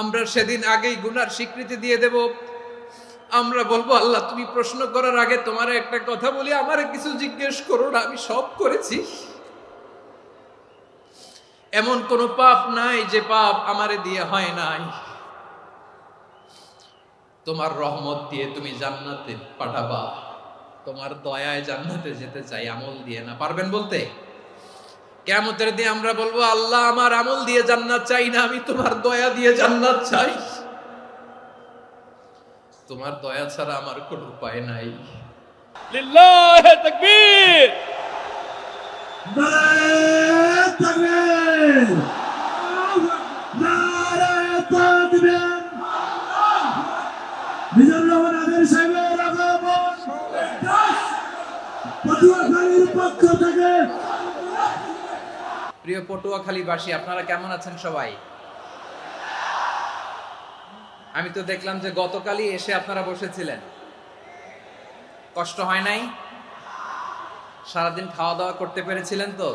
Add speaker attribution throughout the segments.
Speaker 1: আমরা সেদিন আগেই গুনার স্বীকৃতি দিয়ে দেব। আমরা বলবো, আল্লাহ তুমি প্রশ্ন করার আগে তোমার একটা কথা বলি, আমারে কিছু জিজ্ঞেস করো না, আমি সব করেছি। এমন কোন পাপ নাই যে পাপ আমারে দিয়ে হয় নাই। তোমার রহমত দিয়ে তুমি জান্নাতে পাঠাবা, তোমার দয়ায় জান্নাতে যেতে চাই, আমল দিয়ে না। পারবেন বলতে? কিয়ামতের দিন আমরা বলবো, আল্লাহ আমার আমল দিয়ে জান্নাত চাই না, আমি তোমার দয়া দিয়ে জান্নাত চাই। তোমার দয়া ছাড়া আমার কোনো উপায় নাই।
Speaker 2: লিল্লাহি তাকবীর,
Speaker 3: নারায়ে তাকবীর, নারায়ে তাকবীর। মিজানুর রহমান আদের সাহেবের আগমন পটুয়াখালীর পক্ষ থেকে।
Speaker 1: প্রিয় পটুয়াখালীবাসী, আপনারা কেমন আছেন সবাই? আমি তো দেখলাম যে গতকালই এসে আপনারা বসেছিলেন। কষ্ট হয় নাই? সারাদিন খাওয়া দাওয়া করতে পেরেছিলেন তো?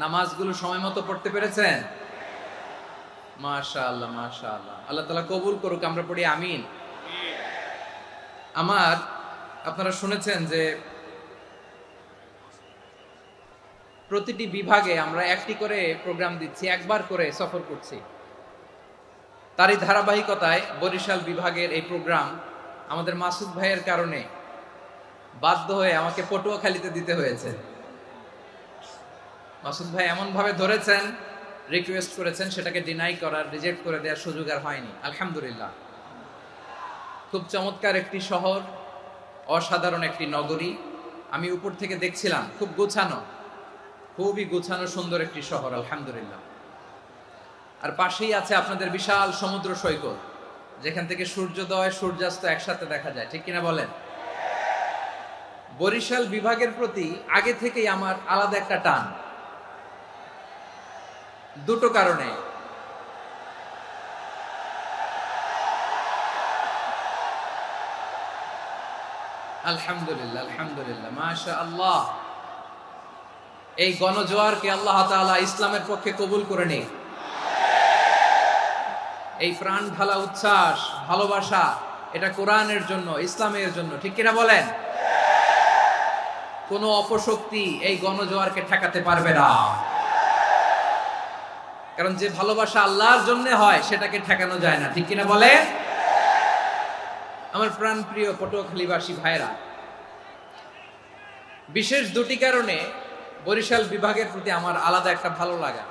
Speaker 1: নামাজগুলো সময় মতো পড়তে পেরেছেন? মাশাআল্লাহ, মাশাআল্লাহ। আল্লাহ তাআলা কবুল করুক, আমরা পড়ি আমিন। আপনারা শুনেছেন যে প্রতিটি বিভাগে আমরা একটি করে প্রোগ্রাম দিচ্ছি, একবার করে সফর করছি। তারই ধারাবাহিকতায় বরিশাল বিভাগের এই প্রোগ্রাম আমাদের মাসুদ ভাইয়ের কারণে বাধ্য হয়ে আমাকে পটুয়াখালীতে দিতে হয়েছে। মাসুদ ভাই এমন ভাবে ধরেছেন, রিকোয়েস্ট করেছেন, সেটাকে ডিনাই করার, রিজেক্ট করে দেওয়ার সুযোগ আর হয়নি। আলহামদুলিল্লাহ। খুব চমৎকার একটি শহর, অসাধারণ একটি নগরী। আমি উপর থেকে দেখছিলাম, খুব গোছানো, খুবই গোছানো সুন্দর একটি শহর, আলহামদুলিল্লাহ। আর পাশেই আছে আপনাদের বিশাল সমুদ্র সৈকত, যেখান থেকে সূর্যোদয় সূর্যাস্ত একসাথে দেখা যায়, ঠিক কিনা বলেন? বরিশাল বিভাগের প্রতি আগে থেকেই আমার আলাদা একটা টান, দুটো কারণে। আলহামদুলিল্লাহ, আলহামদুলিল্লাহ, মাশাআল্লাহ। এই গণজোয়ারকে আল্লাহ তাআলা ইসলামের পক্ষে কবুল করে নিক। এই প্রাণ ঢালা উচ্ছ্বাস, ভালোবাসা, এটা কোরআনের জন্য, ইসলামের জন্য, ঠিক কিনা বলেন? কোন অপশক্তি এই গণজোয়ারকে ঠেকাতে পারবে না। কারণ যে ভালোবাসা আল্লাহর জন্য হয় সেটাকে ঠেকানো যায় না, ঠিক কিনা বলে? আমার প্রাণ প্রিয় পটুয়াখালীবাসী ভাইরা, বিশেষ দুটি কারণে বরিশাল বিভাগের প্রতি আমার আলাদা একটা ভালো লাগা।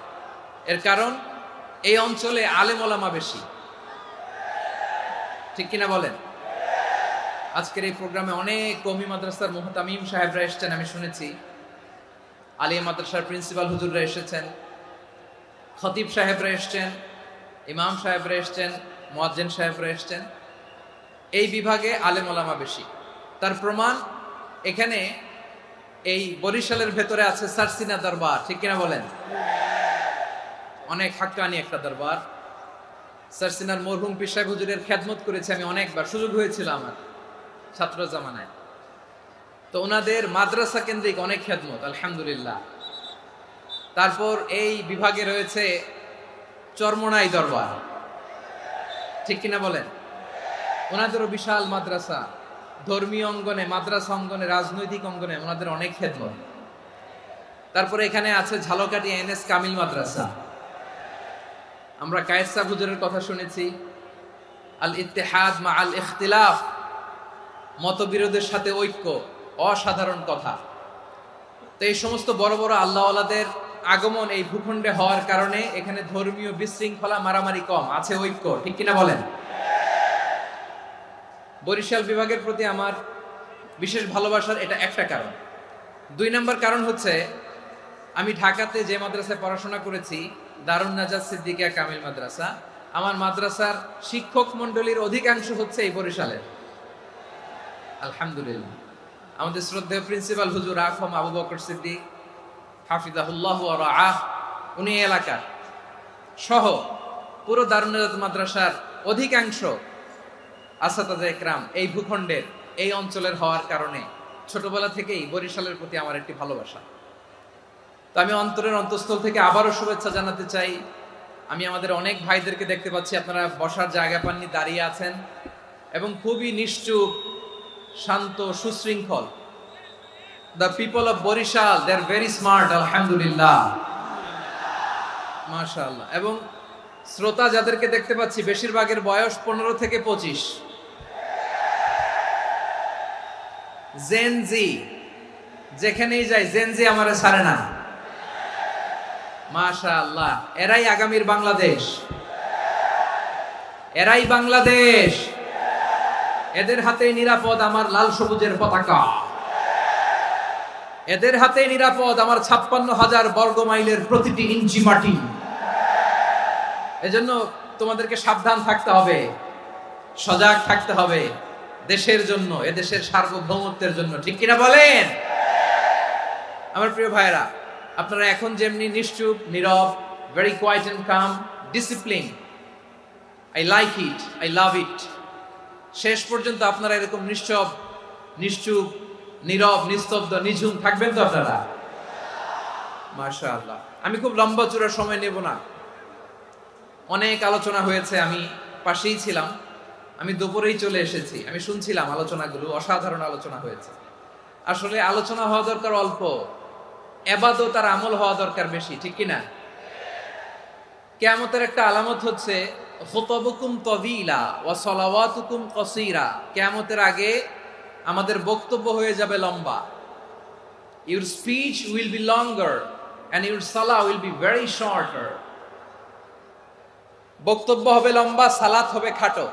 Speaker 1: এর কারণ, এই অঞ্চলে আলেম ওলামা বেশি, ঠিক কিনা বলেন? আজকের এই প্রোগ্রামে অনেক কওমি মাদ্রাসার মুহতামিম সাহেবরা এসেছেন, আমি শুনেছি। আলিয়া মাদ্রাসার প্রিন্সিপাল হুজুররা এসেছেন, খতিব সাহেবরা এসেছেন, ইমাম সাহেবরা এসেছেন, মুয়াজ্জিন সাহেবরা এসেছেন। এই বিভাগে আলেম ওলামা বেশি। তার প্রমাণ, এখানে এই বরিশালের ভেতরে আছে সারসিনা দরবার, ঠিক কিনা বলেন? অনেক হাক্কানি একটা দরবার। সারসিনার মরহুম পীর সাহেব হুজুরের খেদমত করেছি আমি অনেকবার, সুযোগ হয়েছিল আমার ছাত্র জামানায়। তো ওনাদের মাদ্রাসা কেন্দ্রিক অনেক খেদমত, আলহামদুলিল্লাহ। তারপর এই বিভাগে রয়েছে চরমোনাই দরবার, ঠিক কিনা বলেন? ওনাদেরও বিশাল মাদ্রাসা, ধর্মীয় অঙ্গনে, মাদ্রাসা অঙ্গনে, রাজনৈতিক অঙ্গনে ওনাদের অনেক খেদমত। তারপরে এখানে আছে ঝালকাঠি এনএস কামিল মাদ্রাসা। আমরা কায়েস সাহেব হুজুরের কথা শুনেছি, আল ইত্তেহাদ মা আল ইখতিলাফ, মতবিরোধের সাথে ঐক্য, অসাধারণ কথা। তো এই সমস্ত বড় বড় আল্লাহওয়ালাদের আগমন এই ভূখণ্ডে হওয়ার কারণে এখানে ধর্মীয় বিশৃঙ্খলা, মারামারি কম, আছে ঐক্য, ঠিক কিনা বলেন? বরিশাল বিভাগের প্রতি আমার বিশেষ ভালোবাসার এটা একটা কারণ। দুই নম্বর কারণ হচ্ছে, আমি ঢাকাতে যে মাদ্রাসায় পড়াশোনা করেছি, দারুন নাজাত সিদ্দিকিয়া কামিল মাদ্রাসা, আমার মাদ্রাসার শিক্ষক মন্ডলীর অধিকাংশ হচ্ছে এই বরিশালের, আলহামদুলিল্লাহ। আমাদের শ্রদ্ধেয় প্রিন্সিপাল হুজুর আখম আবু বকর সিদ্দিক হাফিজাহুল্লাহ ওয়া রাআহ, উনি এলাকার সহ পুরো দারুন নাজাত মাদ্রাসার অধিকাংশ আসাতাজা ইকরাম এই ভূখণ্ডের, এই অঞ্চলের হওয়ার কারণে ছোটবেলা থেকেই বরিশালের প্রতি আমার একটি ভালোবাসা। তো আমি অন্তরের অন্তঃস্থল থেকে আবারও শুভেচ্ছা জানাতে চাই আমি আমাদের অনেক ভাইদেরকে দেখতে পাচ্ছি আপনারা বসার জায়গা পাননি, দাঁড়িয়ে আছেন এবং খুবই নিশ্চুপ, শান্ত, সুশৃঙ্খল। The people of Barisal, they are very smart, আলহামদুলিল্লাহ, মাশাআল্লাহ। এবং শ্রোতা যাদেরকে দেখতে পাচ্ছি বেশিরভাগের বয়স 15 থেকে 25। জেনজি, যেখানেই যাই জেনজি আমারে ছাড়ে না, মাশাআল্লাহ। এরাই আগামীর বাংলাদেশ, এরাই বাংলাদেশ। এদের হাতে নিরাপদ আমার লাল সবুজের পতাকা, এদের হাতে নিরাপদ আমার 56,000 বর্গ মাইলের প্রতিটি ইঞ্চি মাটি। এজন্য তোমাদেরকে সাবধান থাকতে হবে, সজাগ থাকতে হবে দেশের জন্য, এদেশের সার্বভৌমত্বের জন্য, ঠিক কিনা বলেন? আমার প্রিয় ভাইরা, আপনারা এখন যেমনি নিশ্চুপ, নীরব, very quiet and calm, discipline, I like it, I love it. শেষ পর্যন্ত আপনারা এরকম নিশ্চুপ, নীরব, নিস্তব্ধ, নিঝুম থাকবেন তো আপনারা? মাশাআল্লাহ। আমি খুব লম্বা চূড়া সময় নেব না, অনেক আলোচনা হয়েছে, আমি পাশেই ছিলাম, আমি দুপুরেই চলে এসেছি, আমি শুনছিলাম আলোচনাগুলো, অসাধারণ আলোচনা হয়েছে। আসলে আলোচনা হওয়া দরকার অল্প, ইবাদত আর আমল হওয়া দরকার বেশি, ঠিক কিনা? কিয়ামতের একটা আলামত হচ্ছে খুতবুকুম তাওয়িলা ওয়া সালাওয়াতুকুম কাসীরা। কিয়ামতের আগে আমাদের বক্তব্য হয়ে যাবে লম্বা। Your speech will be longer and your salah will be very shorter. বক্তব্য হবে লম্বা, সালাত হবে খাটো।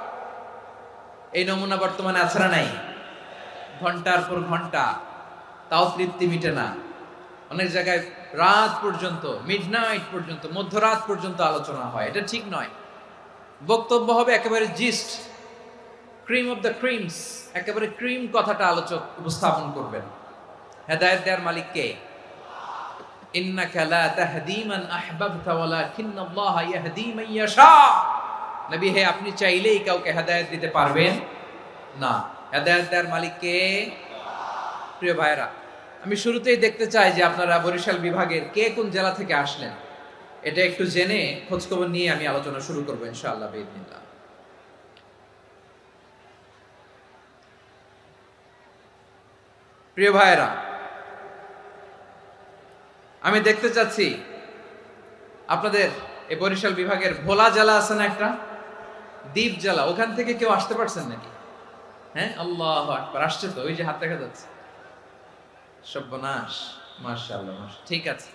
Speaker 1: এই নমুনা বর্তমানে আছে না নাই? ঘন্টার পর ঘন্টা, তাও তৃপ্তি মিটে না। অনেক জায়গায় রাত পর্যন্ত, মিডনাইট পর্যন্ত, মধ্যরাত পর্যন্ত আলোচনা হয়, এটা ঠিক নয়। বক্তব্য হবে একেবারে gist, cream of the creams, একেবারে ক্রিম কথাটা আলোচক উপস্থাপন করবেন। হেদায়েত দেওয়ার মালিক কে? ইন্নাকা লা তাহদি মান আহবাবতা ওয়ালাকিন্নাল্লাহা ইয়াহদি মান ইয়াশা। নবী হে, আপনি চাইলেই কাউকে হেদায়েত দিতে পারবেন না, হেদায়েত দেওয়ার মালিক কে? প্রিয় ভাইরা, আমি শুরুতেই দেখতে চাই যে আপনারা বরিশাল বিভাগের কে কোন জেলা থেকে আসলেন, এটা একটু জেনে খোঁজখবর নিয়ে আমি আলোচনা শুরু করবো ইনশাআল্লাহ বিইذنিল্লাহ। প্রিয় ভাইরা, আমি দেখতে চাচ্ছি আপনাদের এই বরিশাল বিভাগের ভোলা জেলা আছে না একটা, দ্বীপ জেলা, ওখান থেকে কেউ আসতে পারছেন নাকি? হ্যাঁ, আল্লাহু আকবার, আসছে তো, ওই যে হাত দেখা যাচ্ছে। সর্বনাশ, মাশাআল্লাহ, ঠিক আছে,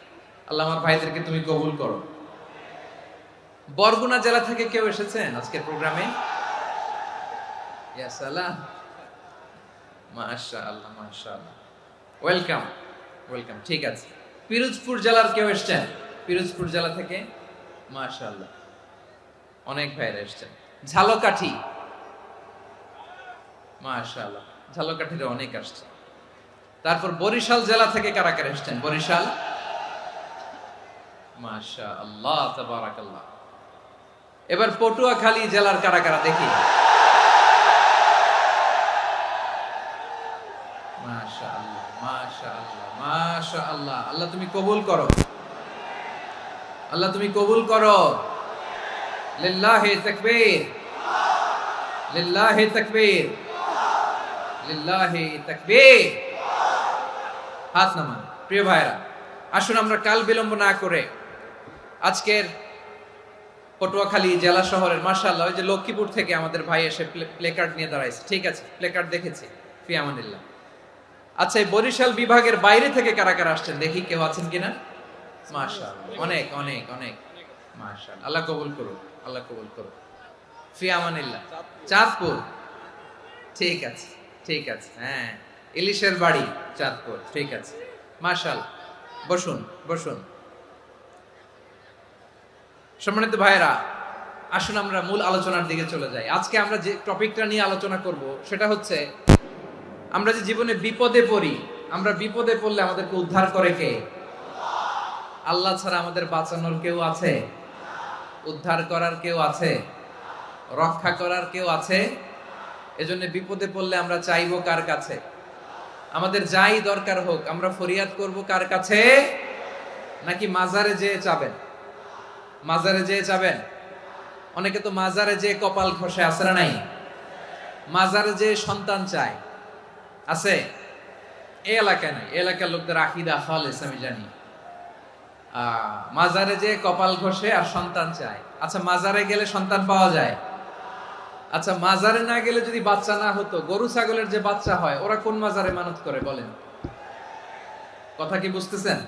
Speaker 1: আল্লাহ আমার ভাইদেরকে তুমি কবুল করো। বরগুনা জেলা থেকে কেউ এসেছেন আজকের প্রোগ্রামে? ইয়া সালাম, মাশাআল্লাহ, মাশাআল্লাহ, ওয়েলকাম, ওয়েলকাম, ঠিক আছে। পিরোজপুর জেলার কেউ এসেছেন? পিরোজপুর জেলা থেকে মাশাআল্লাহ অনেক ভাইরা এসেছেন। ঝালকাঠি, মাশাআল্লাহ, ঝালকাঠিতে অনেক আসছে। তারপর বরিশাল জেলা থেকে কারা কারা এসেছেন? বরিশাল, মাশাআল্লাহ, তাবারাকাল্লাহ। এবার পটুয়াখালী জেলার কারা কারা দেখি? মাশাআল্লাহ, মাশাআল্লাহ, মাশাআল্লাহ। আল্লাহ তুমি কবুল করো, আল্লাহ তুমি কবুল করো। লিল্লাহি তাকবীর, লিল্লাহি তাকবীর, লিল্লাহি তাকবীর। হাত নামান। প্রিয় ভাইরা, আসুন আমরা কাল বিলম্ব না করে আজকের পটুয়াখালী জেলা শহরের, মাশাআল্লাহ, ওই যে লক্ষ্মীপুর থেকে আমাদের ভাই এসে প্লেকার্ড নিয়ে দাঁড়াইছে, ঠিক আছে, প্লেকার্ড দেখেছি, ফি আমানিল্লাহ। আচ্ছা, এই বরিশাল বিভাগের বাইরে থেকে কারা কারা আসছেন দেখি, কেউ আছেন কিনা? মাশাআল্লাহ, অনেক অনেক অনেক, মাশাআল্লাহ, আল্লাহ কবুল করুন, আল্লাহ কবুল করুন, ফি আমানিল্লাহ। চাঁদপুর, ঠিক আছে, ঠিক আছে, হ্যাঁ, ইলিশের বাড়ি, চাঁদপুর, ঠিক আছে, মাশাআল্লাহ। বসুন, বসুন। সম্মানিত ভাইরা, আসুন আমরা মূল আলোচনার দিকে চলে যাই। আজকে আমরা যে টপিকটা নিয়ে আলোচনা করব সেটা হচ্ছে, আমরা যে জীবনে বিপদে পড়ি, আমরা বিপদে পড়লে আমাদেরকে উদ্ধার করে কে? আল্লাহ ছাড়া আমাদের বাঁচানোর কেউ আছে? উদ্ধার করার কেউ আছে? রক্ষা করার কেউ আছে? এজন্য বিপদে পড়লে আমরা চাইবো কার কাছে? আমাদের যাই দরকার হোক আমরা ফরিয়াদ করব কার কাছে? নাকি মাজারে যেয়ে চাবেন? মাজারে যেয়ে যাবেন? অনেকে তো মাজারে যে কপাল ঘষে, আছে না নাই? মাজারে যে সন্তান চায়, আছে? এই এলাকায় নাই, এই এলাকার লোকদের আকীদা খালেস আমি জানি। মাজারে যে কপাল ঘষে আর সন্তান চায়। আচ্ছা, মাজারে গেলে সন্তান পাওয়া যায়? আচ্ছা, মাজারে না গেলে যদি বাচ্চা না হতো, গরু ছাগলের যে বাচ্চা হয় ওরা কোন মাজারে মানত করে বলেন? কথা কি বুঝতেছেন?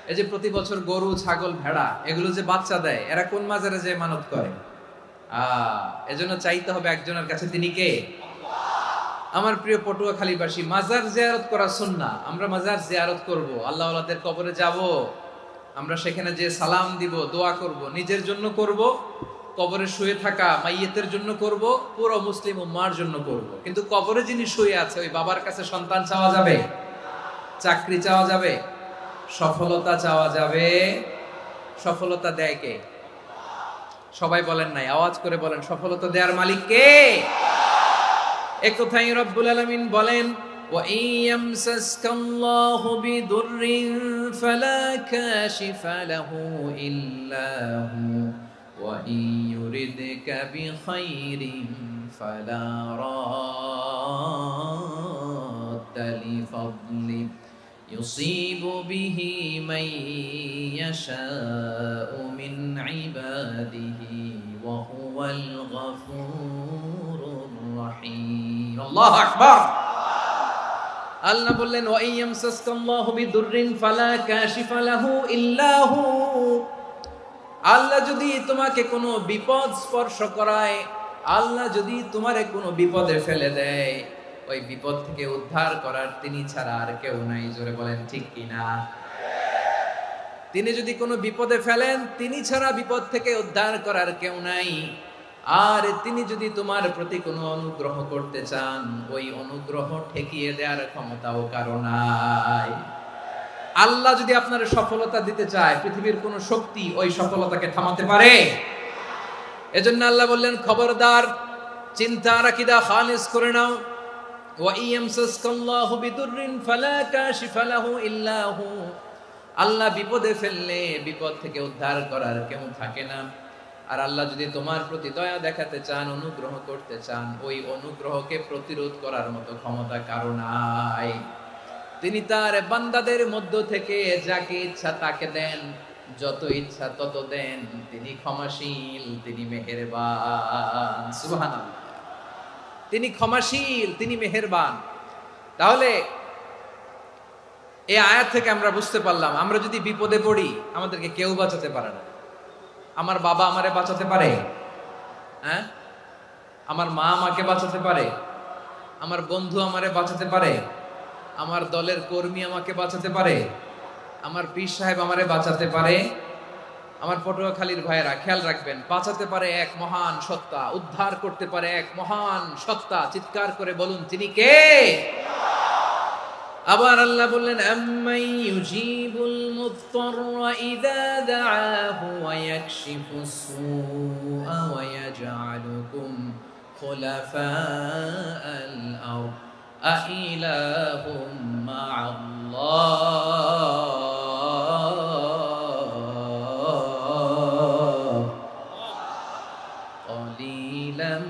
Speaker 1: এই যে প্রতি বছর গরু ছাগল ভেড়া এগুলো যে বাচ্চা দেয়, এরা কোন মাজারে যে মানত করে? এজন্য চাইতে হবে একজনের কাছে, তিনি কে? আমার প্রিয় পটুয়াখালীবাসী, মাজার জিয়ারত করা সুন্নাহ। আমরা মাজার জিয়ারত করব, আল্লাহ ওয়ালাদের কবরে যাব, আমরা সেখানে যে সালাম দিব, দোয়া করব, নিজের জন্য করব, কবরে শুয়ে থাকা মাইয়েতের জন্য করব, পুরো মুসলিম উম্মার জন্য করব। কিন্তু কবরে যিনি শুয়ে আছে ওই বাবার কাছে সন্তান চাওয়া যাবে? চাকরি চাওয়া যাবে? সফলতা চাওয়া যাবে? সফলতা দেয় কে? সবাই বলেন নাই, আওয়াজ করে বলেন, সফলতা দেওয়ার মালিক কে? এক কথাই রব্বুল আলামিন বলেন, ওয়া ইয়ামসাসকাল্লাহু বিদুররিন ফালা কাশিফা লাহু ইল্লা হু ওয়া ইয়ুরিদকা বিখাইরিন ফালা রাদ্দা লিফাদলি ইউসিবু বিহি মান ইয়াশাউ মিন ইবাদিহি ওয়া হুয়াল গফুরুর রহিম। আল্লাহু আকবার। আল্লাহ বললেন, ওয়া ইয়ামসাসকাল্লাহু বিদুররিন ফালা কাশিফা লাহু ইল্লা হু। আল্লাহ যদি তোমাকে কোনো বিপদ স্পর্শ করায়, আল্লাহ যদি তোমারে কোনো বিপদে ফেলে দেয়, ওই বিপদ থেকে উদ্ধার করার তিনি ছাড়া আর কেউ নাই। জোরে বলেন ঠিক কিনা? তিনি যদি কোনো বিপদে ফেলেন, তিনি ছাড়া বিপদ থেকে উদ্ধার করার কেউ নাই। আর তিনি যদি তোমার প্রতি কোনো অনুগ্রহ করতে চান, ওই অনুগ্রহ ঠেকিয়ে দেওয়ার ক্ষমতাও কারো নাই। আল্লাহ যদি আপনার সফলতা দিতে চায়, পৃথিবীর কোনো শক্তি ওই সফলতাকে থামাতে পারে? এজন্য আল্লাহ বললেন, খবরদার, চিন্তা আকীদা খালিস করে নাও। ওয়া ইয়ামসাসকাল্লাহু বিদুররিন ফালা কাশিফা লাহু ইল্লা হু। আল্লাহ বিপদে ফেললে বিপদ থেকে উদ্ধার করার কেউ থাকে না। আর আল্লাহ যদি তোমার প্রতি দয়া দেখাতে চান, অনুগ্রহ করতে চান, ওই অনুগ্রহকে প্রতিরোধ করার মতো ক্ষমতা কারো নাই। তিনি তার বান্দাদের মধ্য থেকে যাকে ইচ্ছা তাকে দেন, যত ইচ্ছা তত দেন। তিনি ক্ষমাশীল, তিনি মেহেরবান। সুবহানাল্লাহ। তিনি ক্ষমাশীল, তিনি মেহেরবান। তাহলে এই আয়াত থেকে আমরা বুঝতে পারলাম, আমরা যদি বিপদে পড়ি আমাদেরকে কেউ বাঁচাতে পারে না। আমার বাবা আমারে বাঁচাতে পারে? হ্যাঁ? আমার মা আমাকে বাঁচাতে পারে? আমার বন্ধু আমারে বাঁচাতে পারে? আমার দলের কর্মী আমাকে বাঁচাতে পারে? আমার পীর সাহেব আমারে বাঁচাতে পারে? আমার পটুয়াখালীর ভাইয়েরা খেয়াল রাখবেন, বাঁচাতে পারে এক মহান সত্তা, উদ্ধার করতে পারে এক মহান সত্তা। চিৎকার করে বলুন, তিনি কে? আবার আল্লাহ বললেন, আম্মাই ইউজিবুল মুত্তাররা ইযা দাআহু ওয়া ইয়াকশিফুস সুআ ওয়া ইয়াজআলুকুম খুলাফাআল আরদ আইলাহুম মা'আল্লাহ ক্বালিলাম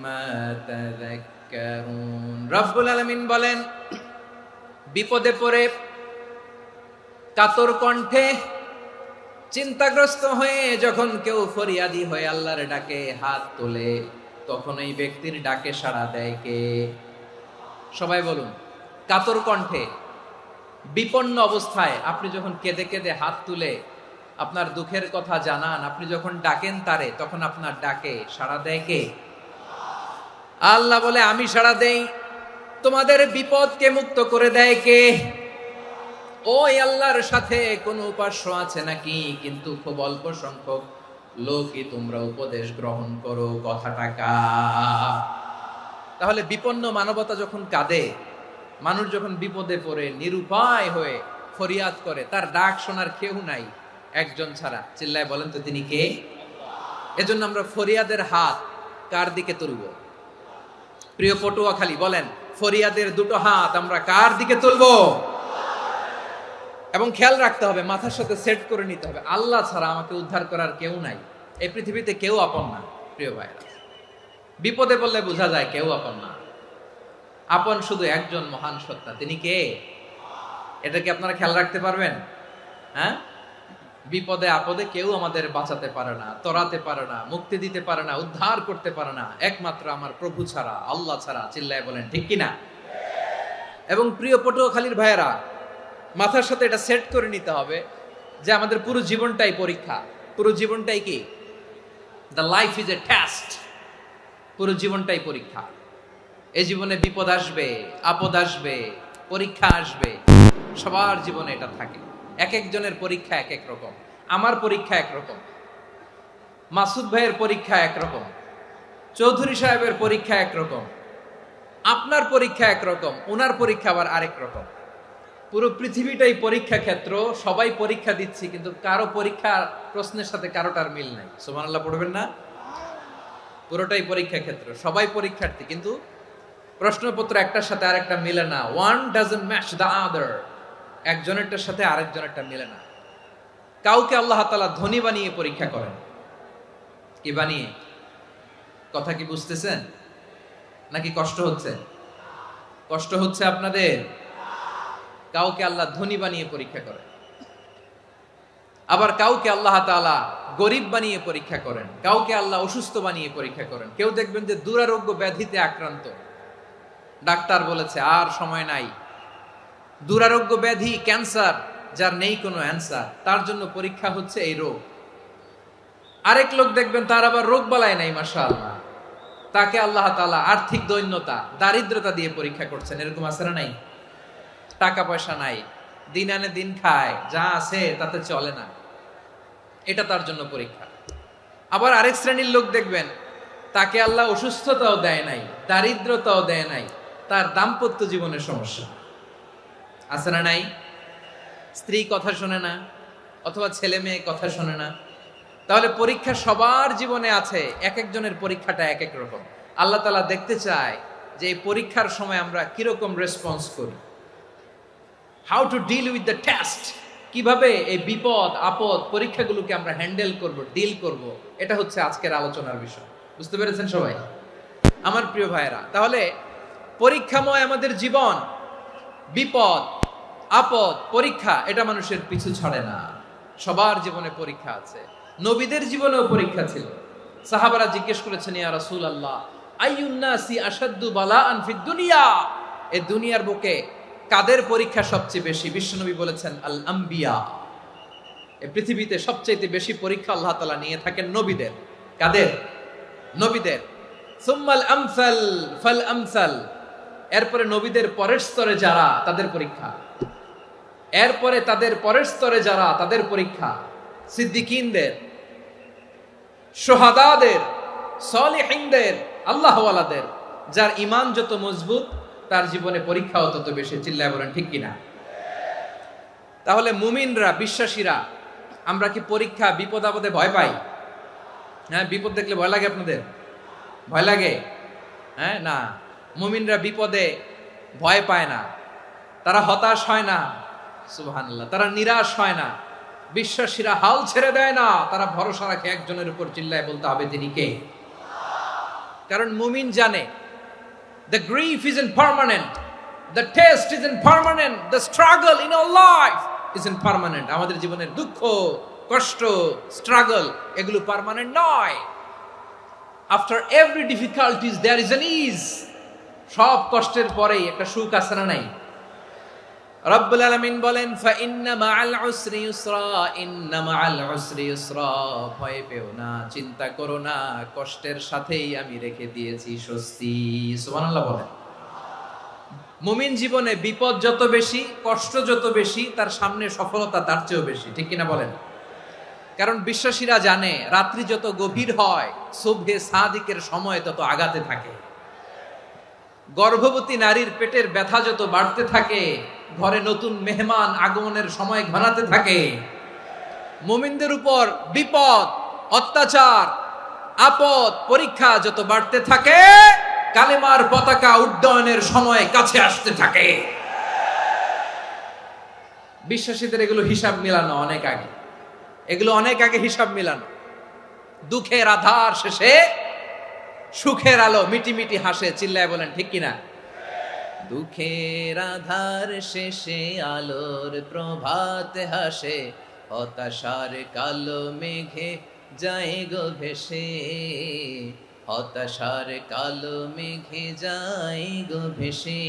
Speaker 1: মা তাযাক্কারুন। রব্বুল আলামিন বলেন, বিপদে পড়ে কাতর কণ্ঠে চিন্তাগ্রস্ত হয়ে যখন কেউ ফরিয়াদি হয়ে আল্লাহর ডাকে হাত তোলে, তখন এই ব্যক্তির ডাকে সাড়া দেয় কে? সবাই বলুন। কাতর কণ্ঠে বিপন্ন অবস্থায় আপনি যখন কেঁদে কেঁদে হাত তুলে আপনার দুঃখের কথা জানান, আপনি যখন ডাকেন তারে, তখন আপনার ডাকে সাড়া দেয় কে? আল্লাহ বলে, আমি সাড়া দেই। তোমাদের বিপদকে মুক্ত করে দেয় কে? ওই আল্লাহর সাথে কোন উপাস্য আছে নাকি? কিন্তু খুব অল্প সংখ্যক লোকই তোমরা উপদেশ গ্রহণ করো। কথাটা কার? তাহলে বিপন্ন মানবতা যখন কাঁদে, মানুষ যখন বিপদে পড়ে নিরুপায় হয়ে ফরিয়াদ করে, তার ডাক শোনার কেউ নাই একজন ছাড়া। চিল্লায় বলেন তো, তিনি কে? এজন্য আমরা ফরিয়াদের হাত কার দিকে তুলব? প্রিয় পটুয়াখালী বলেন, ফরিয়াদের দুটো হাত আমরা কার দিকে তুলবো? এবং খেয়াল রাখতে হবে, মাথার সাথে সেট করে নিতে হবে, আল্লাহ ছাড়া আমাকে উদ্ধার করার কেউ নাই। এই পৃথিবীতে কেউ আপন না প্রিয় ভাইরা। বিপদে পড়লে বোঝা যায় কেউ আপন না। আপন শুধু একজন মহান সত্তা, তিনি কে? এটা কি আপনারা খেয়াল রাখতে পারবেন? হ্যাঁ, বিপদে আপদে কেউ আমাদের বাঁচাতে পারে না, তরাতে পারে না, মুক্তি দিতে পারে না, উদ্ধার করতে পারে না, একমাত্র আমার প্রভু ছাড়া, আল্লাহ ছাড়া। চিল্লায় বলেন ঠিক কিনা? এবং প্রিয় পটুয়াখালীর ভাইয়েরা, মাথার সাথে এটা সেট করে নিতে হবে যে আমাদের পুরো জীবনটাই পরীক্ষা। পুরো জীবনটাই কি? The life is a test. পুরো জীবনটাই পরীক্ষা। এই জীবনে বিপদ আসবে, আপদ আসবে, পরীক্ষা আসবে, সবার জীবনে এটা থাকে। এক একজনের পরীক্ষা এক এক রকম। আমার পরীক্ষা একরকম, মাসুদ ভাইয়ের পরীক্ষা একরকম, চৌধুরী সাহেবের পরীক্ষা একরকম, আপনার পরীক্ষা একরকম, ওনার পরীক্ষা আবার আরেক রকম। পুরো পৃথিবীটাই পরীক্ষা ক্ষেত্র, সবাই পরীক্ষা দিচ্ছি, কিন্তু কারো পরীক্ষা প্রশ্নের সাথে কারোটার মিল নাই। সুবহানাল্লাহ পড়বেন না? পুরোটাই পরীক্ষা ক্ষেত্র, সবাই পরীক্ষার্থী, কিন্তু প্রশ্নপত্র একটার সাথে আরেকটা মিলে না। One doesn't match the other. একজনেরটার সাথে আরেকজনেরটা মিলে না। কাউকে আল্লাহ তাআলা ধনী বানিয়ে পরীক্ষা করেন। কি বানিয়ে? কথা কি বুঝতেছেন নাকি কষ্ট হচ্ছে? কষ্ট হচ্ছে আপনাদের? কাউকে আল্লাহ ধনী বানিয়ে পরীক্ষা করেন, আবার কাউকে আল্লাহ তাআলা গরিব বানিয়ে পরীক্ষা করেন, কাউকে আল্লাহ অসুস্থ বানিয়ে পরীক্ষা করেন। কেউ দেখবেন যে দুরারোগ্য ব্যাধিতে আক্রান্ত, ডাক্তার বলেছে আর সময় নাই, দুরারোগ্য ব্যাধি, ক্যান্সার, যার নেই কোনো অ্যান্সার, তার জন্য পরীক্ষা হচ্ছে এই রোগ। আরেক লোক দেখবেন তার আবার রোগ বালাই নাই, মাশাআল্লাহ, তাকে আল্লাহ তাআলা আর্থিক দৈন্যতা, দারিদ্রতা দিয়ে পরীক্ষা করছেন। এরকম আছে না নাই? টাকা পয়সা নাই, দিন আনে দিন খায়, যা আছে তাতে চলে না, এটা তার জন্য পরীক্ষা। আবার আরেক শ্রেণীর লোক দেখবেন তাকে আল্লাহ অসুস্থতাও দেয় নাই, দারিদ্রতাও দেয় নাই, তার দাম্পত্য জীবনের সমস্যা আছে না নাই? স্ত্রী কথা শোনে না, অথবা ছেলে মেয়ে কথা শোনে না। তাহলে পরীক্ষা সবার জীবনে আছে, এক একজনের পরীক্ষাটা এক এক রকম। আল্লাহ তাআলা দেখতে চায় যে এই পরীক্ষার সময় আমরা কিরকম রেসপন্স করি, how to deal with the test, কিভাবে এই বিপদ আপদ পরীক্ষাগুলোকে আমরা হ্যান্ডেল করব, ডিল করব। এটা হচ্ছে আজকের আলোচনার বিষয়। বুঝতে পেরেছেন সবাই আমার প্রিয় ভাইয়েরা? তাহলে পরীক্ষাময় আমাদের জীবন, বিপদ আপদ পরীক্ষা, এটা মানুষের পিছু ছাড়ে না। সবার জীবনে পরীক্ষা আছে। নবীদের জীবনেও পরীক্ষা ছিল। সাহাবারা জিজ্ঞেস করেছেন, ইয়া রাসূলুল্লাহ, আইয়ুন নাসি আশাদ্দু বালাআন ফিদ দুনিয়া, এই দুনিয়ার বুকে কাদের পরীক্ষা সবচেয়ে বেশি? বিশ্বনবী বলেছেন, আল আম্বিয়া। এই পৃথিবীতে সবচেয়ে বেশি পরীক্ষা আল্লাহ তাআলা নিয়ে থাকেন নবীদের। কাদের? নবীদের। সুম্মাল আমসাল ফাল আমসাল, এরপরে নবীদের পরের স্তরে যারা, তাদের পরীক্ষা। এরপরে তাদের পরের স্তরে যারা, তাদের পরীক্ষা। সিদ্দিকিনদের, শুহাদাদের, সলিহিনদের, আল্লাহওয়ালাদের। যার ঈমান যত মজবুত, তার জীবনে পরীক্ষাও তত বেশি। চিল্লায় বলেন ঠিক কিনা? তাহলে মুমিনরা, বিশ্বাসীরা, আমরা কি পরীক্ষা বিপদ আপদে ভয় পাই? হ্যাঁ, বিপদ দেখলে ভয় লাগে আপনাদের? ভয় লাগে? হ্যাঁ, না, মুমিনরা বিপদে ভয় পায় না, তারা হতাশ হয় না, সুবহানাল্লাহ, তারা নিরাশ হয় না। বিশ্বাসীরা হাল ছেড়ে দেয় না, তারা ভরসা রাখে একজনের উপর। চিল্লায় বলতে হবে তিনি কে? কারণ মুমিন জানে the grief isn't permanent, the test isn't permanent, the struggle in our life isn't permanent. আমাদের জীবনের দুঃখ, কষ্ট, স্ট্রাগল, এগুলো পার্মানেন্ট নয়। After every difficulties there is an ease. সব কষ্টের পরেই একটা সুখ আছে না নাই? রব্বুল আলামিন বলেন, ফাইন্না মাআল উসরি ইউসরা, ইন্না মাআল উসরি ইউসরা, ভয় পেও না, চিন্তা করো না, কষ্টের সাথেই আমি রেখে দিয়েছি স্বস্তি। সুবহানাল্লাহ বলেন। মুমিন জীবনে বিপদ যত বেশি, কষ্ট যত বেশি, তার সামনে সফলতা তার চেয়েও বেশি। ঠিক কিনা বলেন? কারণ বিশ্বাসীরা জানে রাত্রি যত গভীর হয়, সুবহে সাদিকের সময় তত আগাতে থাকে। গর্ভবতী নারীর পেটের ব্যথা যত বাড়তে থাকে, ঘরে নতুন মেহমান আগমনের সময় ঘনাতে থাকে। মুমিনদের উপর বিপদ, অত্যাচার, আপদ, পরীক্ষা যত বাড়তে থাকে, কালেমার পতাকা উড্ডয়নের সময় কাছে আসতে থাকে। বিশ্বাসীদের এগুলো হিসাব মিলানো অনেক আগে, এগুলো অনেক আগে হিসাব মিলানো। দুঃখের আধার শেষে সুখের আলো মিটি মিটি হাসে, চিল্লায় বলেন ঠিক কিনা? দুঃখের আধার শেষে আলোর প্রভাত হাসে, হতাশার কালো মেঘে যায় গো ভেসে, হতাশার কালো মেঘে যায় গো ভেসে।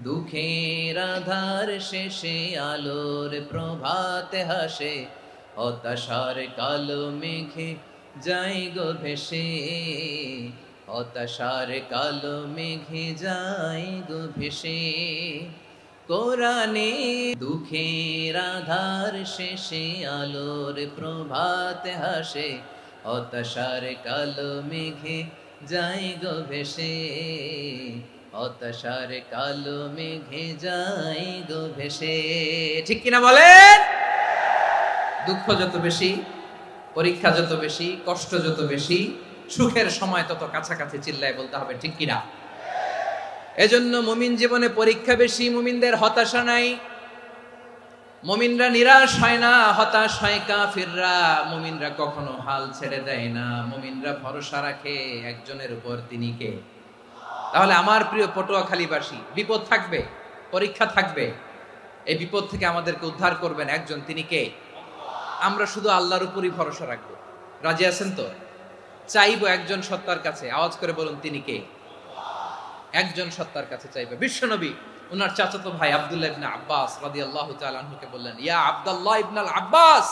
Speaker 1: দুঃখের আধার শেষে আলোর প্রভাত হাসে, হতাশার কালো মেঘে যায় গো ভেসে, হতাশার কালো মেঘে যায় গো ভেসে। কোরআনে দুঃখের আধার শেষে আলোর প্রভাত হাসে, হতাশার কালো মেঘে যায় গো ভেসে, হতাশার কালো মেঘে যায় গো ভেসে। ঠিক কিনা বলেন? দুঃখ যত বেশি, পরীক্ষা যত বেশি, কষ্ট যত বেশি, সুখের সময় তত কাছাকাছি, চিল্লায় বলতে হবে ঠিক কিনা? এজন্য মুমিন জীবনে পরীক্ষা বেশি, মুমিনদের হতাশা নাই। মুমিনরা নিরাশ হয় না, হতাশ হয় কাফিররা। মুমিনরা কখনো হাল ছেড়ে দেয় না, মুমিনরা ভরসা রাখে একজনের উপর, তিনি কে? তাহলে আমার প্রিয় পটুয়াখালীবাসী, বিপদ থাকবে, পরীক্ষা থাকবে, এই বিপদ থেকে আমাদেরকে উদ্ধার করবেন একজন, তিনি কে? আমরা শুধু আল্লাহর উপরই ভরসা রাখবো। রাজি আছেন তো? চাইবো একজন সত্তার কাছে, আওয়াজ করে বলুন তিনি কে? একজন সত্তার কাছে চাইবে। বিশ্বনবী ওনার চাচাতো ভাই আব্দুল্লাহ ইবনে আব্বাস রাদিয়াল্লাহু তাআলা আনহুকে বললেন, ইয়া আব্দুল্লাহ ইবনুল আব্বাস,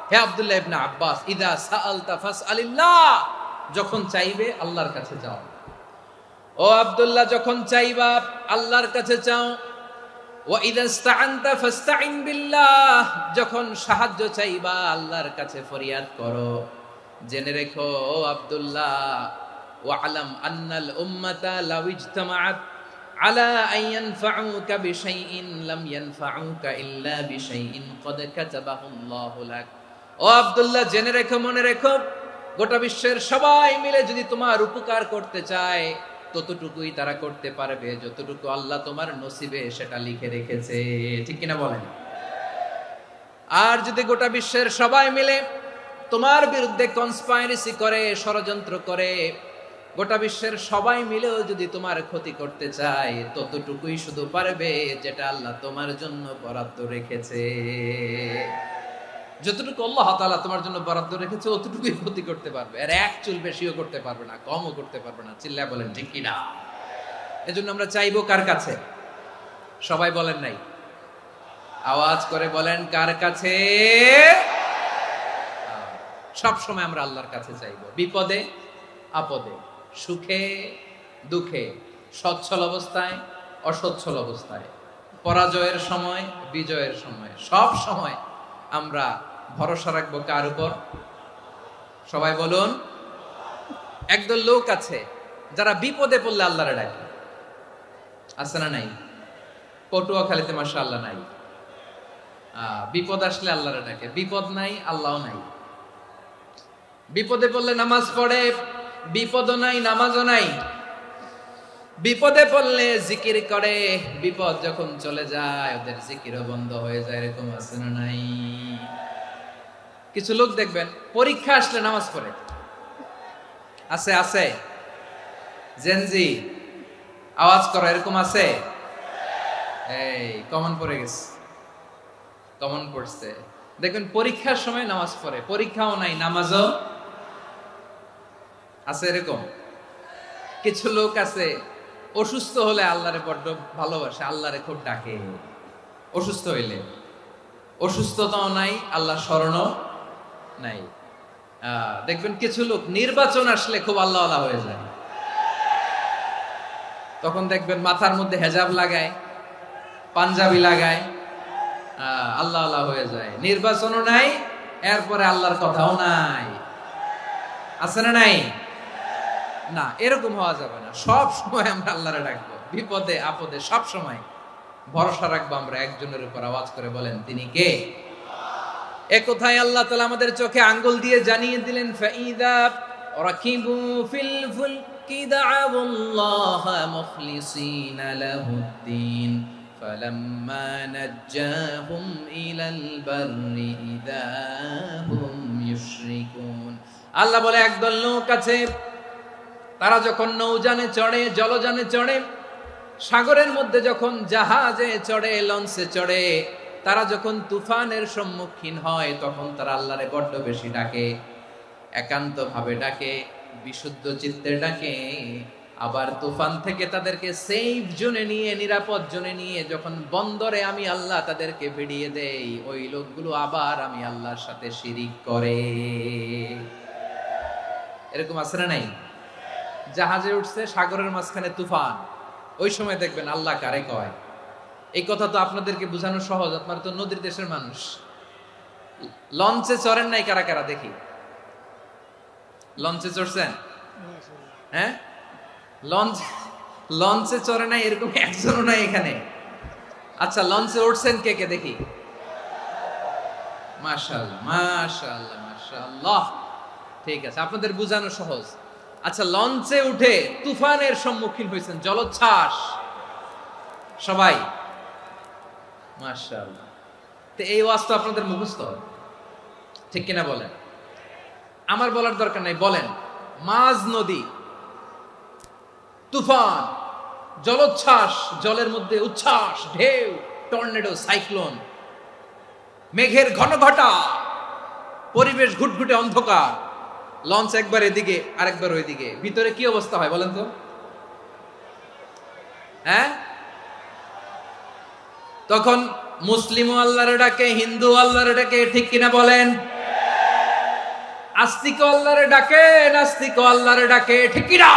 Speaker 1: হে আব্দুল্লাহ ইবনে আব্বাস, ইদা সাআলতা ফাসআলিল্লাহ, যখন চাইবে আল্লাহর কাছে যাও। ও আব্দুল্লাহ, যখন চাইবা আল্লাহর কাছে চাও। ওয়া ইদা ইসতাআনতা ফাসতাইন বিল্লাহ, যখন সাহায্য চাইবা আল্লাহর কাছে ফরিয়াদ করো। জেনে রেখো ও আব্দুল্লাহ, ওয়া'লাম আন্নাল উম্মাতা লাউ ইজতামাআত আলা আন ইয়ানফাউকা বিশাইইন লাম ইয়ানফাউকা ইল্লা বিশাইইন ক্বাদ কাতাবাহু আল্লাহু লাক। ও আব্দুল্লাহ, জেনে রেখো, মনে রেখো, গোটা বিশ্বের সবাই মিলে যদি তোমার উপকার করতে চায় ততটুকুই তারা করতে পারবে যতটুকু আল্লাহ তোমার নসিবে সেটা লিখে রেখেছে। ঠিক কিনা বলেন? আর যদি গোটা বিশ্বের সবাই মিলে তোমার বিরুদ্ধে কনস্পাইরেসি করে, ষড়যন্ত্র করে, গোটা বিশ্বের সবাই মিলেও যদি তোমার ক্ষতি করতে চায় ততটুকুই শুধু পারবে যেটা আল্লাহ তোমার জন্য বরাদ্দ রেখেছে। যতটুকু আল্লাহ তাআলা তোমার জন্য বরাদ্দ রেখেছে অতটুকুই ক্ষতি করতে পারবে, আর এক চুল বেশিও করতে পারবে না, কমও করতে পারবে না। চিল্লায় বলেন ঠিক কিনা? এজন্য আমরা চাইবো কার কাছে? সবাই বলেন নাই, আওয়াজ করে বলেন কার কাছে? সব সময় আমরা আল্লাহর কাছে চাইবো, বিপদে আপদে, সুখে দুঃখে, সচ্ছল অবস্থায় অসচ্ছল অবস্থায়, পরাজয়ের সময় বিজয়ের সময়, সব সময় আমরা ভরসা রাখবো কার উপর? সবাই বলুন। একদল লোক আছে যারা বিপদে পড়লে আল্লাহরে ডাকে, আছে না নাই? পটুয়াখালীতে মাশাআল্লাহ নাই। বিপদ আসলে আল্লাহরে ডাকে, বিপদ নাই আল্লাহও নাই। বিপদে পড়লে নামাজ পড়ে, বিপদও নাই নামাজও নাই। বিপদে পড়লে জিকির করে, বিপদ যখন চলে যায় ওদের জিকিরও বন্ধ হয়ে যায়। এরকম আছে না নাই? কিছু লোক দেখবেন পরীক্ষা আসলে নামাজ পড়ে, আছে আছে? জেনজি আওয়াজ করো, এরকম আছে? এই কমন পড়ে গেছে, কমন পড়ছে। দেখবেন পরীক্ষার সময় নামাজ পড়ে, পরীক্ষাও নাই নামাজও আছে। এরকম কিছু লোক আছে অসুস্থ হলে আল্লাহরে বড্ড ভালোবাসে, আল্লাহরে খুব ডাকে। অসুস্থ হইলে অসুস্থতাও নাই, আল্লাহ স্মরণও নাই। দেখবেন কিছু লোক নির্বাচন আসলে খুব আল্লাহওয়ালা হয়ে যায়, তখন দেখবেন মাথার মধ্যে হেজাব লাগায়, পাঞ্জাবি লাগায়, আল্লাহওয়ালা হয়ে যায়। নির্বাচনও নাই, এরপরে আল্লাহর কথাও নাই। আছে না নাই? না, এরকম হওয়া যাবে না। সব সময় আমরা আল্লাহরে ডাকবো, বিপদে আপদে সব সময় ভরসা রাখবো আমরা একজনের উপর। আওয়াজ করে বলেন তিনি কে? এ কথায় আল্লাহ তাআলা আমাদের চোখে আঙ্গুল দিয়ে জানিয়ে দিলেন, ফাইদা রাকিবু ফিল ফুলকি দা'আবুল্লাহ মুখলিসিনা লাহুদ্দিন فلما نجاهم إلى البر إذا هم يشركون আল্লাহ বলে একদল লোক আছে তারা যখন নৌযানে চড়ে জলযানে চড়ে সাগরের মধ্যে যখন জাহাজে চড়ে লঞ্চে চড়ে তারা যখন তুফানের সম্মুখীন হয় তখন তারা আল্লাহরে বড্ড বেশি ডাকে একান্ত ভাবে ডাকে বিশুদ্ধ চিত্তে ডাকে আবার তুফান থেকে তাদেরকে সেফ জোনে নিয়ে নিরাপদ জোনে নিয়ে যখন বন্দরে আমি আল্লাহ তাদেরকে ভিড়িয়ে দেই ওই লোকগুলো আবার আমি আল্লাহর সাথে শিরিক করে এরকম আছে না নাই জাহাজে উঠছে সাগরের মাঝখানে তুফান ওই সময় দেখবেন আল্লাহ কারে কয় এই কথা তো আপনাদেরকে বোঝানো সহজ আপনারা তো নদীর দেশের মানুষ লঞ্চে চড়েন নাই কারা কারা দেখি লঞ্চে চড়ছেন হ্যাঁ লঞ্চে চড়ে নাই এরকম একজনও নাই এখানে আচ্ছা লঞ্চে উঠছেন কে কে দেখি মাশাআল্লাহ মাশাআল্লাহ মাশাআল্লাহ ঠিক আছে আপনাদের বোঝানো সহজ আচ্ছা লঞ্চে উঠে তুফানের সম্মুখীন হয়েছেন জলোচ্ছ্বাস সবাই মাশাআল্লাহ তো এই ওয়াজ তো আপনাদের মুখস্থ ঠিক কিনা বলেন আমার বলার দরকার নাই বলেন মাঝ নদী তুফান জলোচ্ছ্বাস জলের মধ্যে উচ্ছ্বাস ঢেউ টর্নেডো সাইক্লোন মেঘের ঘনঘটা পরিবেশ ঘুটঘুটে অন্ধকার লঞ্চ একবার এদিকে আরেকবার ওইদিকে ভিতরে কি অবস্থা হয় বলেন তো হ্যাঁ তখন মুসলিম আল্লাহর ডাকে হিন্দু আল্লাহর ডাকে ঠিক কিনা বলেন আস্তিক আল্লাহর ডাকে নাস্তিক আল্লাহর ডাকে ঠিক কিনা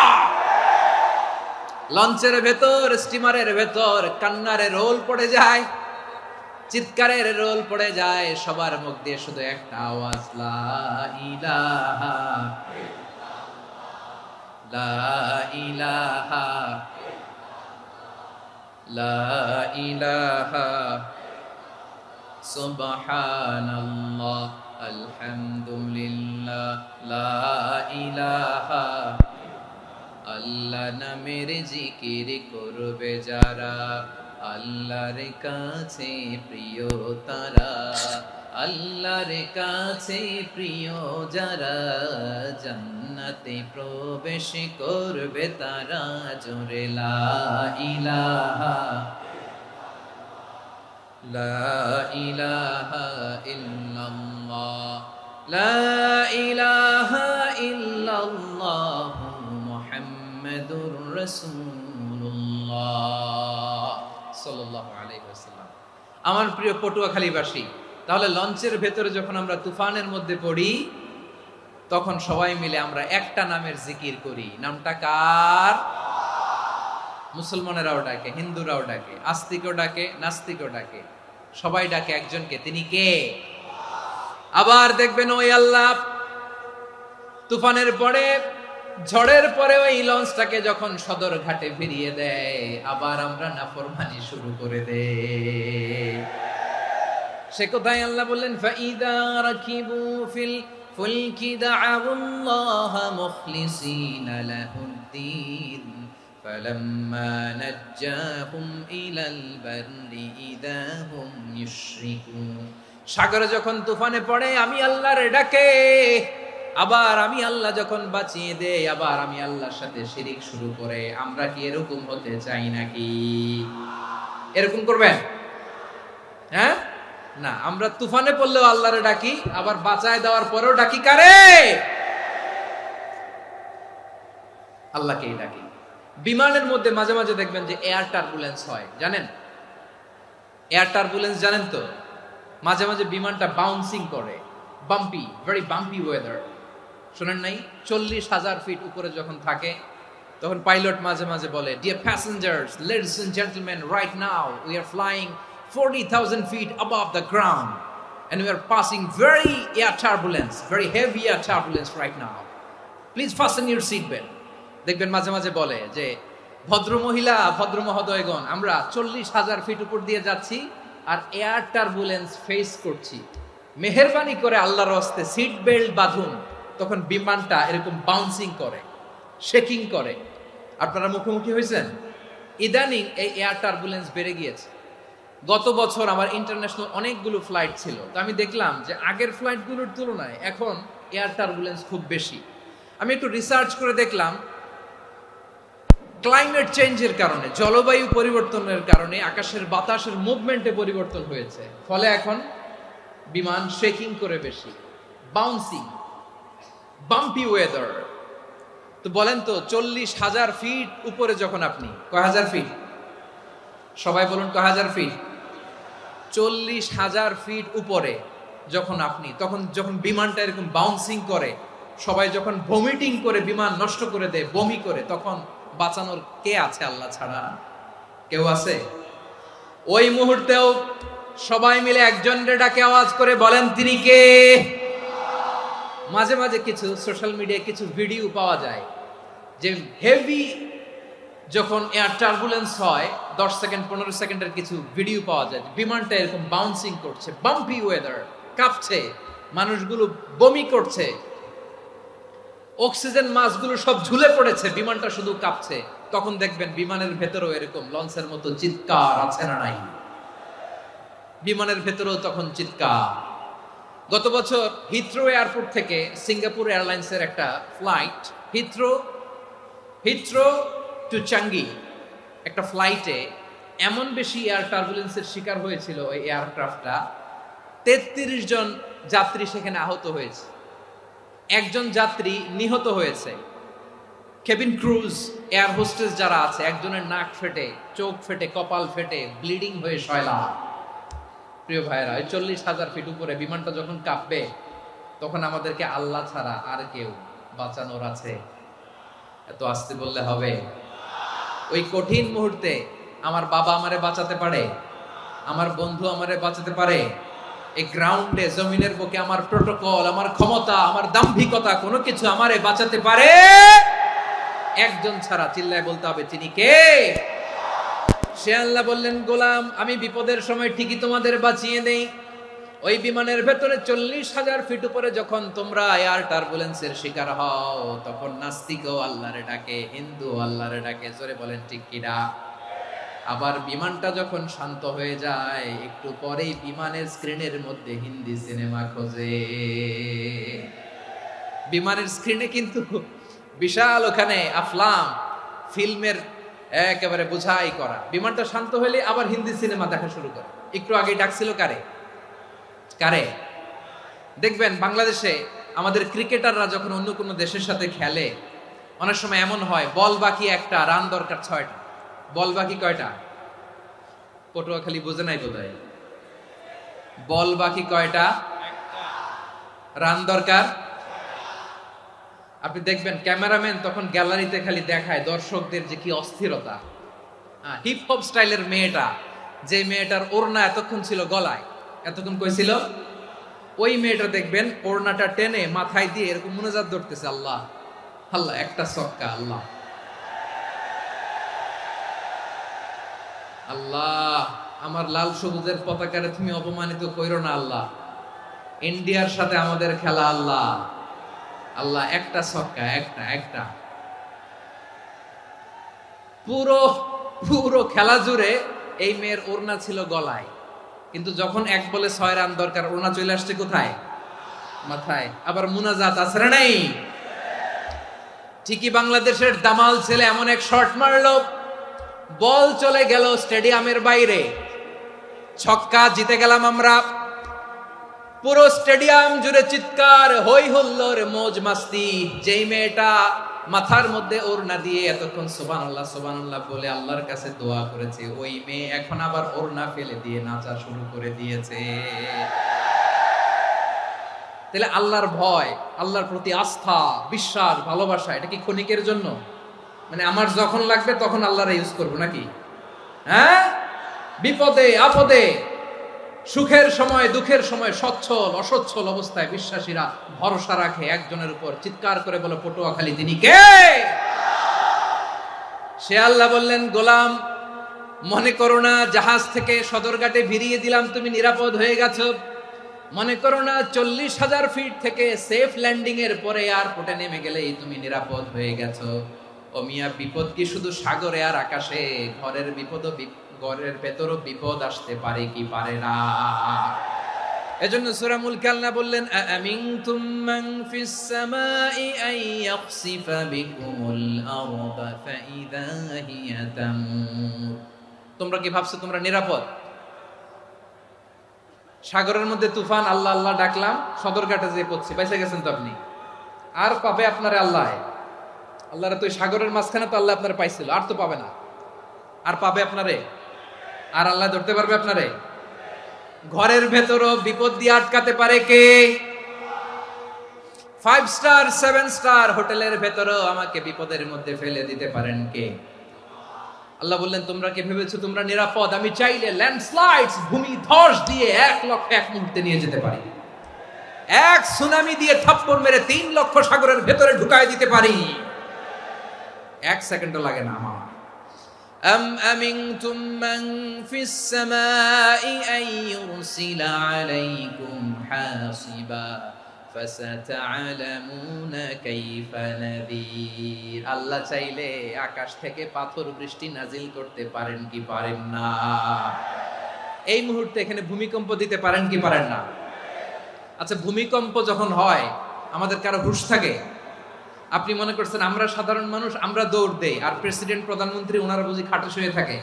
Speaker 1: লঞ্চের ভেতর স্টিমারের ভেতর কান্নারে রোল পড়ে যায় চিৎকারের রোল পড়ে যায় সবার মুখ দিয়ে শুধু একটা আওয়াজ লা ইলাহা লা ইলাহা লা ইলাহা সুবহানাল্লাহ আলহামদুলিল্লাহ লা ইলাহা আল্লাহ নামের জিকির করবে যারা আল্লাহর কাছে প্রিয় তারা আল্লাহর কাছে প্রিয় যারা জান্নাতে প্রবেশ করবে তারা জোরে লা ইলাহা লা ইলাহা ইল্লাল্লাহ লা ইলাহা ইল্লাল্লাহ মুহাম্মাদুর রাসূলুল্লাহ সাল্লাল্লাহু আলাইহি ওয়াসাল্লাম আমার প্রিয় পটুয়াখালীবাসী তাহলে লঞ্চের ভেতরে যখন আমরা তুফানের মধ্যে পড়ি তখন সবাই মিলে আমরা একটা নামের জিকির করি নামটা কার মুসলমানেরাও ডাকে হিন্দুরাও ডাকে আস্তিকও ডাকে নাস্তিকও ডাকে সবাই ডাকে একজনকে তিনি কে আবার দেখবেন ওই আল্লাহ তুফানের পরে ঝড়ের পরে ওই লঞ্চটাকে যখন সদর ঘাটে ফিরিয়ে দেয় আবার আমরা নাফরমানি শুরু করে দেই সে কোথায় আল্লাহ বললেন ফাইদা রাকিবু ফিল ফুলকি দা'আউল্লাহ মুখলিসিনা লাহুদ্দিন ফালাম্মা নাজ্জাহুম ইলাল বাররি ইযা হুম ইউশরিকুন সাগরে যখন তুফানে পড়ে আমি আল্লাহর ডাকে আবার আমি আল্লাহ যখন বাঁচিয়ে দেই আবার আমি আল্লাহর সাথে শিরিক শুরু করে আমরা কি এরকম হতে চাই নাকি এরকম করবেন হ্যাঁ না আমরা তুফানে পড়লেও আল্লাহরে ডাকি আবার বাঁচায় দেওয়ার পরেও ডাকি কারে আল্লাহকেই ডাকি বিমানের মধ্যে মাঝে মাঝে দেখবেন যে এয়ার টার্বুলেন্স হয় জানেন এয়ার টার্বুলেন্স জানেন তো মাঝে মাঝে বিমানটা বাউন্সিং করে বাম্পি ভেরি বাম্পি ওয়েদার শুনেন নাই 40,000 ফিট উপরে যখন থাকে তখন পাইলট মাঝে মাঝে বলে dear passengers ladies and gentleman right now we are flying 40,000 feet above the ground and we are passing very heavy air turbulence right now. Please fasten your seat belt. দেখবেন মাঝে মাঝে বলে যে ভদ্র মহিলা ভদ্র মহোদয়গণ আমরা 40,000 ফিট উপর দিয়ে যাচ্ছি আর এয়ার টার্বুলেন্স ফেস করছি মেহেরবানি করে আল্লাহর রাস্তে সিট বেল্ট বাঁধুন তখন বিমানটা এরকম বাউন্সিং করে শেকিং করে আপনারা মুখোমুখি হয়েছেন ইদানিং এই এয়ার টার্বুলেন্স বেড়ে গিয়েছে গত বছর আমার ইন্টারন্যাশনাল অনেকগুলো ফ্লাইট ছিল, তো আমি দেখলাম যে আগের ফ্লাইটগুলোর তুলনায় এখন এয়ার টার্বুলেন্স খুব বেশি। আমি একটু রিসার্চ করে দেখলাম ক্লাইমেট চেঞ্জের কারণে, জলবায়ু পরিবর্তনের কারণে আকাশের বাতাসের মুভমেন্টে পরিবর্তন হয়েছে, ফলে এখন বিমান শেকিং করে বেশি, বাউন্সিং, বাম্পি ওয়েদার। তো বলেন তো 40,000 ফিট উপরে যখন আপনি, কয় হাজার ফিট, সবাই বলুন কয় হাজার ফিট, 40,000 ফিট উপরে যখন আপনি, তখন যখন বিমানটা এরকম বাউন্সিং করে, সবাই যখন ভমিটিং করে বিমান নষ্ট করে দেয়, বমি করে, তখন বাঁচানোর কে আছে আল্লাহ ছাড়া? কেউ আছে? ওই মুহূর্তেও সবাই মিলে একজনের ডাকে আওয়াজ করে বলেন তিনি কে? মাঝে মাঝে কিছু সোশ্যাল মিডিয়ায় কিছু ভিডিও পাওয়া যায় যে হেভি যখন এয়ার টার্বুলেন্স হয় 10 সেকেন্ড 15 সেকেন্ডের কিছু ভিডিও পাওয়া যায়, বিমানটা এরকম বাউন্সিং করছে, বাম্পি ওয়েদার, কাঁপছে, মানুষগুলো বমি করছে, অক্সিজেন মাস্কগুলো সব ঝুলে পড়েছে, বিমানটা শুধু কাঁপছে। তখন দেখবেন বিমানের ভেতরেও এরকম লঞ্চের মতো চিৎকার আছে না নাই? বিমানের ভেতরেও তখন চিৎকার। গত বছর হিথ্রো এয়ারপোর্ট থেকে সিঙ্গাপুর এয়ারলাইন্সের একটা ফ্লাইট, হিথ্রো টু চাঙ্গি, একটা ফ্লাইটে এমন বেশি এয়ার টার্বুলেন্সের শিকার হয়েছিল ওই এয়ারক্রাফটটা, 33 জন যাত্রী সেখানে আহত হয়েছে, একজন যাত্রী নিহত হয়েছে। কেবিন ক্রুজ, এয়ার হোস্টেস যারা আছে, একজনের নাক ফেটে, চোখ ফেটে, কপাল ফেটে, ব্লিডিং হয়ে শয়লা। প্রিয় ভাইয়েরা, ওই 40,000 ফিট উপরে বিমানটা যখন কাঁপবে, তখন আমাদেরকে আল্লাহ ছাড়া আর কেউ বাঁচানোর আছে? এত আস্তে বললে হবে? ওই কঠিন মুহূর্তে আমার বাবা আমারে বাঁচাতে পারে, আমার বন্ধু আমারে বাঁচাতে পারে। এই গ্রাউন্ডে, জমিনের বুকে আমার প্রোটোকল, আমার ক্ষমতা, আমার দাম্ভিকতা, কোনো কিছু আমারে বাঁচাতে পারে একজন ছাড়া। চিল্লায় বলতে হবে তিনি কে? সে আল্লাহ বললেন, গোলাম আমি বিপদের সময় ঠিকই তোমাদের বাঁচিয়ে দেই। ওই বিমানের ভেতরে 40,000 ফিট উপরে যখন তোমরা এয়ার টার্বুলেন্সের শিকার হও, তখন নাস্তিকও আল্লাহরে ডাকে, হিন্দু আল্লাহরে ডাকে। জোরে বলেন ঠিক কিনা? আবার বিমানটা যখন শান্ত হয়ে যায়, একটু পরেই বিমানের স্ক্রিনের মধ্যে হিন্দি সিনেমা খোঁজে। বিমানের স্ক্রিনে কিন্তু বিশাল ওখানে আফলাম ফিল্মের একেবারে বোঝাই করা। বিমানটা শান্ত হলে আবার হিন্দি সিনেমা দেখা শুরু করে। একটু আগে ডাকছিল কারে? দেখবেন বাংলাদেশে আমাদের ক্রিকেটাররা যখন অন্য কোনো দেশের সাথে খেলে, অনেক সময় এমন হয় বল বাকি একটা, রান দরকার 6টা। বল বাকি কয়টা? পটুয়াখালী বুঝে নাই বোধহয়। বল বাকি কয়টা? রান দরকার। আপনি দেখবেন ক্যামেরাম্যান তখন গ্যালারিতে খালি দেখায় দর্শকদের যে কি অস্থিরতা। হিপ হপ স্টাইলের মেয়েটা, যে মেয়েটার ওড়না এতক্ষণ ছিল গলায়, এতক্ষণ কই ছিল, ওই মেয়েটা দেখবেন ওড়নাটা টেনে মাথায় দিয়ে এরকম মুনাজাত ধরতেছে, আল্লাহ আল্লাহ, একটা ছক্কা, আল্লাহ আল্লাহ, আমার লাল সবুজের পতাকারে তুমি অপমানিত কইরো না আল্লাহ, ইন্ডিয়ার সাথে আমাদের খেলা, আল্লাহ আল্লাহ, একটা ছক্কা, একটা। পুরো খেলা জুড়ে এই মেয়ের ওড়না ছিল গলায়, কিন্তু যখন 1 বলে 6 রান দরকার, ওড়না চলে আসছে কোথায়? মাথায়। আবার মুনাজাত আছে না নাই? ঠিকই বাংলাদেশের দামাল ছেলে এমন এক শট মারলো, বল চলে গেল স্টেডিয়ামের বাইরে, ছক্কা, জিতে গেলাম আমরা। পুরো স্টেডিয়াম জুড়ে চিৎকার, হই হুল্লোড়, মৌজ মাস্তি। যেই মেয়েটা মাথার মধ্যে ওড়না দিয়ে এতক্ষণ সুবহানাল্লাহ সুবহানাল্লাহ বলে আল্লাহর কাছে দোয়া করেছে, ওই মেয়ে এখন আবার ওড়না ফেলে দিয়ে নাচা শুরু করে দিয়েছে। তাহলে আল্লাহর ভয়, আল্লাহর প্রতি আস্থা, বিশ্বাস, ভালোবাসা, এটা কি ক্ষণিকের জন্য? মানে আমার যখন লাগবে তখন আল্লাহর ইউজ করবো নাকি? হ্যাঁ, বিপদে আপদে, সুখের সময় দুঃখের সময়, সচ্ছল অসচ্ছল অবস্থায় বিশ্বাসীরা ভরসা রাখে একজনের উপর। চিৎকার করে বলে পটুয়াখালী তিনি কে? সে আল্লাহ বললেন, গোলাম মনে করো না জাহাজ থেকে সদরঘাটে ভিড়িয়ে দিলাম তুমি নিরাপদ হয়ে গেছো, মনে করো না 40,000 ফিট থেকে সেফ ল্যান্ডিং এর পরে এয়ারপোর্টে নেমে গেলেই তুমি নিরাপদ হয়ে গেছো। ও মিয়া, বিপদ কি শুধু সাগরে আর আকাশে? ঘরের বিপদও ঘরের ভেতরও বিপদ আসতে পারে কি পারে না। এজন্য সূরা মুলক আল্লাহ বললেন আমিনতুম মান ফিস সামাই আন ইয়াখসিফা বিকুমুল আরদা ফাইযা হিয়া তামুর। তোমরা কি ভাবছো তোমরা নিরাপদ? সাগরের মধ্যে তুফান, আল্লাহ আল্লাহ ডাকলাম, সদরঘাটে যেয়ে পড়ছি, বেঁচে গেছেন তো আপনি। আর পাবে আপনারে আল্লাহ, আল্লাহরা তো সাগরের মাঝখানে তো আল্লাহ আপনারে পাইছিল, আর তো পাবে না। আর পাবে আপনারে? আর আল্লাহ ধরতে পারবে আপনারে? ঘরের ভেতরও বিপদ দিয়ে আটকাতে পারে কে? 5 স্টার 7 স্টার হোটেলের ভেতরও আমাকে বিপদের মধ্যে ফেলে দিতে পারেন কে? আল্লাহ বললেন তোমরা কি ভেবেছো তোমরা নিরাপদ? আমি চাইলে ল্যান্ডস্লাইডস, ভূমি ধস দিয়ে 1 লক্ষ এক মুহূর্তে নিয়ে যেতে পারি। এক সুনামি দিয়ে থাপ্পড় মেরে 3 লক্ষ সাগরের ভেতরে ঢুকায় দিতে পারি। 1 সেকেন্ডও লাগে না আমার। أم أمنتم من في السماء أن يرسل عليكم حاصبا فستعلمون كيف نذير। আল্লাহ চাইলে আকাশ থেকে পাথর বৃষ্টি নাজিল করতে পারেন কি পারেন না? এই মুহূর্তে এখানে ভূমিকম্প দিতে পারেন কি পারেন না? আচ্ছা, ভূমিকম্প যখন হয় আমাদের কারো হুঁশ থাকে? আপনি মনে করছেন আমরা সাধারণ মানুষ, আমরা দৌড় দেই, আর প্রেসিডেন্ট প্রধানমন্ত্রী ওনারা বুঝি খাটে শুয়ে থাকে?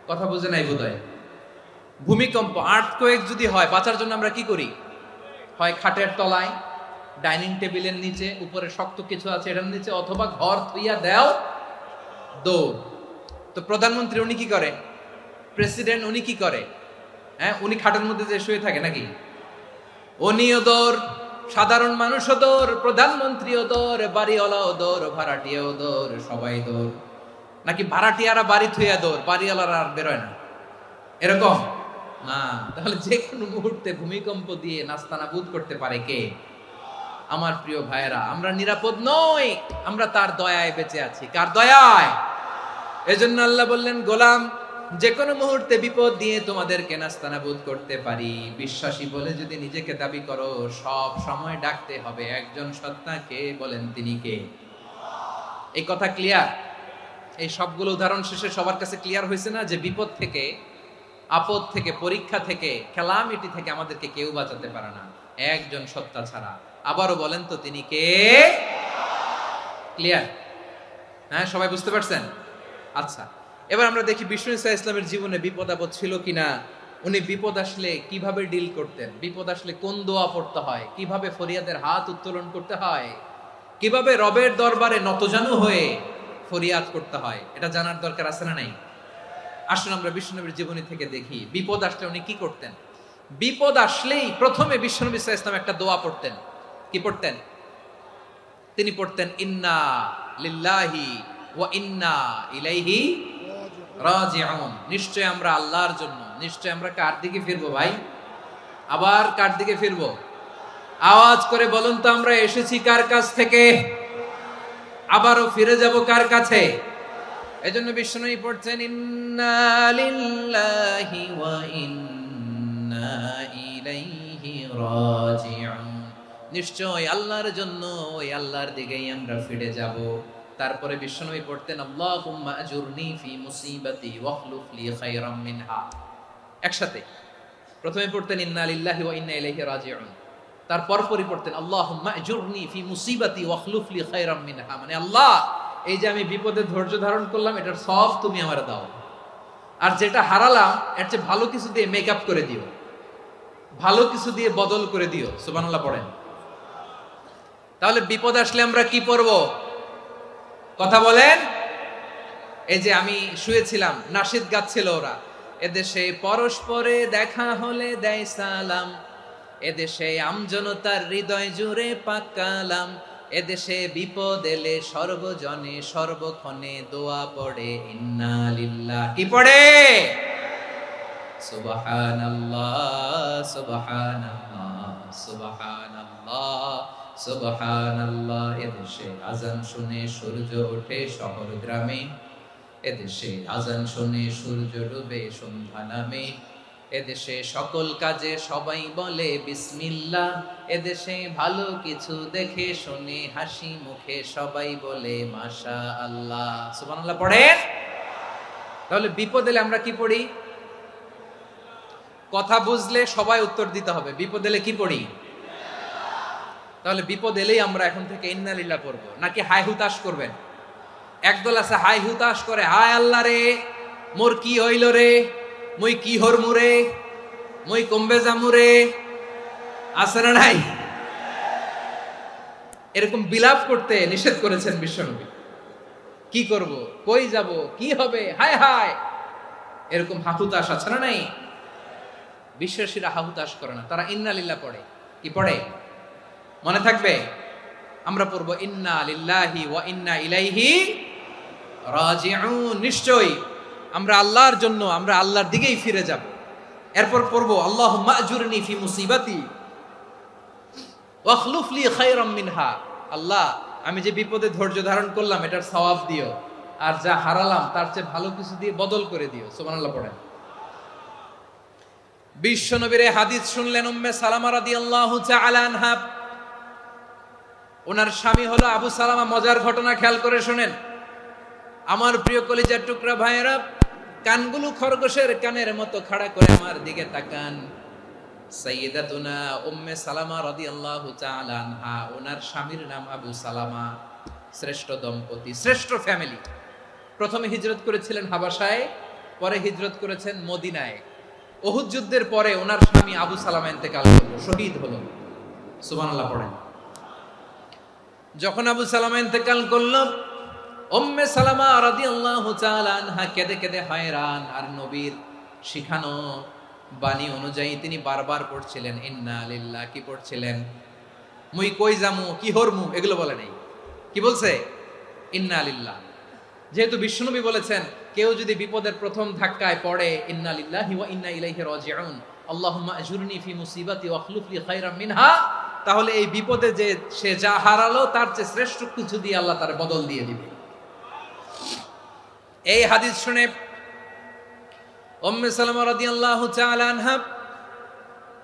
Speaker 1: কথা বুঝে নাই বোধহয়। ভূমিকম্প, আর্থকোয়েক যদি হয়, বাঁচার জন্য আমরা কি করি? হয় খাটের তলায়, ডাইনিং টেবিলের নিচে, উপরে শক্ত কিছু আছে এটার নিচে, অথবা ঘর থইয়া দেও দৌড়। তো প্রধানমন্ত্রী উনি কি করে? প্রেসিডেন্ট উনি কি করে? হ্যাঁ, উনি খাটের মধ্যে যে শুয়ে থাকে নাকি? উনিও দৌড়, সাধারণ মানুষও দৌড়, প্রধানমন্ত্রীও দৌড়, বাড়িওয়ালাও দৌড়, ভাড়াটিয়াও দৌড়, সবাই দৌড়। নাকি ভাড়াটিয়ারা বাড়ি থুইয়া দৌড়, বাড়িওয়ালারা আর বেরোয় না? এরকম না। তাহলে যে কোনো মুহূর্তে ভূমিকম্প দিয়ে নাস্তানাবুদ করতে পারে কে? আমার প্রিয় ভাইয়েরা, আমরা নিরাপদ নই, আমরা তার দয়ায় বেঁচে আছি। কার দয়ায়? এজন্য আল্লাহ বললেন গোলাম, যে কোনো মুহূর্তে বিপদ দিয়ে তোমাদেরকে নাস্তানাবুদ করতে পারি। বিশ্বাসী বলে যদি নিজেকে দাবি করো, সব সময় ডাকতে হবে একজন সত্তাকে। বলেন তিনি কে? এই কথা ক্লিয়ার? এই সবগুলো উদাহরণ শেষে সবার কাছে ক্লিয়ার হয়েছে না যে বিপদ থেকে, আপদ থেকে, পরীক্ষা থেকে, ক্যালামিটি থেকে আমাদেরকে কেউ বাঁচাতে পারে না একজন সত্তা ছাড়া। আবারও বলেন তো তিনি কে? ক্লিয়ার? হ্যাঁ, সবাই বুঝতে পারছেন? আচ্ছা, এবার আমরা দেখি বিষ্ণু ইসা ইসলামের জীবনে বিপদ আপদ ছিল কিনা। উনি বিপদ আসলে কিভাবে ডিল করতেন, বিপদ আসলে কোন দোয়া পড়তে হয়, কিভাবে ফরিয়াদের হাত উত্তোলন করতে হয়, কিভাবে রবের দরবারে নতজানু হয়ে ফরিয়াদ করতে হয়, এটা জানার দরকার আছে না নাই? আসুন আমরা বিষ্ণুনবীর জীবনী থেকে দেখি বিপদ আসলে উনি কি করতেন। বিপদ আসলেই প্রথমে বিষ্ণু ইসা ইসলাম একটা দোয়া পড়তেন। কি পড়তেন? তিনি পড়তেন ইন্না লিল্লাহি ওয়া ইন্না ইলাইহি রাজিউন। নিশ্চয় আমরা আল্লাহর জন্য, নিশ্চয় আমরা কার দিকে ফিরবো ভাই? আবার কার দিকে ফিরবো? আওয়াজ করে বলুন তো, আমরা এসেছি কার কাছ থেকে, আবারও ফিরে যাব কার কাছে? এজন্য বিষ্ণুই পড়ছেন ইন্না লিল্লাহি ওয়া ইন্না ইলাইহি রাজিউন। নিশ্চয় আল্লাহর জন্য, ওই আল্লাহর দিকেই আমরা ফিরে যাব। তারপরে বিশ্বনবী পড়তেন আল্লাহুম্মা আজুরনি ফি মুসিবাতি ওয়াখলুফ লি খায়রাম মিনহা। একসাথে প্রথমে পড়তেন ইন্না লিল্লাহি ওয়া ইন্না ইলাইহি রাজিউন, তারপর পরে পড়তেন আল্লাহুম্মা আজুরনি ফি মুসিবাতি ওয়াখলুফ লি খায়রাম মিনহা। মানে আল্লাহ, এই যে আমি বিপদে ধৈর্য ধারণ করলাম, এটার সব তুমি আমারে দাও, আর যেটা হারালাম এর চেয়ে ভালো কিছু দিয়ে মেকআপ করে দিও, ভালো কিছু দিয়ে বদল করে দিও। সুবহানাল্লাহ পড়েন। তাহলে বিপদ আসলে আমরা কি পড়ব? কথা বলেন। এই যে আমি শুয়েছিলাম, নাশিদ গাচ্ছিল ওরা, এদেশে পরস্পরে দেখা হলে দেয় সালাম, এদেশে আমজনতার হৃদয় জুড়ে পাকালাম, এদেশে বিপদ এলে সর্বজনে সর্বক্ষণে দোয়া পড়ে ইন্না লিল্লাহ। কি পড়ে? সুবহানাল্লাহ সুবহানাল্লাহ সুবহানাল্লাহ সুবহানাল্লাহ। এদেশে আজান শুনে সূর্য ওঠে শহর গ্রামে, এদেশে আজান শুনে সূর্য ডুবে সন্ধ্যা নামে, এদেশে সকল কাজে সবাই বলে বিসমিল্লাহ, এদেশে ভালো কিছু দেখে শুনে হাসি মুখে সবাই বলে মাশাআল্লাহ। সুবহানাল্লাহ পড়েন। তাহলে বিপদ এলে আমরা কি পড়ি? কথা বুঝলে সবাই উত্তর দিতে হবে। বিপদ এলে কি পড়ি? তাহলে বিপদ এলেই আমরা এখন থেকে ইন্না লিল্লাহ পড়বো, নাকি হাই হুতাশ করবেন? একদল আছে হাই হুতাশ করে, হায় আল্লাহ রে মোর কি হইল রে, মুই কি হরমু রে, মুই কমবে জামু রে, আছে না নাই? এরকম বিলাপ করতে নিষেধ করেছেন বিশ্বনবী। কি করব, কই যাব, কি হবে, হায় হায়, এরকম হাহুতাশ আছে না নাই? বিশ্বাসীরা হাহুতাশ করে না, তারা ইন্না লিল্লাহ পড়ে। কি পড়ে মনে থাকবে? আমরা পড়বো ইন্না লিল্লাহি ওয়া ইন্না ইলাইহি রাজিউন। নিশ্চয়ই আমরা আল্লাহর জন্য, আমরা আল্লাহর দিকেই ফিরে যাব। এরপর পড়বো আল্লাহুম্মা আজুরনি ফি মুসিবাতি ওয়া খলুফ লি খায়রাম মিনহা। আল্লাহ, আমি যে বিপদে ধৈর্য ধারণ করলাম এটার সওয়াব দিও, আর যা হারালাম তার চেয়ে ভালো কিছু দিয়ে বদল করে দিও। সুবহানাল্লাহ পড়েন। বিশ্বনবীর এই হাদিস শুনলেন উম্মে সালামা রাদিয়াল্লাহু তাআলা আনহা। ওনার স্বামী হলো আবু সালামা। মজার ঘটনা খেয়াল করে শুনেন আমার প্রিয় কলিজার টুকরা ভাইয়েরা। কানগুলো খরগোশের কানের মতো খাড়া করে আমার দিকে তাকান। সাইয়্যিদাতুনা উম্মে সালামা রাদিয়াল্লাহু তাআলা আনহা, ওনার স্বামীর নাম আবু সালামা। শ্রেষ্ঠ দম্পতি, শ্রেষ্ঠ ফ্যামিলি। প্রথমে হিজরত করেছিলেন হাবাসায়, পরে হিজরত করেছেন মদিনায়। উহুদ যুদ্ধের পরে ওনার স্বামী আবু সালামা ইন্তেকাল করলো, শহীদ হলো। সুবহানাল্লাহ পড়েন। যখন আবু সালামা ইন্তেকাল করলো, উম্মে সালামা রাদিয়াল্লাহু তাআলা আনহা কেঁদে কেঁদে হয়রান। আর নবীর শিখানো বাণী অনুযায়ী তিনি বারবার পড়ছিলেন ইন্না লিল্লাহ। কি পড়ছিলেন? মুই কই জামু, কি হরমু, এগুলো বলে নাই। কি বলছে? ইন্না লিল্লাহ। যেহেতু বিশ্বনবী বলেছেন কেউ যদি বিপদের প্রথম ধাক্কায় পড়ে ইন্না লিল্লাহি ওয়া ইন্না ইলাইহি রাজিউন, আল্লাহুম্মা আজুরনি ফি মুসিবাতি ওয়া খলুফ লি খায়রাম মিনহা, তাহলে এই বিপদে যে সে যা হারালো তার চেয়ে শ্রেষ্ঠ কিছু দিয়ে আল্লাহ তার বদল দিয়ে দিবে। এই হাদিস শুনে উম্মে সালামা রাদিয়াল্লাহু তাআলা আনহা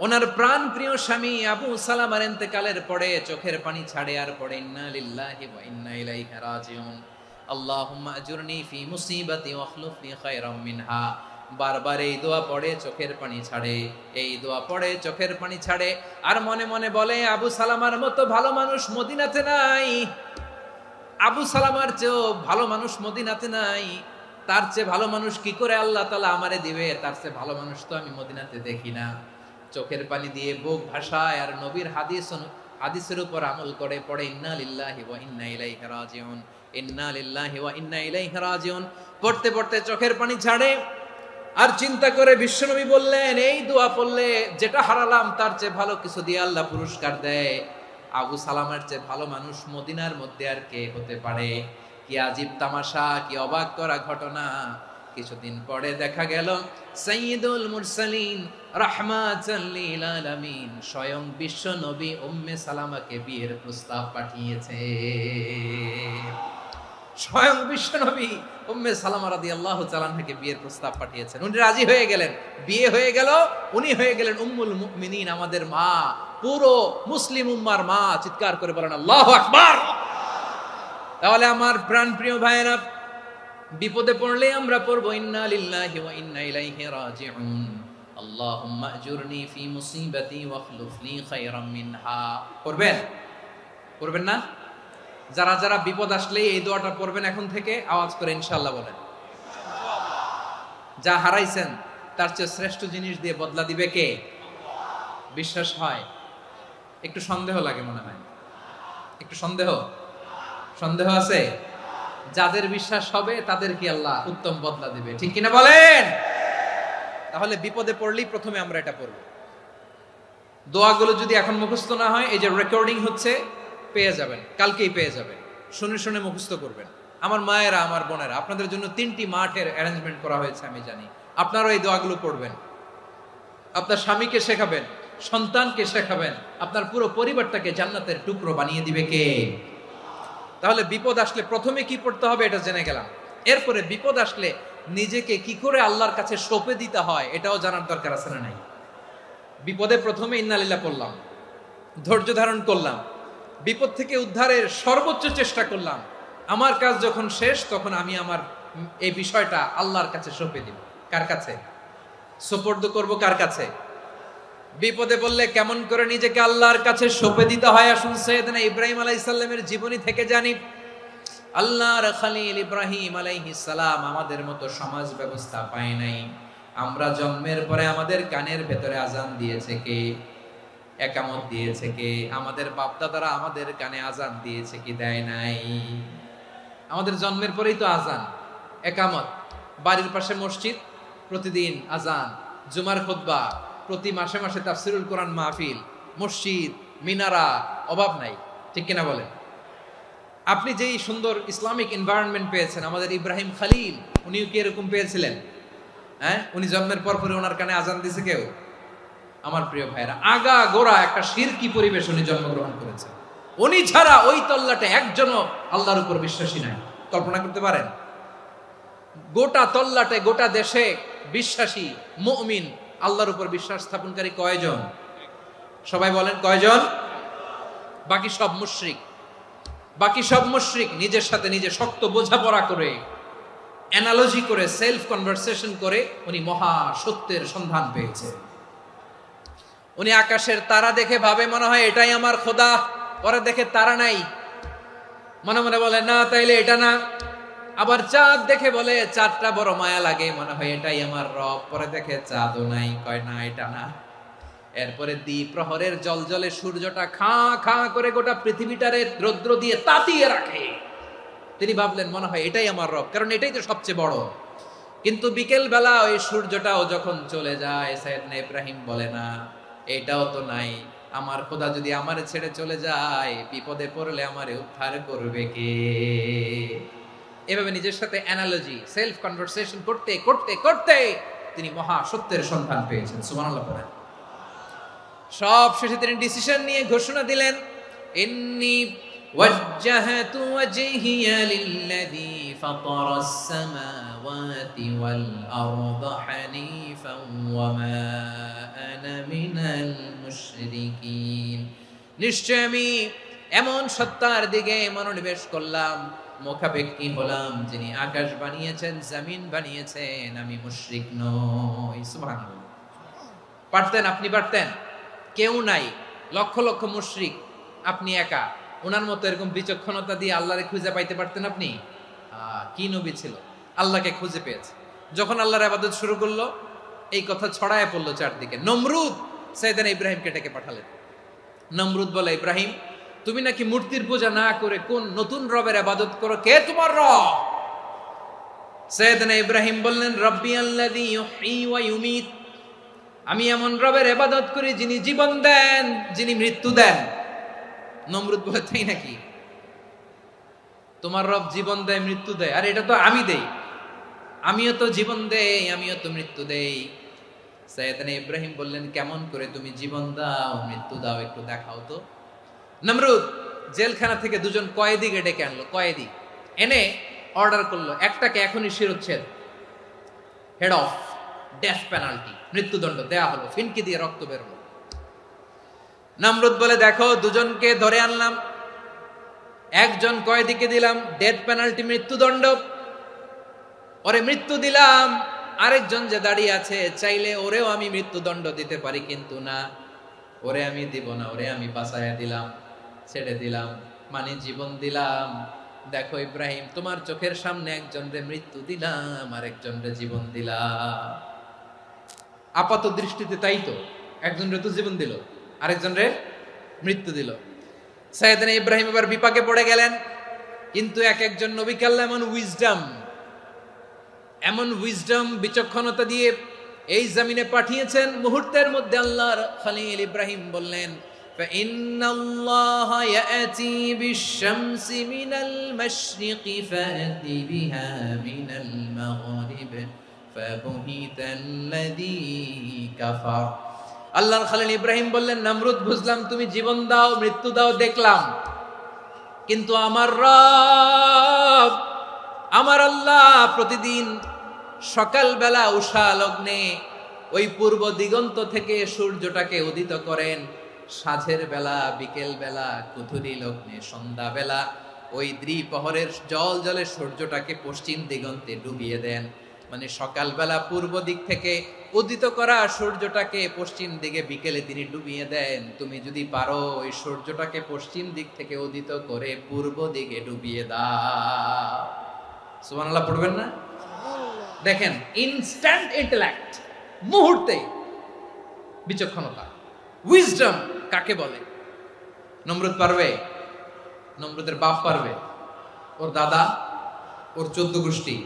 Speaker 1: ওনার প্রাণ প্রিয় স্বামী আবু সালামার ইন্তেকালের পরে চোখের পানি ছাড়ে আর পড়ে ইন্না লিল্লাহি ওয়া ইন্না ইলাইহি রাজিউন, আল্লাহুম্মা আজুরনি ফি মুসিবাতি ওয়া খলুফ লি খায়রাম মিনহা। বারবার এই দোয়া পড়ে চোখের পানি ছাড়ে, এই দোয়া পড়ে চোখের পানি ছাড়ে। আর মনে মনে বলে আবু সালামার মতো ভালো মানুষ মদিনাতে নাই, আবু সালামার চেয়েও ভালো মানুষ মদিনাতে নাই। তার চেয়ে ভালো মানুষ কি করে আল্লাহ তাআলা আমারে দিবে? তার চেয়ে ভালো মানুষ তো আমি মদিনাতে দেখি না। চোখের পানি দিয়ে বুক ভাসায় আর নবীর হাদিসের উপর আমল করে পড়ে ইন্না লিল্লাহি ওয়া ইন্না ইলাইহি রাজিউন, ইন্না লিল্লাহি ওয়া ইন্না ইলাইহি রাজিউন। পড়তে পড়তে চোখের পানি ছাড়ে আর চিন্তা করে বিশ্বনবী বললেন এই দোয়া পড়লে যেটা হারালাম তার চেয়ে ভালো কিছু দিয়ে আল্লাহ পুরস্কার দেয়। আবু সালামার চেয়ে ভালো মানুষ মদিনার মধ্যে আর কে হতে পারে? কি আজীব তামাশা, কি অবাক করা ঘটনা। কিছুদিন পরে দেখা গেল সাইয়্যিদুল মুরসালিন রাহমাতাল লিল আলামিন স্বয়ং বিশ্ব নবী উম্মে সালামাকে বিয়ের প্রস্তাব পাঠিয়েছে। স্বয়ং বিশ্ব নবী উম্মে সালামা রাদিয়াল্লাহু তাআলা আনহাকে বিয়ের প্রস্তাব পাঠিয়েছেন। উনি রাজি হয়ে গেলেন, বিয়ে হয়ে গেল। উনি হয়ে গেলেন উম্মুল মুমিনিন, আমাদের মা, পুরো মুসলিম উম্মার মা। চিৎকার করে বলেন আল্লাহু আকবার। তাহলে আমার প্রাণপ্রিয় ভাইয়েরা, বিপদে পড়লে আমরা পড়ব ইন্না লিল্লাহি ওয়া ইন্না ইলাইহি রাজিউন, আল্লাহুম্মা আজুরনি ফি মুসিবাতি ওয়া খলুফ লি খায়রাম মিনহা। পড়বেন? পড়বেন না? যারা যারা বিপদ আসলে এই দোয়াটা পড়বেন এখন থেকে আওয়াজ করে ইনশাআল্লাহ বলেন। যা হারাইছেন তার চেয়ে শ্রেষ্ঠ জিনিস দিয়ে বদলা দিবে কে? বিশ্বাস হয়? একটু সন্দেহ লাগে মনে হয়, একটু সন্দেহ আছে? যাদের বিশ্বাস হবে তাদের কি আল্লাহ উত্তম বদলা দিবে, ঠিক কিনা বলেন? তাহলে বিপদে পড়লেই প্রথমে আমরা এটা পড়ব। দোয়াগুলো যদি এখন মুখস্থ না হয়, এই যে রেকর্ডিং হচ্ছে, পেয়ে যাবেন, কালকেই পেয়ে যাবেন। শুনে শুনে মুখস্থ করবেন। আমার মায়েরা, আমার বোনেরা, আপনাদের জন্য 3টি মাঠের অ্যারেঞ্জমেন্ট করা হয়েছে, আমি জানি। আপনারাও এই দোয়াগুলো পড়বেন, আপনার স্বামীকে শেখাবেন, সন্তানকে শেখাবেন, আপনার পুরো পরিবারটাকে জান্নাতের টুকরো বানিয়ে দিবে কে? তাহলে বিপদ আসলে প্রথমে কি পড়তে হবে এটা জেনে গেলাম। এরপরে বিপদ আসলে নিজেকে কি করে আল্লাহর কাছে সঁপে দিতে হয় এটাও জানার দরকার আছে না নাই? বিপদে প্রথমে ইন্না লিল্লাহ পড়লাম, ধৈর্য ধারণ করলাম, বিপদ থেকে উদ্ধারের সর্বোচ্চ চেষ্টা করলাম। আমার কাজ যখন শেষ তখন আমি আমার এই বিষয়টা আল্লাহর কাছে সঁপে দিব। কার কাছে সুপর্দ করব? কার কাছে? বিপদে বললে কেমন করে নিজেকে আল্লাহর কাছে সঁপে দিতে হয়, আসুন সাইয়েদনা ইব্রাহিম আলাইহিস সালামের জীবনী থেকে জানি। আল্লাহর খলিল ইব্রাহিম আলাইহিস সালাম আমাদের মতো সমাজ ব্যবস্থা পায় নাই। আমরা জন্মের পরে আমাদের কানের ভেতরে আজান দিয়েছে কে? একামত দিয়েছে কে? আমাদের বাপ দাদারা আমাদের কানে আজান দিয়েছে কি? দেয় নাই। আমাদের জন্মের পরেই তো আজান, একামত, বাড়ির পাশে মসজিদ, প্রতিদিন আজান, জুমার খুতবা, প্রতি মাসে মাসে তাফসিরুল কোরআন মাহফিল, মসজিদ, মিনারা, অভাব নাই। ঠিক কিনা বলেন? আপনি যেই সুন্দর ইসলামিক এনভায়রনমেন্ট পেয়েছেন, আমাদের ইব্রাহিম খলিল উনিও কি এরকম পেয়েছিলেন? হ্যাঁ, উনি জন্মের পর পরে ওনার কানে আজান দিছে কেউ? আমার প্রিয় ভাইরা, আগা গোড়া একটা শিরকি পরিবেশ উনি জন্মগ্রহণ করেছেন। উনি ছাড়া ওই তল্লাটে একজনও আল্লাহর উপর বিশ্বাসী নাই। কল্পনা করতে পারেন? গোটা তল্লাটে, গোটা দেশে বিশ্বাসী মুমিন, আল্লাহর উপর বিশ্বাস স্থাপনকারী কয়জন? সবাই বলেন কয়জন? বাকি সব মুশরিক। বাকি সব মুশরিক নিজের সাথে নিজে শক্ত বোঝাপড়া করে, অ্যানালজি করে, সেলফ কনভারসেশন করে উনি মহা সত্যের সন্ধান পেয়েছে। উনি আকাশের তারা দেখে ভাবে মনে হয় এটাই আমার খোদা, পরে দেখে তারা নাই, মনে মনে বলে না তাইলে এটা না। আবার চাঁদ দেখে বলে চাঁদটা বড় মায়া লাগে, মনে হয় এটাই আমার রব, পরে দেখে চাঁদও নাই, কয় না এটা না। এরপরে দ্বীপ প্রহরের জলজলে সূর্যটা খাঁ খাঁ করে গোটা পৃথিবীটারে রৌদ্র দিয়ে তাতিয়ে রাখে। তিনি ভাবলেন মনে হয় এটাই আমার রব, কারণ এটাই তো সবচেয়ে বড়। কিন্তু বিকেল বেলা ওই সূর্যটাও যখন চলে যায়, সাইয়েদনা ইব্রাহিম বলে না এটাও তো নাই, আমার খোদা যদি আমারে ছেড়ে চলে যায়, বিপদে পড়লে আমারে উদ্ধার করবে কে? এভাবে নিজের সাথে অ্যানালজি, সেলফ কনভারসেশন করতে করতে করতে তিনি মহা সত্যের সন্ধান পেয়েছেন। সুবহানাল্লাহ পড়েন। সব শেষে তিনি ডিসিশন নিয়ে ঘোষণা দিলেন, ইন্নী ওয়াজ্জাহাতু ওয়াজহিয়া লিল্লাযী ফাতারাস সামাওয়াতি ওয়াল আরদা হানিফান ওয়া মা আনা মিনাল মুশরিকিন। নিশ্চয় আমি এমন সত্তার দিকে মনোনিবেশ করলাম, মুখাপেক্ষী হলাম, যিনি আকাশ বানিয়েছেন, জমিন বানিয়েছেন, আমি মুশরিক নই। সুবহানাল্লাহ। পারতেন? আপনি পারতেন? কেউ নাই, লক্ষ লক্ষ মুশরিক, আপনি একা। ওনার মতো এরকম বিচক্ষণতা দিয়ে আল্লাহরে খুঁজে পাইতে পারতেন আপনি? কি নবী ছিল, আল্লাহকে খুঁজে পেয়েছে। যখন আল্লাহর ইবাদত শুরু করলো, এই কথা ছড়ায় পড়লো চারদিকে। নমরুদ সাইয়েদনা ইব্রাহিমকে ডেকে পাঠালেন। নমরুদ বলে, ইব্রাহিম তুমি নাকি মূর্তির পূজা না করে কোন নতুন রবের ইবাদত করো, কে তোমার রব? সাইয়েদনা ইব্রাহিম বললেন, রব্বি আল্লাযী ইউহয়ী ওয়া ইউমীত, আমি এমন রবের ইবাদত করি যিনি জীবন দেন, যিনি মৃত্যু দেন। নমরুদ বলে, তাই নাকি? তোমার রব জীবন দেয়, মৃত্যু দেয়? আর এটা তো আমি দেই, আমিও তো জীবন দেই, আমিও তো মৃত্যু দেই। সাইয়েদনা ইব্রাহিম বললেন, কেমন করে তুমি জীবন দাও, মৃত্যু দাও, একটু দেখাও তো। নমরুদ জেলখানা থেকে দুজন কয়েদিকে ডেকে আনলো। কয়েদি এনে অর্ডার করলো, একটাকে এখনই শিরোচ্ছেদ, হেড অফ, ডেথ পেনাল্টি, মৃত্যুদণ্ড দেয়া হলো, ফিনকি দিয়ে রক্ত বেরোলো। নমরুদ বলে, দেখো দুজনকে ধরে আনলাম, একজন কয়েদিকে দিলাম ডেথ পেনাল্টি, মৃত্যুদণ্ড, ওরে মৃত্যু দিলাম। আরেকজন যে দাঁড়িয়ে আছে, চাইলে ওরেও আমি মৃত্যুদণ্ড দিতে পারি, কিন্তু না, ওরে আমি দিব না, ওরে আমি বাঁচাইয়া দিলাম, ছেড়ে দিলাম, মানে জীবন দিলাম। দেখো ইব্রাহিম, তোমার চোখের সামনে একজন রে মৃত্যু দিলাম, আর একজন রে জীবন দিলাম। আপাত দৃষ্টিতে তাই তো, একজন রে তো জীবন দিল, আরেকজন রে মৃত্যু দিল। সাইয়েদনা ইব্রাহিম এবার বিপাকে পড়ে গেলেন। কিন্তু এক একজন নবীকে আল্লাহ এমন উইজডম বিচক্ষণতা দিয়ে এই জমিনে পাঠিয়েছেন, মুহূর্তের মধ্যে আল্লাহর খলিল ইব্রাহিম বললেন, فإن الله يأتي بالشمس من المشرق فأت بها من المغرب فبهت الذي كفر। আল্লাহর খলিল ইব্রাহিম বললেন, নমরুদ বুঝলাম তুমি জীবন দাও, মৃত্যু দাও, দেখলাম, কিন্তু আমার রব, আমার আল্লাহ প্রতিদিন সকালবেলা উষা লগ্নে ওই পূর্ব দিগন্ত থেকে সূর্যটাকে উদিত করেন, সাঁঝের বেলা, বিকেল বেলা, কুথুরি লগ্নে, সন্ধ্যা বেলা ওই দ্বিপ্রহরের জল জলে সূর্যটাকে পশ্চিম দিগন্তে ডুবিয়ে দেন। মানে সকালবেলা পূর্ব দিক থেকে উদিত করা সূর্যটাকে পশ্চিম দিকে বিকেলে তিনি ডুবিয়ে দেন। তুমি যদি পারো ওই সূর্যটাকে পশ্চিম দিক থেকে উদিত করে পূর্ব দিকে ডুবিয়ে দাও। সুবহানাল্লাহ পড়বেন না? দেখেন, ইনস্ট্যান্ট ইন্টেলেক্ট, মুহূর্তে বিচক্ষণতা, উইজডম কাকে বলে? নমরুদ পারবে? নমরুদের বাপ পারবে? ওর দাদা, ওর 14 গোষ্ঠী,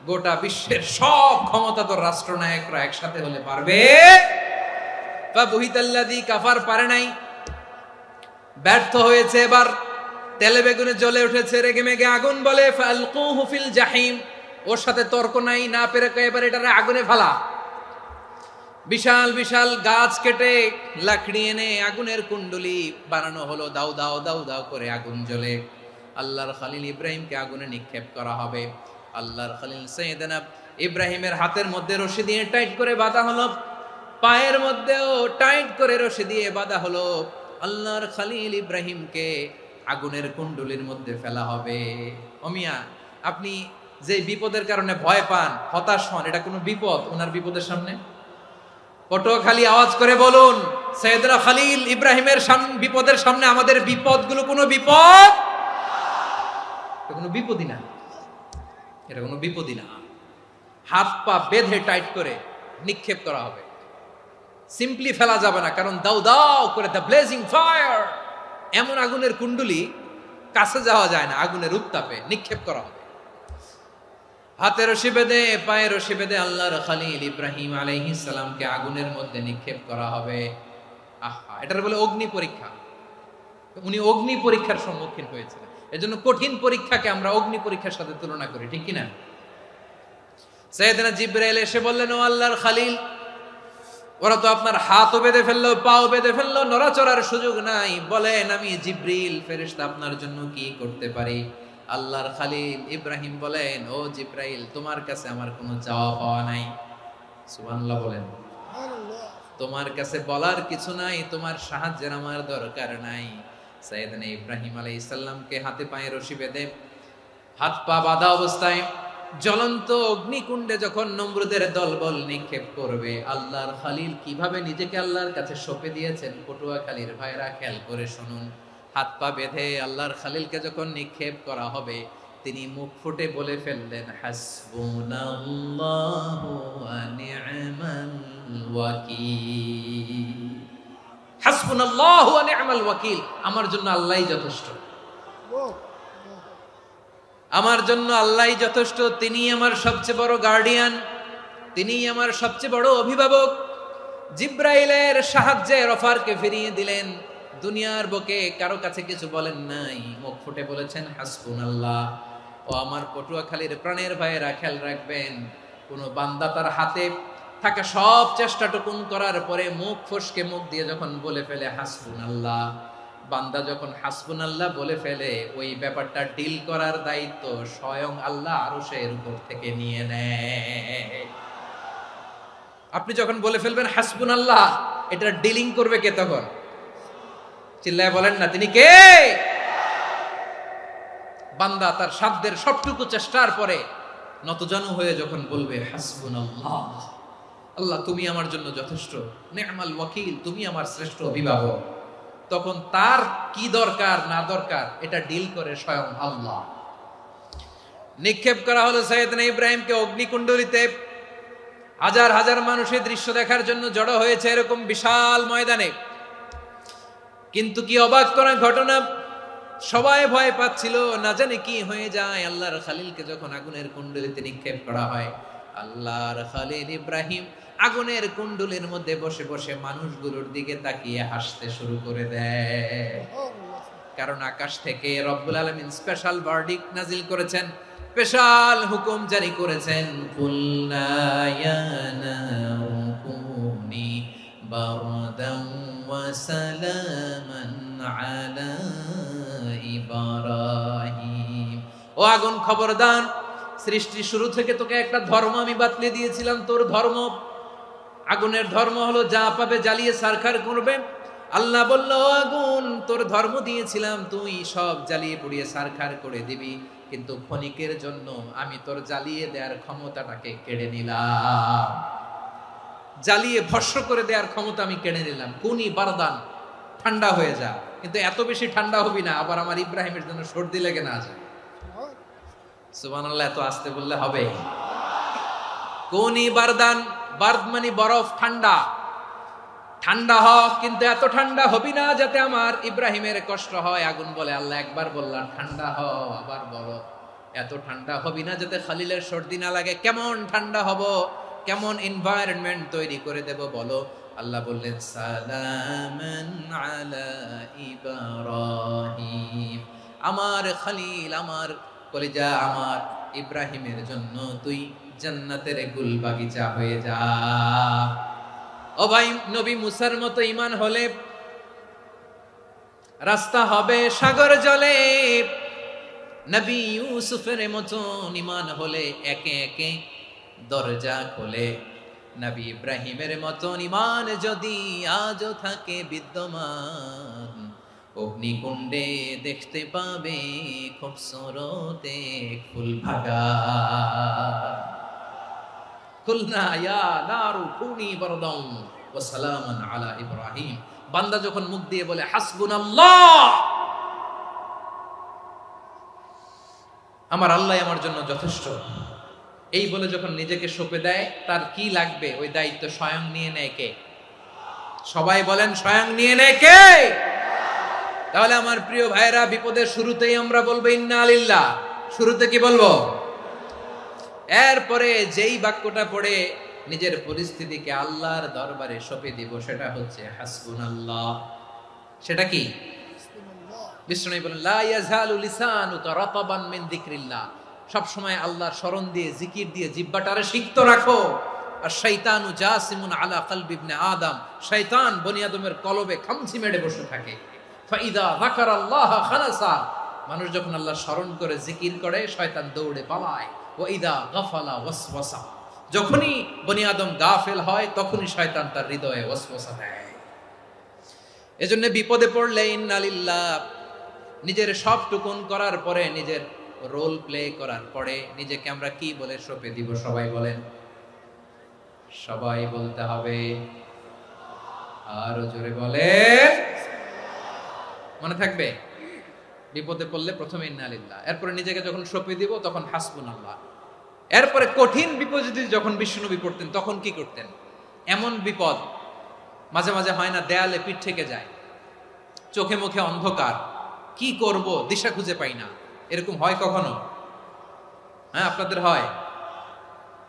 Speaker 1: গোটা বিশ্বের সব ক্ষমতাধর রাষ্ট্রনায়করা একসাথে হলে পারবে? ফাবুহিতাল্লাযী কাফার পারে নাই, ব্যর্থ হয়েছে। এবার তেলে বেগুনে জ্বলে উঠেছে, রেগে মেগে আগুন বলে ফালকুহু ফিল জাহিম। ওর সাথে তর্ক নাই, না পেরে এবার এটারে আগুনে ফেলা। বিশাল বিশাল গাছ কেটে লাকড়ি এনে আগুনের কুণ্ডলি বানানো হলো, দাও দাও দাও দাও করে আগুন জ্বলে। আল্লাহর খলিল ইব্রাহিমকে আগুনে নিক্ষেপ করা হবে। আল্লাহর খলিল সাইয়েদনা ইব্রাহিমের হাতের মধ্যে রশি দিয়ে টাইট করে বাঁধা হলো, পায়ের মধ্যেও টাইট করে রশি দিয়ে বাঁধা হলো। আল্লাহর খলিল ইব্রাহিমকে আগুনের কুণ্ডলির মধ্যে ফেলা হবে। ওমিয়া, আপনি যে বিপদের কারণে ভয় পান, হতাশ হন, এটা কোনো বিপদ ওনার বিপদের সামনে? পটুয়াখালী আওয়াজ করে বলুন, সাইয়েদনা খলিল ইব্রাহিমের বিপদের সামনে আমাদের বিপদগুলো কোনো বিপদ? এটা কোনো বিপদই না, এটা কোনো বিপদই না। হাত পা বেঁধে টাইট করে নিক্ষেপ করা হবে, সিম্পলি ফেলা যাবে না, কারণ দাও দাও করে দ্য ব্লেজিং ফায়ার, এমন আগুনের কুণ্ডলি, কাছে যাওয়া যায় না, আগুনের উত্তাপে নিক্ষেপ করা হবে। হাতে রশি বেঁধে, পায়ে রশি বেঁধে আল্লাহর খলিল ইব্রাহিম আলাইহিস সালামকে আগুনের মধ্যে নিক্ষেপ করা হবে। আহা, এটার বলে অগ্নি পরীক্ষা। উনি অগ্নি পরীক্ষার সম্মুখীন হয়েছিলেন। এজন্য কঠিন পরীক্ষাকে আমরা অগ্নি পরীক্ষার সাথে তুলনা করি, ঠিক কিনা? সাইয়েদনা জিবরাইল এসে বললেন, ও আল্লাহর খলিল, ওরা তো আপনার হাতও বেঁধে ফেললো, পাও বেঁধে ফেললো, নড়াচড়ার সুযোগ নাই, বলেন আমি জিবরিল ফেরেশতা আপনার জন্য কি করতে পারি? আল্লাহর খলিল ইব্রাহিম বলেন, ও জিবরাইল, তোমার কাছে আমার কোনো চাওয়া পাওয়া নাই। সুবহানাল্লাহ বলেন। তোমার কাছে বলার কিছু নাই, তোমার সাহায্যের আমার দরকার নাই। সাইয়েদনা ইব্রাহিম আলাইহিস সালামকে হাতে পায়ে রশি বেঁধে, হাত পা বাঁধা অবস্থায় জ্বলন্ত অগ্নিকুণ্ডে যখন নমরুদের দলবল নিক্ষেপ করবে, আল্লাহর খলিল কিভাবে নিজেকে আল্লাহর কাছে সঁপে দিয়েছেন, পটুয়াখালীর ভাইরা খেয়াল করে শুনুন। হাত পা বেঁধে আল্লাহর খলিলকে যখন নিক্ষেপ করা হবে, তিনি মুখ ফুটে বলে ফেললেন, হাসবুনাল্লাহু ওয়া নি'মাল ওয়াকিল। হাসবুনাল্লাহু ওয়া নি'মাল ওয়াকিল, আমার জন্য আল্লাহই যথেষ্ট, আমার জন্য আল্লাহই যথেষ্ট। তিনি আমার সবচেয়ে বড় গার্ডিয়ান, তিনি আমার সবচেয়ে বড় অভিভাবক। জিব্রাইলের সাহায্যে অফারকে ফিরিয়ে দিলেন। দুনিয়ার বুকে কারো কাছে কিছু বলেন নাই, মুখ ফুটে বলেছেন হাসবুনাল্লাহ। ও আমার পটুয়াখালীর প্রাণের ভাইয়েরা, খেয়াল রাখবেন, কোন বান্দা তার হাতে থাকা সব চেষ্টাটুকুন করার পরে মুখ ফসকে মুখ দিয়ে যখন বলে ফেলে হাসবুনাল্লাহ, বান্দা যখন হাসবুনাল্লাহ বলে ফেলে, ওই ব্যাপারটা ডিল করার দায়িত্ব স্বয়ং আল্লাহ আরশের উপর থেকে নিয়ে নেয়। আপনি যখন বলে ফেলবেন হাসবুনাল্লাহ, এটা ডিলিং করবে কে তখন? চিল্লায় বলেন না, তিনি কে? বান্দা তার সাধ্যের সবটুকু চেষ্টার পরে নতজানু হয়ে যখন বলবে হাসবুনাল্লাহ, আল্লাহ তুমি আমার জন্য যথেষ্ট, নি'মাল ওয়াকিল, তুমি আমার শ্রেষ্ঠ অভিভাবক, তখন তার কি দরকার না দরকার এটা ডিল করে স্বয়ং আল্লাহ। নিক্ষেপ করা হলো সাইয়েদনা ইব্রাহিমকে অগ্নিকুণ্ডলিতে। হাজার হাজার মানুষের দৃশ্য দেখার জন্য জড়ো হয়েছে এরকম বিশাল ময়দানে। কিন্তু কি অবাক করা ঘটনা, সবাই ভয় পাচ্ছিল, না জানে কি হয়ে যায়। আল্লাহর খলিলকে যখন আগুনের কুণ্ডলিতে নিক্ষেপ করা হয়, আল্লাহর খলিল ইব্রাহিম আগুনের কুণ্ডলীর মধ্যে বসে বসে মানুষগুলোর দিকে তাকিয়ে হাসতে শুরু করে দেয়। কারণ আকাশ থেকে রব্বুল আলামিন স্পেশাল ভার্ডিক্ট নাজিল করেছেন, স্পেশাল হুকুম জারি করেছেন, কুলনা ইয়া নারু কুনি বারদান ওয়া সালামান আলা ইব্রাহিম। ও আগুন, খবরদার, সৃষ্টির শুরু থেকে তোকে একটা ধর্ম আমি বাতলে দিয়েছিলাম, তোর ধর্ম, আগুনের ধর্ম হলো যা পাবে জ্বালিয়ে সারখার করবে। আল্লাহ বলল, ও আগুন, তোর ধর্ম দিয়েছিলাম তুই সব জ্বালিয়ে পুড়িয়ে ছারখার করে দিবি, কিন্তু ক্ষণিকের জন্য আমি তোর জ্বালিয়ে দেওয়ার ক্ষমতাটাকে কেড়ে নিলাম। জ্বালিয়ে ভস্ম করে দেওয়ার ক্ষমতা আমি কেড়ে নিলাম। কুনি বারদান, ঠান্ডা হয়ে যা। কিন্তু এত বেশি ঠান্ডা হবি না আবার আমার ইব্রাহিমের জন্য সর্দি লেগে না যায়। সুবহানাল্লাহ, এত আসতে বললে হবে? কুনি বারদান, বারদ মানে বরফ, ঠান্ডা। ঠান্ডা হ, কিন্তু এত ঠান্ডা হবি না যাতে আমার ইব্রাহিমের কষ্ট হয়। আগুন বলে, আল্লাহ একবার বললাম ঠান্ডা হ, আবার বলো এত ঠান্ডা হবি না যাতে খালিলের সর্দি না লাগে। কেমন ঠান্ডা হব, কেমন এনভায়রনমেন্ট তৈরি করে দেব বলো। আল্লাহ বললেন, সালামান আলা ইব্রাহিম, আমার খলিল, আমার কলিজা, আমার ইব্রাহিমের জন্য তুই জান্নাতের গুল বাগিচা হয়ে যা। ও ভাই, নবী মুসার মতো ঈমান হলে রাস্তা হবে সাগর জলে, নবী ইউসুফের মতো ঈমান হলে একে একে দরজা খোলে। নবী ইব্রাহিমের মতো ঈমান যদি আজও থাকে বিদ্যমান, অগ্নিকুণ্ডে দেখতে পাবে খুবসুরত এক ফুল বাগান। কুলনা ইয়া নারু কুনি বারদান ওয়া সালামান আলা ইব্রাহিম। বান্দা যখন মুখ দিয়ে বলে হাসবুনাল্লাহ, আমার আল্লাহ আমার জন্য যথেষ্ট, এই বলে যখন নিজেকে সঁপে দেয়, তার কি লাগবে ওই দায়িত্ব স্বয়ং নিয়ে নেয় কে? সবাই বলেন, স্বয়ং নিয়ে নেয় কে? তাহলে আমার প্রিয় ভাইরা, বিপদের শুরুতেই আমরা বলবো ইন্না লিল্লাহ। শুরুতে কি বলবো? এরপরে যেই বাক্যটা পড়ে নিজের পরিস্থিতিকে আল্লাহর দরবারে সঁপে দিব, সেটা হচ্ছে হাসবুনাল্লাহ। সেটা কি? বিষ্ণু বলেন, লা ইয়াজালু লিসানুকা রাতাবান মিন যিকরিল্লাহ। সব সময় আল্লাহর স্মরণ দিয়ে, জিকির দিয়ে জিহ্বাটারে সিক্ত রাখো। আর শয়তানু জাসিমুন আলা কলবি ইবনে আদম, শয়তান বনি আদমের কলবে খামচি মেরে বসে থাকে। ফাইদা যাকারাল্লাহ খালাসা, মানুষ যখন আল্লাহ স্মরণ করে জিকির করে, শয়তান দৌড়ে পালায়। ওয়াইদা গাফালা ওয়াসওয়াসা, যখনই বনি আদম গাফেল হয় তখনই শয়তান তার হৃদয়ে ওয়াসওয়াসা দেয়। এজন্য বিপদে পড়লে ইন্না লিল্লাহ, নিজের সব টুকুন করার পরে, নিজের রোল প্লে করার পরে নিজেকে আমরা কি বলে সঁপে দিব? সবাই বলেন, সবাই বলতে হবে। আরো জোরে বলে, মনে থাকবে? বিপদে পড়লে প্রথমে ইন্না লিল্লাহ, এরপরে নিজেকে যখন সঁপে দিব তখন হাসবুনাল্লাহ। এরপরে কঠিন বিপদ যখন বিশ্বনবী পড়তেন তখন কি করতেন? এমন বিপদ মাঝে মাঝে হয় না, দেয়ালে পিঠ থেকে যায়, চোখে মুখে অন্ধকার, কি করব দিশা খুঁজে পাই না, এরকম হয় কখনো? হ্যাঁ, আপনাদের হয়?